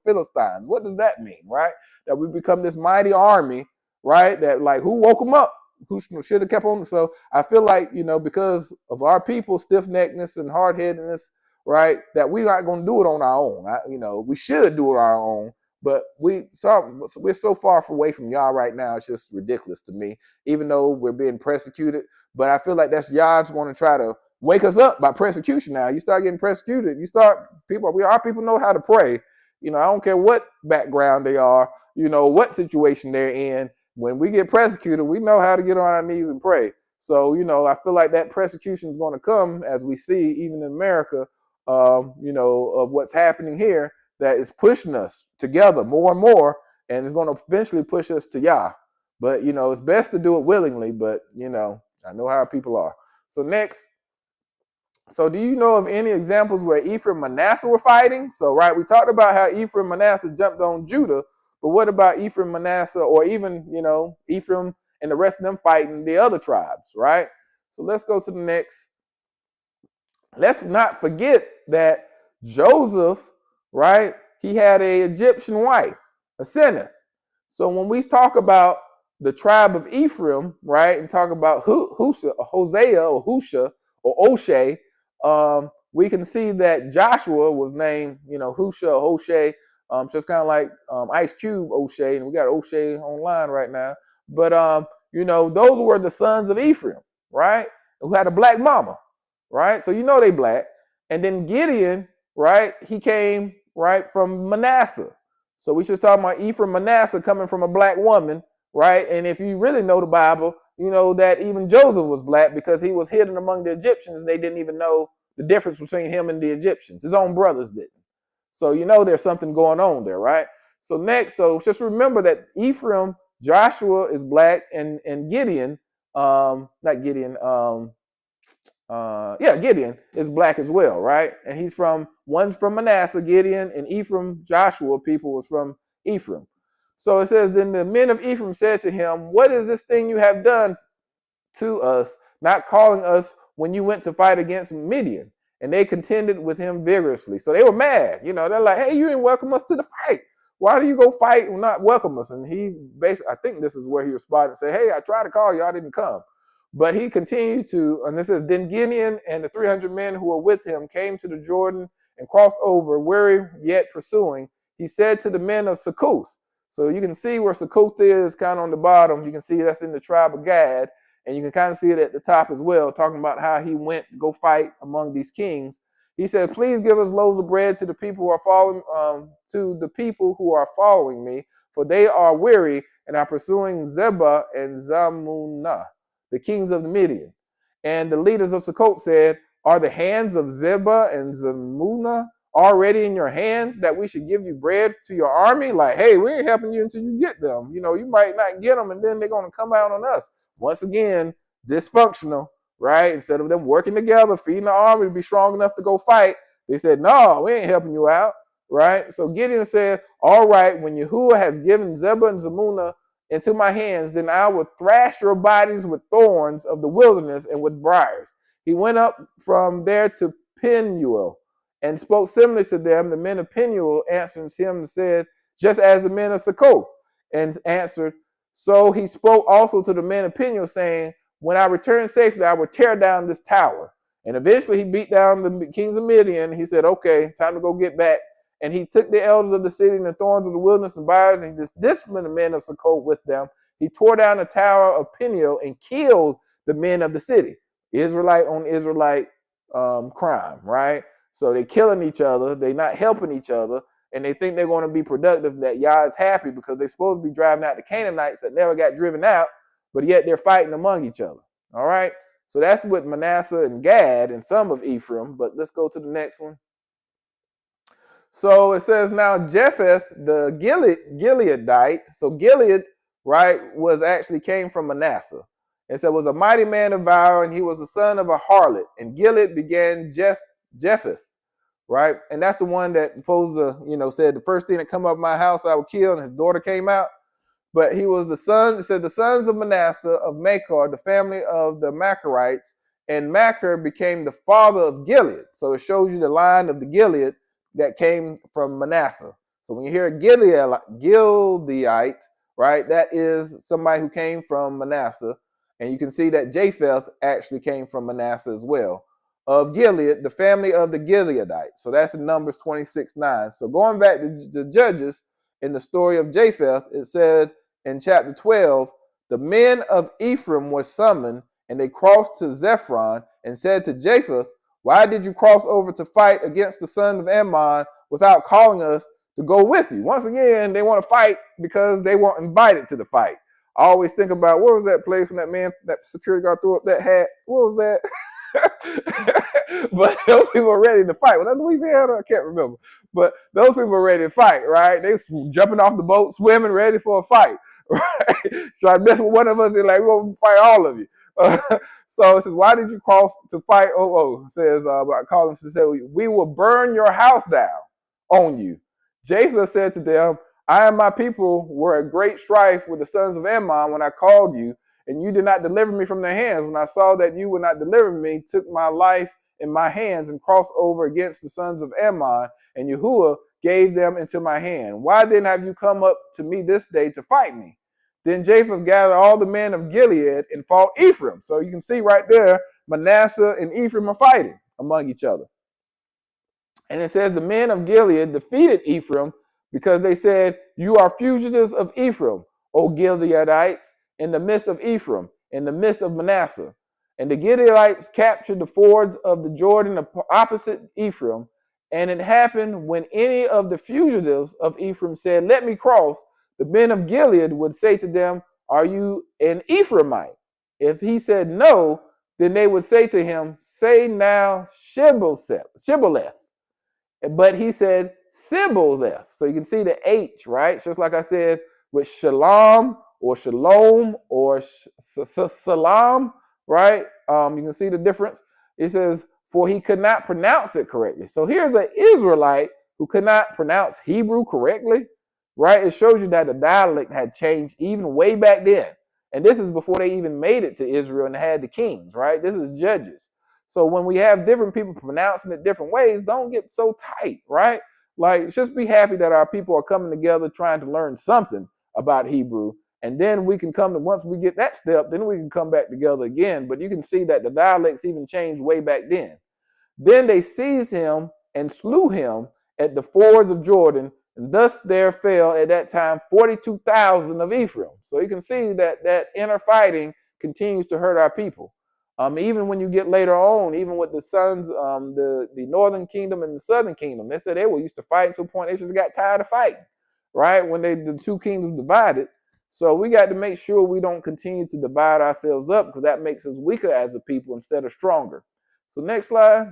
Philistines. What does that mean, right? That we become this mighty army, right? That like, who woke them up? Who should have kept on? So I feel like, because of our people, stiff-neckedness and hard-headedness, right, that we're not going to do it on our own. We should do it on our own, but we're so far away from Yah right now. It's just ridiculous to me, even though we're being persecuted. But I feel like that's Yah's going to try to wake us up by persecution now. You start getting persecuted. Our people know how to pray. I don't care what background they are, what situation they're in. When we get persecuted, we know how to get on our knees and pray. So, I feel like that persecution is going to come, as we see even in America, of what's happening here, that is pushing us together more and more, and it's going to eventually push us to Yah. But, it's best to do it willingly, but, I know how people are. So next, do you know of any examples where Ephraim and Manasseh were fighting? So, right, we talked about how Ephraim and Manasseh jumped on Judah, but what about Ephraim, Manasseh, or even, Ephraim and the rest of them fighting the other tribes, right? So let's go to the next. Let's not forget that Joseph, right, he had an Egyptian wife, a Seneth. So when we talk about the tribe of Ephraim, right, and talk about Hosea or Husha or Oshay, we can see that Joshua was named, Husha or Hoshay. So it's kind of like Ice Cube O'Shea, and we got O'Shea online right now. But, those were the sons of Ephraim, right, who had a black mama, right? So they black. And then Gideon, right, he came, right, from Manasseh. So we just talking about Ephraim, Manasseh coming from a black woman, right? And if you really know the Bible, you know that even Joseph was black because he was hidden among the Egyptians, and they didn't even know the difference between him and the Egyptians. His own brothers didn't. So there's something going on there, right? So next, just remember that Ephraim, Joshua is black, and Gideon, Gideon is black as well, right? And one's from Manasseh, Gideon, and Ephraim, Joshua people was from Ephraim. So it says, then the men of Ephraim said to him, what is this thing you have done to us, not calling us when you went to fight against Midian? And they contended with him vigorously. So they were mad. They're like, hey, you didn't welcome us to the fight. Why do you go fight and not welcome us? And he basically, I think this is where he responded and said, hey, I tried to call you, I didn't come. But he continued to, and it says, then Gideon and the 300 men who were with him came to the Jordan and crossed over, weary yet pursuing. He said to the men of Succoth. So you can see where Succoth is kind of on the bottom. You can see that's in the tribe of Gad. And you can kind of see it at the top as well, talking about how he went to go fight among these kings. He said, "Please give us loaves of bread to the people who are following me, for they are weary and are pursuing Zebah and Zalmunna, the kings of the Midian." And the leaders of Sukkot said, "Are the hands of Zebah and Zalmunna already in your hands that we should give you bread to your army?" Like, hey, we ain't helping you until you get them. You might not get them, and then they're going to come out on us. Once again, dysfunctional, right? Instead of them working together, feeding the army to be strong enough to go fight, they said, "No, we ain't helping you out," right? So Gideon said, "All right, when Yahuwah has given Zebah and Zalmunna into my hands, then I will thrash your bodies with thorns of the wilderness and with briars." He went up from there to Penuel and spoke similarly to them. The men of Penuel answered him and said, "Just as the men of Succoth," and answered. So he spoke also to the men of Penuel, saying, "When I return safely, I will tear down this tower." And eventually he beat down the kings of Midian. He said, "Okay, time to go get back." And he took the elders of the city and the thorns of the wilderness and briars, and he disciplined the men of Succoth with them. He tore down the tower of Peniel and killed the men of the city. Israelite on Israelite crime, right? So they're killing each other. They're not helping each other. And they think they're going to be productive, that Yah is happy because they're supposed to be driving out the Canaanites that never got driven out, but yet they're fighting among each other. All right? So that's with Manasseh and Gad and some of Ephraim. But let's go to the next one. So it says, now Jephthah, the Gileadite, so Gilead, right, came from Manasseh. It said, was a mighty man of valor, and he was the son of a harlot. And Gilead began Jephthah, right? And that's the one that supposed to, said the first thing that come up my house I would kill, and his daughter came out. But he was the son, it said the sons of Manasseh of Machir, the family of the Machirites, and Machir became the father of Gilead. So it shows you the line of the Gilead that came from Manasseh. So when you hear Gileadite, right, that is somebody who came from Manasseh. And you can see that Japheth actually came from Manasseh as well. Of Gilead, the family of the Gileadites. So that's in Numbers 26:9. So going back to the Judges, in the story of Japheth, it said in chapter 12, the men of Ephraim were summoned, and they crossed to Zephron and said to Japheth, "Why did you cross over to fight against the son of Ammon without calling us to go with you?" Once again, they want to fight because they weren't invited to the fight. I always think about, what was that place when that security guard threw up that hat? What was that? But those people were ready to fight. Was that Louisiana? I can't remember. But those people were ready to fight, right? They jumping off the boat, swimming, ready for a fight, right? Try to mess with one of us, they're like, we're going to fight all of you. So it says, why did you cross to fight? It says, I call them to say, we will burn your house down on you. Japheth said to them, I and my people were at great strife with the sons of Ammon when I called you, and you did not deliver me from their hands. When I saw that you would not deliver me, took my life in my hands and crossed over against the sons of Ammon, and Yahuwah gave them into my hand. Why then have you come up to me this day to fight me? Then Japheth gathered all the men of Gilead and fought Ephraim. So you can see right there, Manasseh and Ephraim are fighting among each other. And it says the men of Gilead defeated Ephraim because they said, you are fugitives of Ephraim, O Gileadites, in the midst of Ephraim, in the midst of Manasseh. And the Gileadites captured the fords of the Jordan opposite Ephraim. And it happened when any of the fugitives of Ephraim said, let me cross, the men of Gilead would say to them, are you an Ephraimite? If he said no, then they would say to him, say now Shibboleth. But he said Sibboleth. So you can see the H, right? Just like I said with Shalom or Shalom or Salam, right? You can see the difference. It says, for he could not pronounce it correctly. So here's an Israelite who could not pronounce Hebrew correctly, right? It shows you that the dialect had changed even way back then. And this is before they even made it to Israel and had the kings, right? This is Judges. So when we have different people pronouncing it different ways, don't get so tight, right? Like, just be happy that our people are coming together trying to learn something about Hebrew. And then we can come to, once we get that step, then we can come back together again. But you can see that the dialects even changed way back then. Then they seized him and slew him at the fords of Jordan. And thus there fell at that time 42,000 of Ephraim. So you can see that inner fighting continues to hurt our people. Even when you get later on, even with the sons, the northern kingdom and the southern kingdom, they said they were used to fight to a point they just got tired of fighting, right? When the two kingdoms divided. So we got to make sure we don't continue to divide ourselves up, because that makes us weaker as a people instead of stronger. So next slide.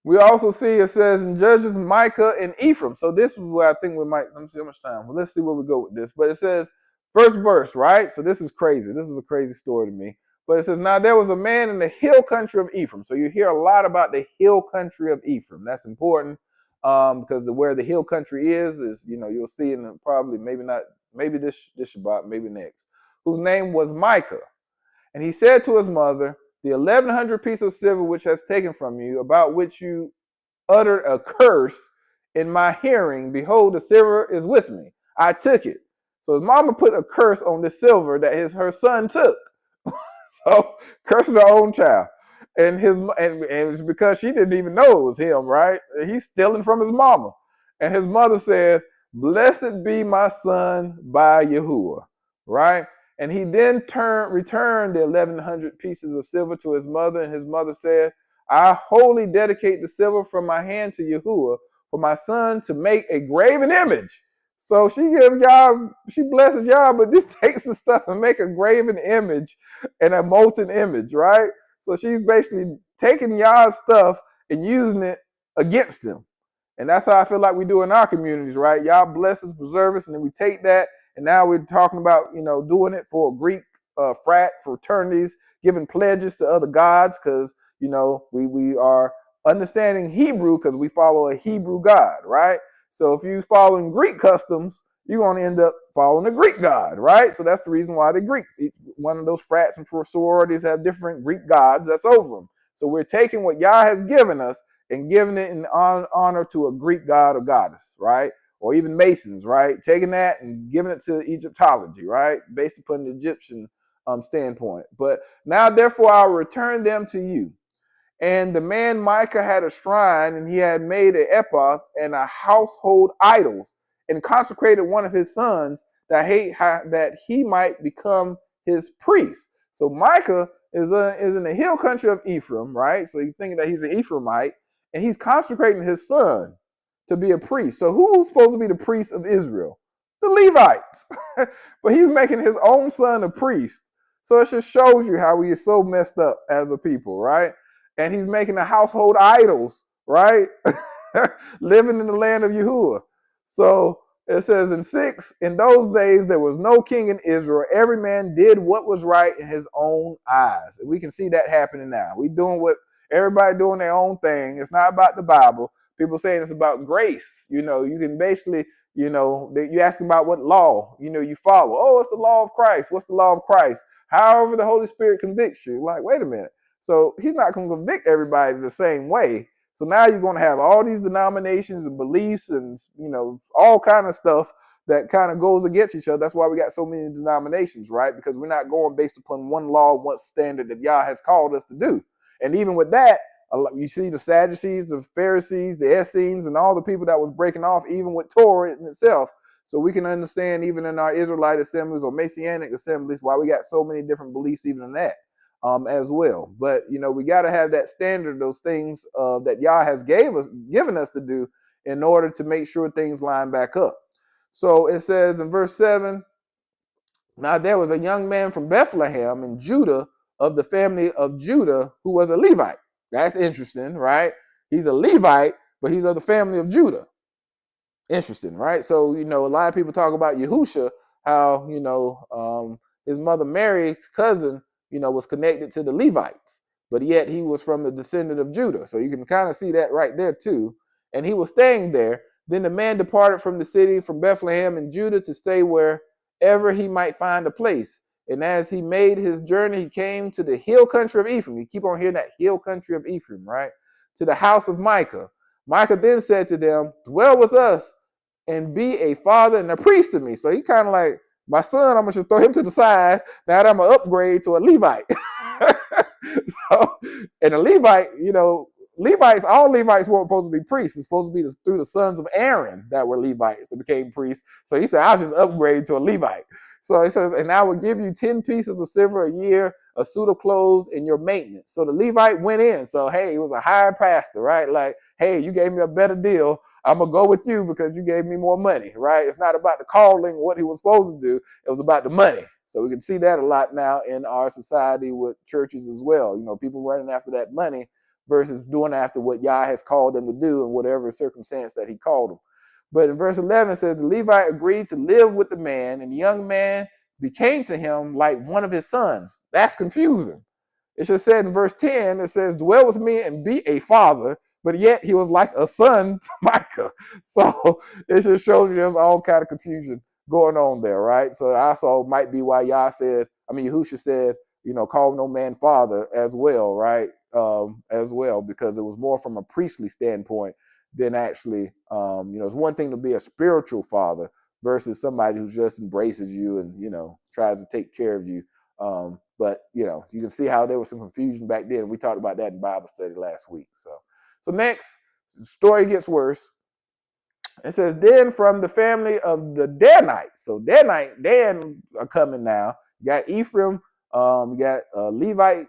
We also see it says in Judges, Micah and Ephraim. So this is where I think we might, let me see how much time. Well, let's see where we go with this. But it says, first verse, right? So this is crazy. This is a crazy story to me. But it says, now there was a man in the hill country of Ephraim. So you hear a lot about the hill country of Ephraim. That's important, because where the hill country is, you'll see in probably, maybe not, maybe this Shabbat, maybe next, whose name was Micah. And he said to his mother, the 1,100 pieces of silver which has taken from you, about which you uttered a curse in my hearing, behold, the silver is with me. I took it. So his mama put a curse on the silver that her son took. So cursing her own child. And it's because she didn't even know it was him, right? He's stealing from his mama. And his mother said, blessed be my son by Yahuwah, right? And he then returned the 1,100 pieces of silver to his mother, and his mother said, I wholly dedicate the silver from my hand to Yahuwah for my son to make a graven image. So she blesses y'all, but this takes the stuff and make a graven image and a molten image, right? So she's basically taking y'all's stuff and using it against them. And that's how I feel like we do in our communities, right? Y'all bless us, preserve us, and then we take that. And now we're talking about, doing it for Greek fraternities, giving pledges to other gods, because, we are understanding Hebrew because we follow a Hebrew God, right? So if you're following Greek customs, you're going to end up following a Greek God, right? So that's the reason why the Greeks, each one of those frats and sororities have different Greek gods that's over them. So we're taking what Yah has given us and giving it in honor to a Greek god or goddess, right? Or even Masons, right? Taking that and giving it to Egyptology, right? Based upon the Egyptian standpoint. But now, therefore, I'll return them to you. And the man Micah had a shrine, and he had made an ephod and a household idols, and consecrated one of his sons that he might become his priest. So Micah is in the hill country of Ephraim, right? So you're thinking that he's an Ephraimite, and he's consecrating his son to be a priest. So who's supposed to be the priest of Israel? The Levites. But he's making his own son a priest. So it just shows you how we are so messed up as a people, right? And he's making the household idols, right? Living in the land of Yahuwah. So it says in 6, in those days there was no king in Israel. Every man did what was right in his own eyes. And we can see that happening now. We doing what everybody doing their own thing. It's not about the Bible. People saying it's about grace. You can basically, you ask about what law, you follow. Oh, it's the law of Christ. What's the law of Christ? However the Holy Spirit convicts you. Like, wait a minute. So he's not going to convict everybody the same way. So now you're going to have all these denominations and beliefs and, all kind of stuff that kind of goes against each other. That's why we got so many denominations, right? Because we're not going based upon one law, one standard that Yah has called us to do. And even with that, you see the Sadducees, the Pharisees, the Essenes, and all the people that was breaking off, even with Torah in itself. So we can understand even in our Israelite assemblies or Messianic assemblies why we got so many different beliefs even in that as well. But, we got to have that standard, those things that Yah has given us to do in order to make sure things line back up. So it says in verse 7, now there was a young man from Bethlehem in Judah of the family of Judah who was a Levite. That's interesting, right? He's a Levite, but he's of the family of Judah. Interesting, right? So, a lot of people talk about Yahusha, how, his mother Mary's cousin, was connected to the Levites, but yet he was from the descendant of Judah. So you can kind of see that right there too. And he was staying there. Then the man departed from the city from Bethlehem in Judah to stay wherever he might find a place. And as he made his journey, he came to the hill country of Ephraim. You keep on hearing that hill country of Ephraim, right? To the house of Micah. Micah then said to them, dwell with us and be a father and a priest to me. So he kind of like, my son, I'm going to throw him to the side. Now that I'm going to upgrade to a Levite. So, and a Levite, Levites, all Levites weren't supposed to be priests. It's supposed to be through the sons of Aaron that were Levites that became priests. So he said, I'll just upgrade to a Levite. So he says, and I will give you 10 pieces of silver a year, a suit of clothes, and your maintenance. So the Levite went in. So, hey, he was a hired pastor, right? Like, hey, you gave me a better deal. I'm going to go with you because you gave me more money, right? It's not about the calling, what he was supposed to do. It was about the money. So we can see that a lot now in our society with churches as well. You know, people running after that money versus doing after what Yah has called them to do in whatever circumstance that he called them. But in verse 11 it says, the Levite agreed to live with the man, and the young man became to him like one of his sons. That's confusing. It just said in verse 10, it says, dwell with me and be a father, but yet he was like a son to Micah. So it just shows you there's all kind of confusion going on there, right? So also might be why Yahusha said, you know, call no man father as well, right? As well, because it was more from a priestly standpoint than actually, you know, it's one thing to be a spiritual father versus somebody who just embraces you and, you know, tries to take care of you. But, you know, you can see how there was some confusion back then. We talked about that in Bible study last week. So next, the story gets worse. It says, then from the family of the Danites. So Dan are coming now. You got Ephraim, you got a Levite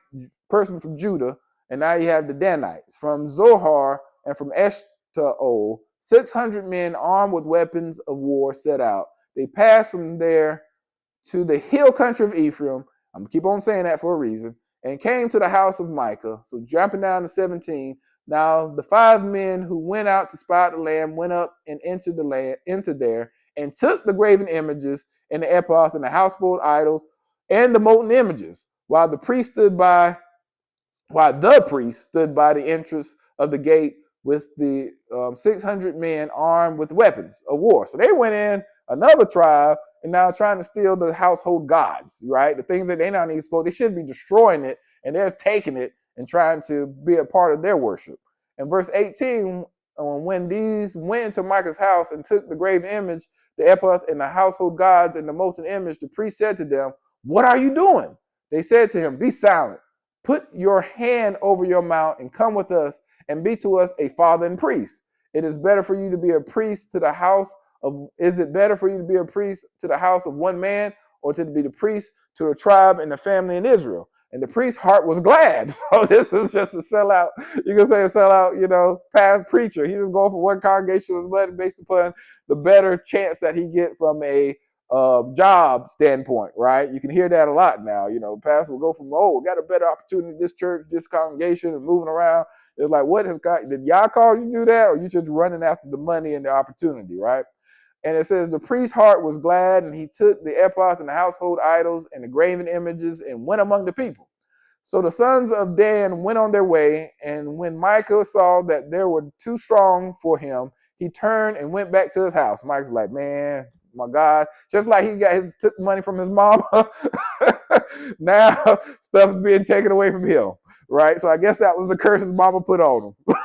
person from Judah, and now you have the Danites. From Zohar and from Eshtaol, 600 men armed with weapons of war set out. They passed from there to the hill country of Ephraim. I'm going to keep on saying that for a reason. And came to the house of Micah. So jumping down to 17. Now the 5 men who went out to spy out the land went up and entered there, and took the graven images and the epochs and the household idols and the molten images, while the priest stood by the entrance of the gate with the 600 men armed with weapons of war. So they went in, another tribe, and now trying to steal the household gods, right? The things that they're not even supposed, they should be destroying it, and they're taking it and trying to be a part of their worship. In verse 18, when these went into Micah's house and took the graven image, the epoch, and the household gods and the molten image, the priest said to them, what are you doing? They said to him, be silent. Put your hand over your mouth and come with us and be to us a father and priest. It is better for you to be a priest to the house of, is it better for you to be a priest to the house of one man, or to be the priest to the tribe and the family in Israel? And the priest's heart was glad. So this is just a sellout. You can say a sellout, you know, past preacher. He was going for one congregation of money based upon the better chance that he get from a job standpoint, right? You can hear that a lot now. You know, pastor will go from, got a better opportunity, this church, this congregation, and moving around. It's like, what has God, did y'all call you to do that? Or you just running after the money and the opportunity, right? And it says, the priest's heart was glad, and he took the epochs and the household idols and the graven images and went among the people. So the sons of Dan went on their way, and when Micah saw that they were too strong for him, he turned and went back to his house. Micah's like, man, my God, just like he took money from his mama, now stuff is being taken away from him, right? So I guess that was the curse his mama put on him.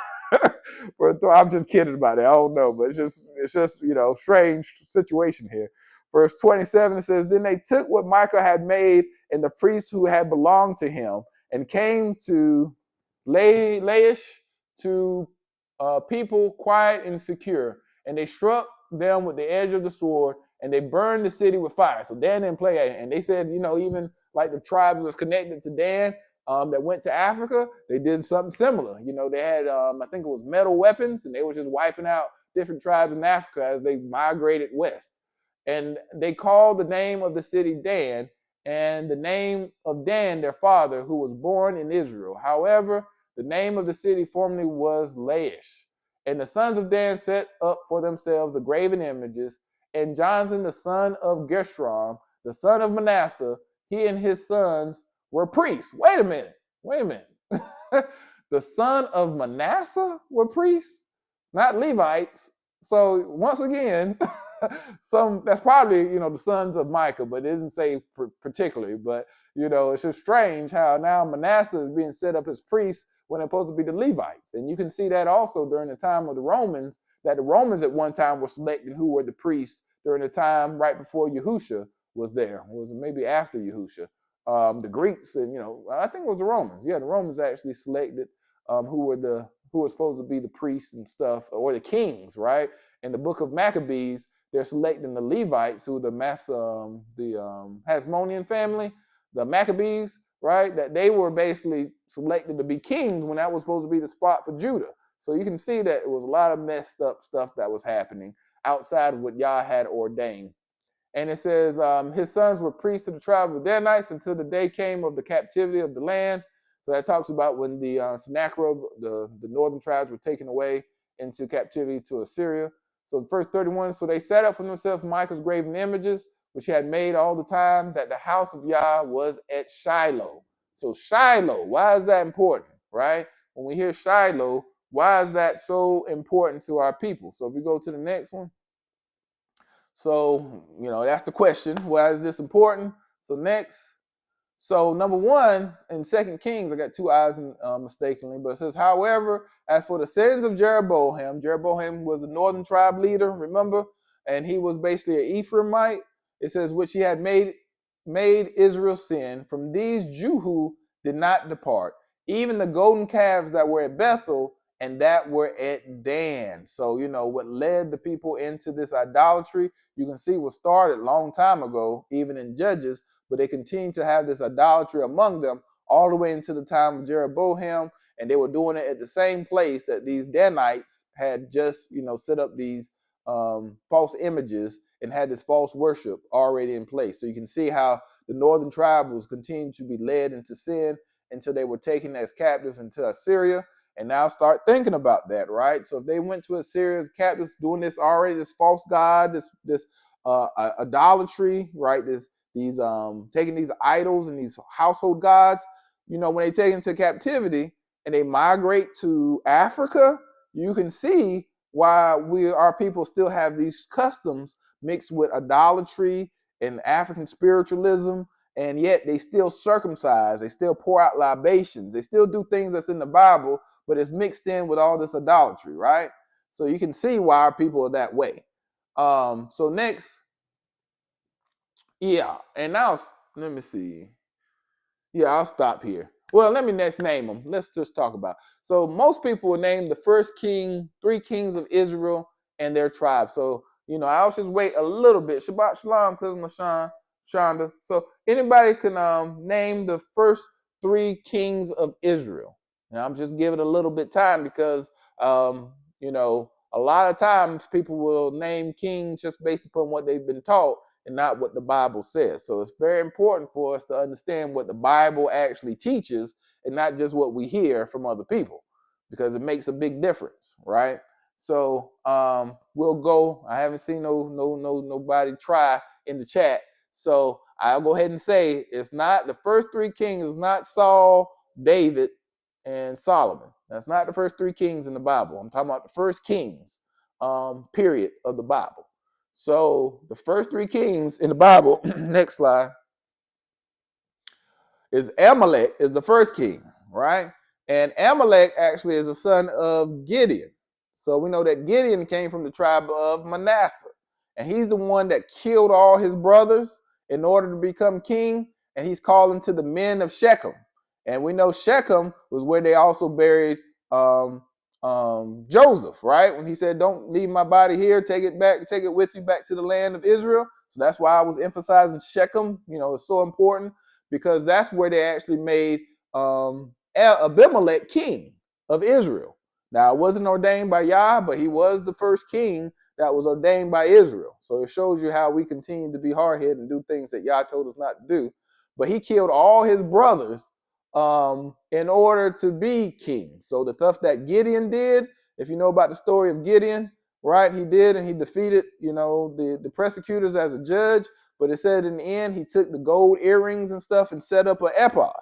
I'm just kidding about it. I don't know, but it's just you know, strange situation here. Verse 27 says, then they took what Micah had made and the priests who had belonged to him, and came to Laish to people quiet and secure, and they struck them with the edge of the sword, and they burned the city with fire. So Dan didn't play, and they said, you know, even like the tribes was connected to Dan, that went to Africa, they did something similar. You know, they had, I think it was metal weapons, and they were just wiping out different tribes in Africa as they migrated west. And they called the name of the city Dan, and the name of Dan, their father, who was born in Israel. However, the name of the city formerly was Laish. And the sons of Dan set up for themselves the graven images, and Jonathan, the son of Gershom, the son of Manasseh, he and his sons were priests. Wait a minute. The son of Manasseh were priests, not Levites. So once again, that's probably, you know, the sons of Micah, but it didn't say particularly. But, you know, it's just strange how now Manasseh is being set up as priests when they're supposed to be the Levites. And you can see that also during the time of the Romans, that the Romans at one time were selecting who were the priests during the time right before Yahusha was there. It was maybe after Yahusha. The Greeks, and, you know, I think it was the Romans. Yeah, the Romans actually selected who were the who are supposed to be the priests and stuff, or the kings, right? In the book of Maccabees, they're selecting the Levites, who the Hasmonean family, the Maccabees, right? That they were basically selected to be kings when that was supposed to be the spot for Judah. So you can see that it was a lot of messed up stuff that was happening outside of what Yah had ordained. And it says, his sons were priests to the tribe of the Danites until the day came of the captivity of the land. So that talks about when the Sennacherib, the northern tribes, were taken away into captivity to Assyria. So the first 31, so they set up for themselves Micah's graven images, which he had made all the time, that the house of Yah was at Shiloh. So Shiloh, why is that important, right? When we hear Shiloh, why is that so important to our people? So if we go to the next one. So, that's the question. Why is this important? So next. So number one, in 2 Kings, I got two eyes mistakenly, but it says, however, as for the sins of Jeroboam was a northern tribe leader, remember? And he was basically an Ephraimite. It says, which he had made Israel sin. From these Jehu did not depart. Even the golden calves that were at Bethel and that were at Dan. So, what led the people into this idolatry, you can see was started a long time ago, even in Judges, but they continued to have this idolatry among them all the way into the time of Jeroboam, and they were doing it at the same place that these Danites had just, set up these false images and had this false worship already in place. So you can see how the northern tribe was continuing to be led into sin until they were taken as captives into Assyria. And now start thinking about that, right? So if they went to Assyria as captives doing this already, this false god, this idolatry, right? These taking these idols and these household gods, when they take into captivity and they migrate to Africa, you can see why our people still have these customs mixed with idolatry and African spiritualism, and yet they still circumcise, they still pour out libations, they still do things that's in the Bible, but it's mixed in with all this idolatry, right? So you can see why our people are that way. So next. Yeah, and now let me see. Yeah, I'll stop here. Well, let me next name them. Let's just talk about. So most people will name the first three kings of Israel and their tribe. So, I'll just wait a little bit. Shabbat Shalom, Cousin Shonda. So anybody can name the first three kings of Israel. And I'm just giving a little bit time because, a lot of times people will name kings just based upon what they've been taught and not what the Bible says. So it's very important for us to understand what the Bible actually teaches and not just what we hear from other people, because it makes a big difference, right? So we'll go. I haven't seen nobody try in the chat. So I'll go ahead and say it's not the first three kings is not Saul, David, and Solomon. That's not the first three kings in the Bible. I'm talking about the first kings, period, of the Bible. So the first three kings in the Bible, next slide, is Amalek is the first king, right? And Amalek actually is a son of Gideon. So we know that Gideon came from the tribe of Manasseh. And he's the one that killed all his brothers in order to become king. And he's calling to the men of Shechem. And we know Shechem was where they also buried Joseph, right? When he said, don't leave my body here, take it with you back to the land of Israel. So that's why I was emphasizing Shechem. It's so important because that's where they actually made Abimelech king of Israel. Now, it wasn't ordained by Yah, but he was the first king that was ordained by Israel. So it shows you how we continue to be hard-headed and do things that Yah told us not to do. But he killed all his brothers in order to be king. So the stuff that Gideon did, if you know about the story of Gideon, right, he did, and he defeated, the persecutors as a judge. But it said in the end, he took the gold earrings and stuff and set up an ephod.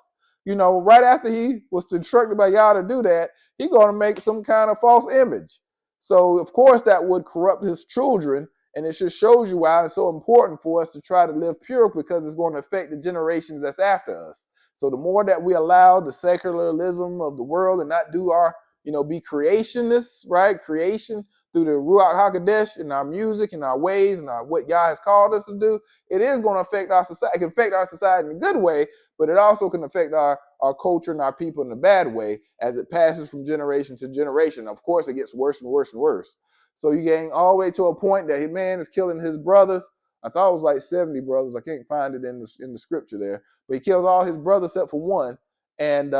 Right after he was instructed by Yah to do that, he going to make some kind of false image. So, of course, that would corrupt his children. And it just shows you why it's so important for us to try to live pure, because it's going to affect the generations that's after us. So the more that we allow the secularism of the world and not do our be creationists, right? Creation through the Ruach HaKodesh and our music and our ways and what God has called us to do, it is going to affect our society. It can affect our society in a good way, but it also can affect our culture and our people in a bad way as it passes from generation to generation. Of course, it gets worse and worse and worse. So you getting all the way to a point that man is killing his brothers. I thought it was like 70 brothers. I can't find it in the scripture there. But he kills all his brothers except for one. And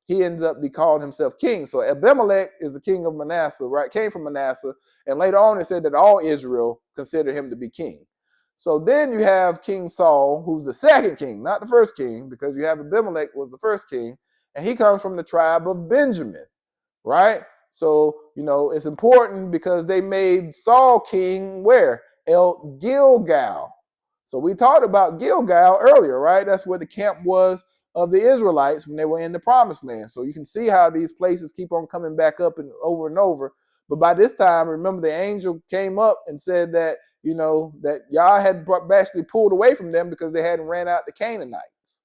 he ends up calling himself king. So Abimelech is the king of Manasseh, right? Came from Manasseh. And later on it said that all Israel considered him to be king. So then you have King Saul, who's the second king, not the first king, because you have Abimelech was the first king. And he comes from the tribe of Benjamin, right? So, it's important because they made Saul king where? El Gilgal. So we talked about Gilgal earlier, right? That's where the camp was of the Israelites when they were in the promised land. So you can see how these places keep on coming back up and over. But by this time, remember the angel came up and said that, that Yah had actually pulled away from them because they hadn't ran out the Canaanites,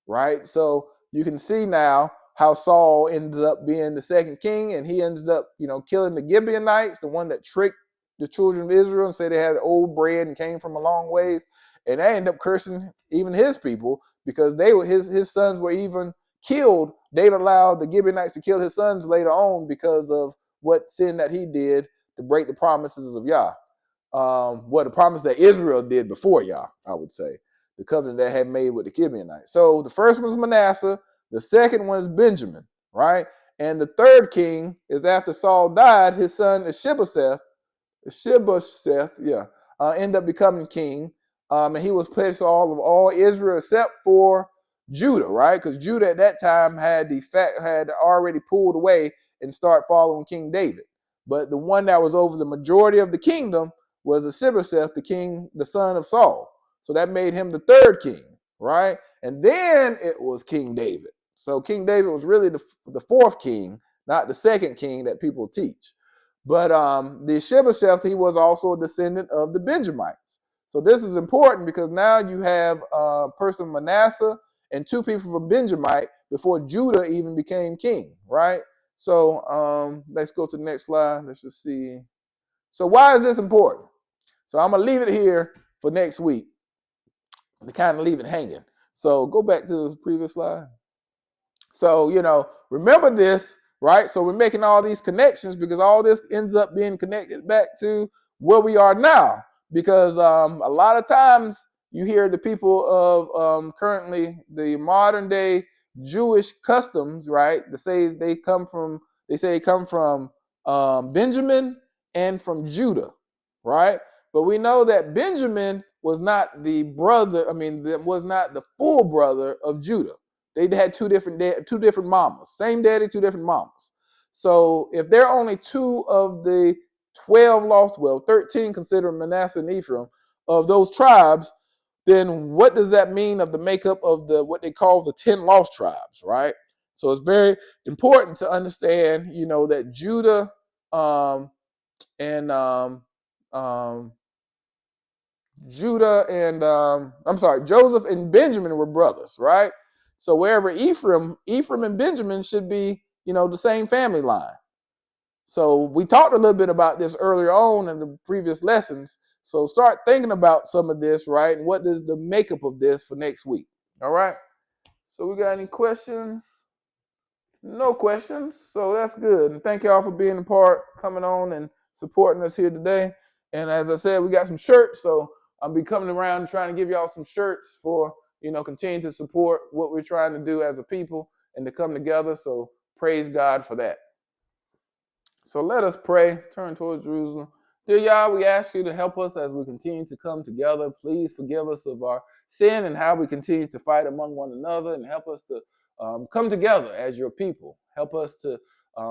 right? So you can see now how Saul ends up being the second king, and he ends up, killing the Gibeonites, the one that tricked the children of Israel and said they had old bread and came from a long ways. And they ended up cursing even his people because they were his sons were even killed. David allowed the Gibeonites to kill his sons later on because of what sin that he did to break the promises of Yah. The promise that Israel did before Yah, I would say, the covenant they had made with the Gibeonites. So the first one is Manasseh, the second one is Benjamin, right? And the third king is after Saul died, his son Ishbosheth, ended up becoming king. And he was placed all Israel except for Judah, right? Because Judah at that time had already pulled away and started following King David. But the one that was over the majority of the kingdom was Ishbosheth, the king, the son of Saul. So that made him the third king, right? And then it was King David. So King David was really the fourth king, not the second king that people teach. But the Ishbosheth, he was also a descendant of the Benjamites. So this is important because now you have a person Manasseh and two people from Benjamite before Judah even became king, right? So let's go to the next slide. Let's just see. So why is this important? So I'm going to leave it here for next week to kind of leave it hanging. So go back to the previous slide. So, remember this, right? So we're making all these connections because all this ends up being connected back to where we are now. Because a lot of times you hear the people of currently the modern day Jewish customs, right? They say they come from Benjamin and from Judah, right? But we know that Benjamin was not the was not the full brother of Judah. They had two different mamas, same daddy, two different mamas. So if they're only two of the 13 considered Manasseh and Ephraim of those tribes, then what does that mean of the makeup of what they call the 10 lost tribes, right? So it's very important to understand, that Judah Joseph and Benjamin were brothers, right? So wherever Ephraim and Benjamin should be, the same family line. So we talked a little bit about this earlier on in the previous lessons. So start thinking about some of this, right? And what is the makeup of this for next week? All right. So we got any questions? No questions. So that's good. And thank y'all for being a part, coming on and supporting us here today. And as I said, we got some shirts. So I'll be coming around and trying to give y'all some shirts for, continue to support what we're trying to do as a people and to come together. So praise God for that. So let us pray, turn towards Jerusalem. Dear Yah, we ask you to help us as we continue to come together. Please forgive us of our sin and how we continue to fight among one another, and help us to come together as your people. Help us to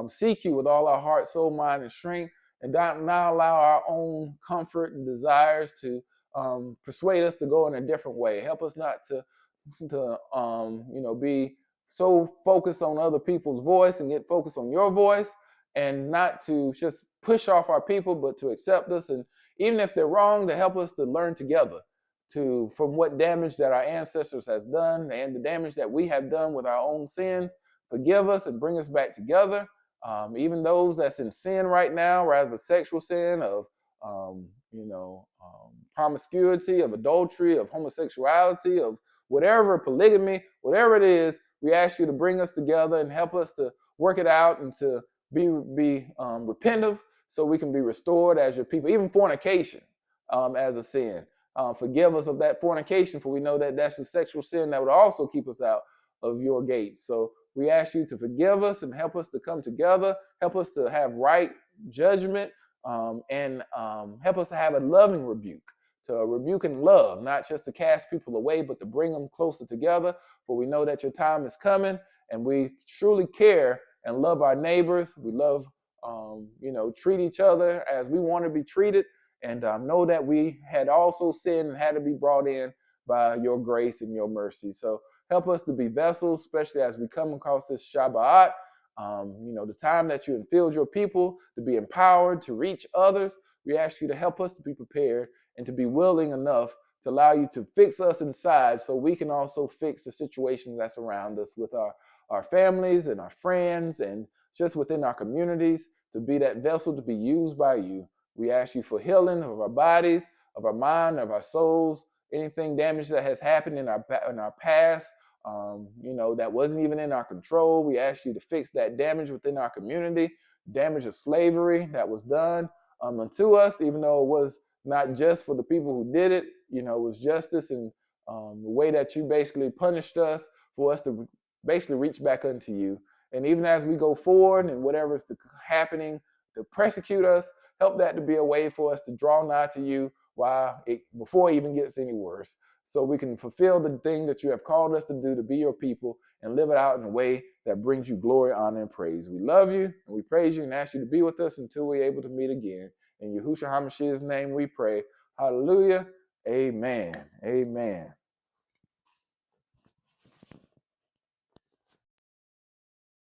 seek you with all our heart, soul, mind, and strength, and not allow our own comfort and desires to persuade us to go in a different way. Help us not to be so focused on other people's voice and get focused on your voice, and not to just push off our people, but to accept us. And even if they're wrong, to help us to learn together from what damage that our ancestors has done and the damage that we have done with our own sins. Forgive us and bring us back together. even those that's in sin right now, rather sexual sin of promiscuity, of adultery, of homosexuality, of whatever, polygamy, whatever it is, we ask you to bring us together and help us to work it out and to be repentive so we can be restored as your people. Even fornication as a sin. Forgive us of that fornication, for we know that that's a sexual sin that would also keep us out of your gates. So we ask you to forgive us and help us to come together, help us to have right judgment, and help us to have a loving rebuke, to rebuke in love, not just to cast people away, but to bring them closer together. For we know that your time is coming, and we truly care and love our neighbors. We love, treat each other as we want to be treated, and know that we had also sinned and had to be brought in by your grace and your mercy. So help us to be vessels, especially as we come across this Shabbat. The time that you infilled your people to be empowered to reach others. We ask you to help us to be prepared and to be willing enough to allow you to fix us inside so we can also fix the situations that's around us with our families and our friends and just within our communities, to be that vessel to be used by you. We ask you for healing of our bodies, of our mind, of our souls, anything damage that has happened in our past, that wasn't even in our control. We ask you to fix that damage within our community, damage of slavery that was done unto us, even though it was not just for the people who did it. It was justice and the way that you basically punished us for us to basically reach back unto you. And even as we go forward and whatever is happening to persecute us, help that to be a way for us to draw nigh to you before it even gets any worse, so we can fulfill the thing that you have called us to do, to be your people and live it out in a way that brings you glory, honor, and praise. We love you and we praise you and ask you to be with us until we're able to meet again. In Yahushua HaMashiach's name we pray. Hallelujah. Amen. Amen.